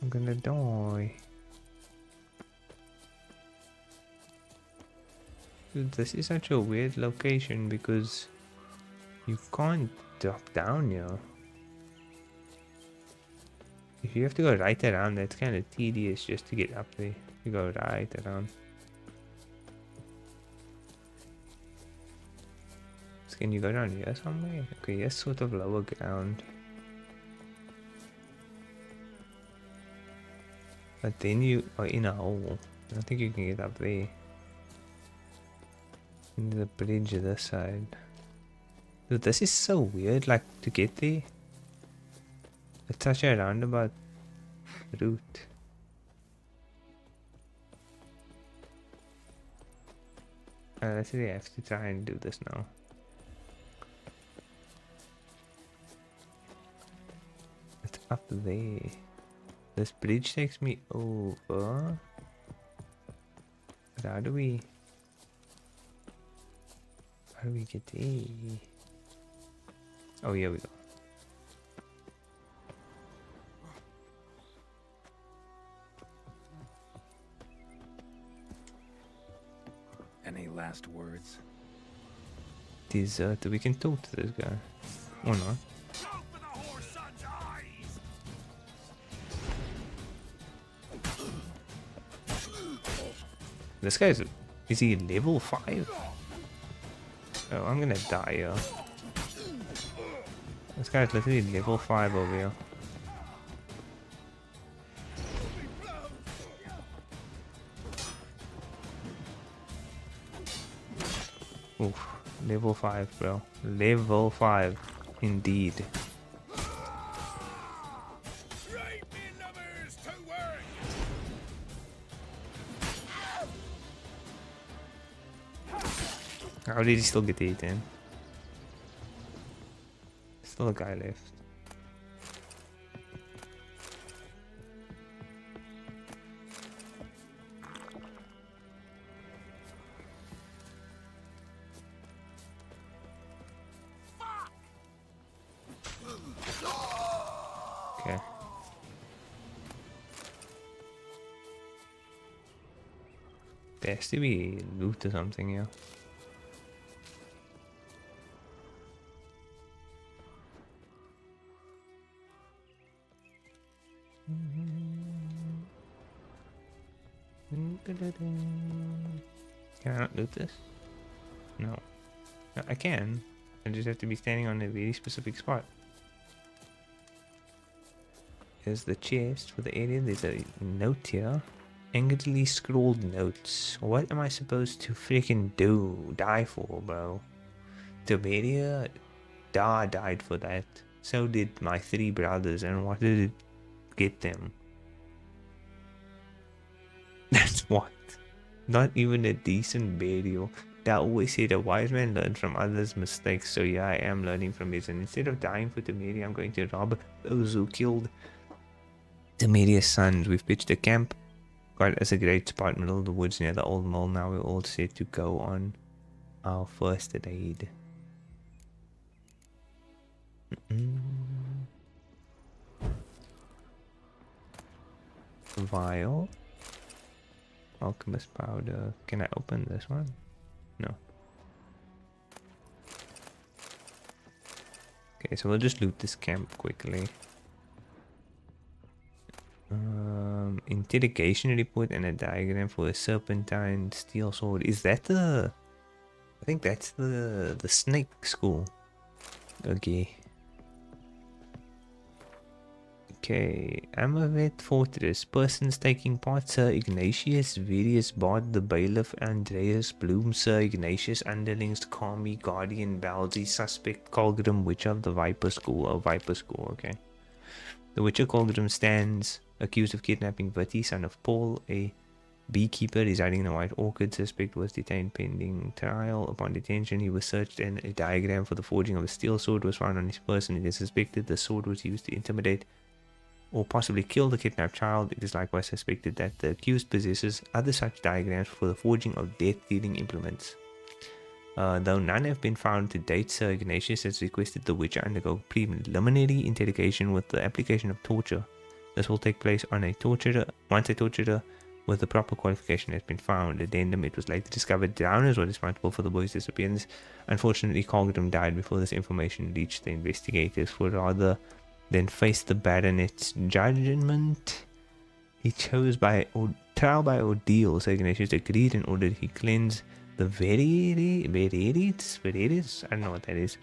I'm gonna die. Dude, this is such a weird location because you can't drop down here. If you have to go right around, that's kind of tedious just to get up there. You go right around. So can you go down here somewhere? Okay, yes, sort of lower ground. But then you are in a hole. I don't think you can get up there. And the bridge this side. Dude, this is so weird, like, to get there. It's such a roundabout route. Let's see, I have to try and do this now. It's up there. This bridge takes me over. But how do we get there? Oh, here we go. Any last words? Desert. We can talk to this guy. Or not. This guy's... Is he level 5? Oh, I'm gonna die here. This guy's literally level 5 over here. Oof, level 5, bro. Level 5, indeed. How did he still get 18? Still a guy left. Okay. There has to be loot or something here. Can I not loot this? No. No, I can. I just have to be standing on a very specific spot. Here's the chest for the area. There's a note here. Angrily scrawled notes. What am I supposed to freaking do? Die for, bro? Tiberia? Da died for that. So did my 3 brothers. And what did it get them? That's what? Not even a decent burial. They always said a wise man learned from others' mistakes. So yeah, I am learning from his. And instead of dying for Tiberia, I'm going to rob those who killed Timeria's sons. We've pitched a camp. Got as a great spot, middle of the woods near the old mill. Now we're all set to go on our first raid. Vial. Alchemist powder. Can I open this one? No. Okay, so we'll just loot this camp quickly. Interrogation report and a diagram for a serpentine steel sword. Is that the... I think that's the snake school. Okay. Okay, Amavet Fortress. Persons taking part: Sir Ignatius, Verius Bard, the Bailiff, Andreas Bloom, Sir Ignatius, underlings, Kami, Guardian, Balzi, Suspect, Colgrim, Witcher of the Viper School. Oh, Viper School, okay. The Witcher Colgrim stands accused of kidnapping Viti, son of Paul, a beekeeper residing in the White Orchid. Suspect was detained pending trial. Upon detention, he was searched and a diagram for the forging of a steel sword was found on his person. It is suspected the sword was used to intimidate or possibly kill the kidnapped child. It is likewise suspected that the accused possesses other such diagrams for the forging of death-dealing implements. Though none have been found to date, Sir Ignatius has requested the Witcher undergo preliminary interrogation with the application of torture. This will take place on a torturer once a torturer with the proper qualification has been found. Addendum: it was later discovered drowners were responsible for the boy's disappearance. Unfortunately, Colgrim died before this information reached the investigators. For rather than face the baronet's judgment, he chose trial by ordeal. Sir Ignatius agreed and ordered he cleanse the Vereris? I don't know what that is.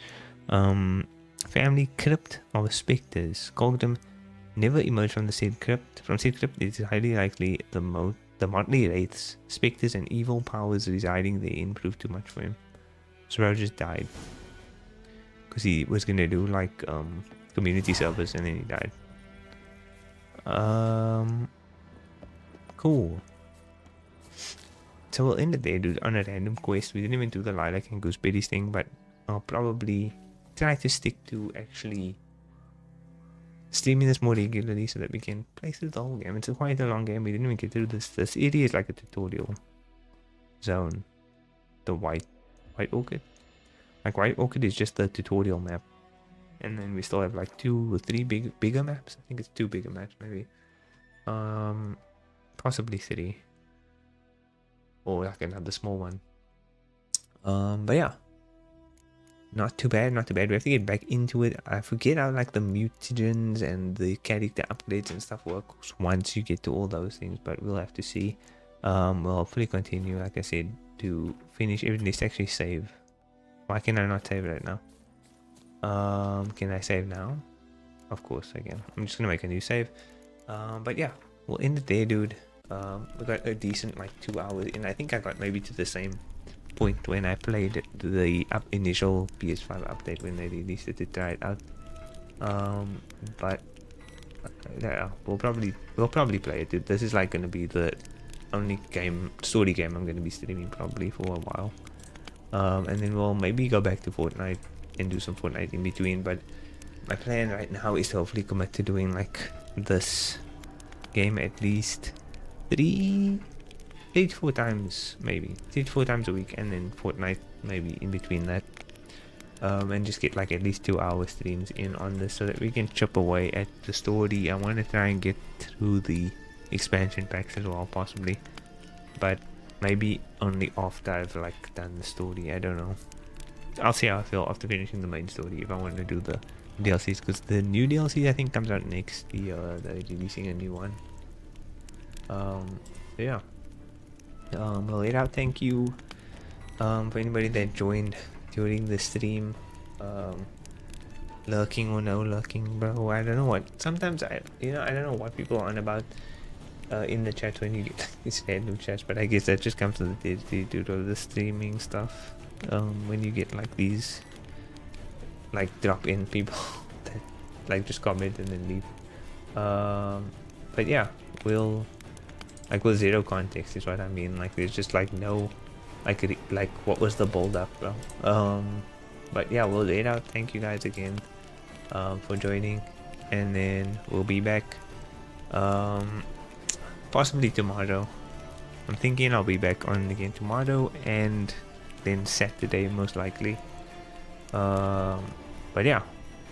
Family crypt of specters. Colgrim never emerged from the said crypt. From said crypt, it is highly likely the motley wraiths, specters, and evil powers residing therein proved too much for him. So Bro just died. Because he was gonna do like community service and then he died. Cool. So we'll end it there, dude, on a random quest. We didn't even do the lilac and gooseberries thing, but I'll probably try to stick to actually streaming this more regularly so that we can play through the whole game. It's quite a long game. We didn't even get through this. This area is like a tutorial zone. The White Orchid. Like White Orchid is just the tutorial map. And then we still have like 2 or 3 bigger maps. I think it's 2 bigger maps maybe. Possibly 3. Or like another small one. But yeah. Not too bad, not too bad. We have to get back into it. I forget how like the mutagens and the character upgrades and stuff work once you get to all those things, but we'll have to see. We'll hopefully continue, like I said, to finish everything. Let's actually save. Why can I not save right now? Can I save now? Of course I can. I'm just gonna make a new save. But yeah, we'll end it there, dude. We got a decent like 2 hours in. I think I got maybe to the same point when I played the initial PS5 update when they released it to try it out. But yeah, we'll probably play it, dude. This is like gonna be the only story game I'm gonna be streaming probably for a while. And then we'll maybe go back to Fortnite and do some Fortnite in between. But my plan right now is to hopefully commit to doing like this game at least 3 to 4 times, maybe 3 to 4 times a week, and then Fortnite maybe in between that, and just get like at least 2 hour streams in on this so that we can chip away at the story. I want to try and get through the expansion packs as well, possibly, but maybe only after I've like done the story. I don't know. I'll see how I feel after finishing the main story if I want to do the DLCs, because the new DLC I think comes out next year. They're releasing a new one. Yeah, We'll head out. Thank you for anybody that joined during the stream. Lurking or no lurking, bro. I don't know what. Sometimes I don't know what people are on about in the chat when you get these random chats, but I guess that just comes to the due to the streaming stuff. When you get like these like drop in people that like just comment and then leave. But yeah, we'll like with zero context is what I mean. Like there's just like no like what was the build up, bro? But yeah, we'll head out. Thank you guys again for joining, and then we'll be back possibly tomorrow. I'm thinking I'll be back on again tomorrow and then Saturday most likely. But yeah,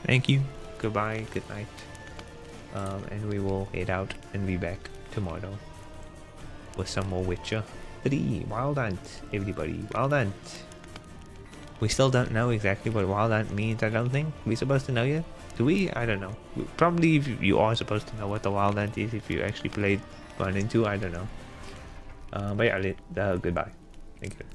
thank you, goodbye, good night, and we will head out and be back tomorrow with some more Witcher 3 Wild Hunt. Everybody, Wild Hunt. We still don't know exactly what Wild Hunt means. I don't think we're supposed to know yet. Do we? I don't know. Probably you are supposed to know what the Wild Hunt is if you actually played 1 and 2. I don't know. But yeah, goodbye. Thank you.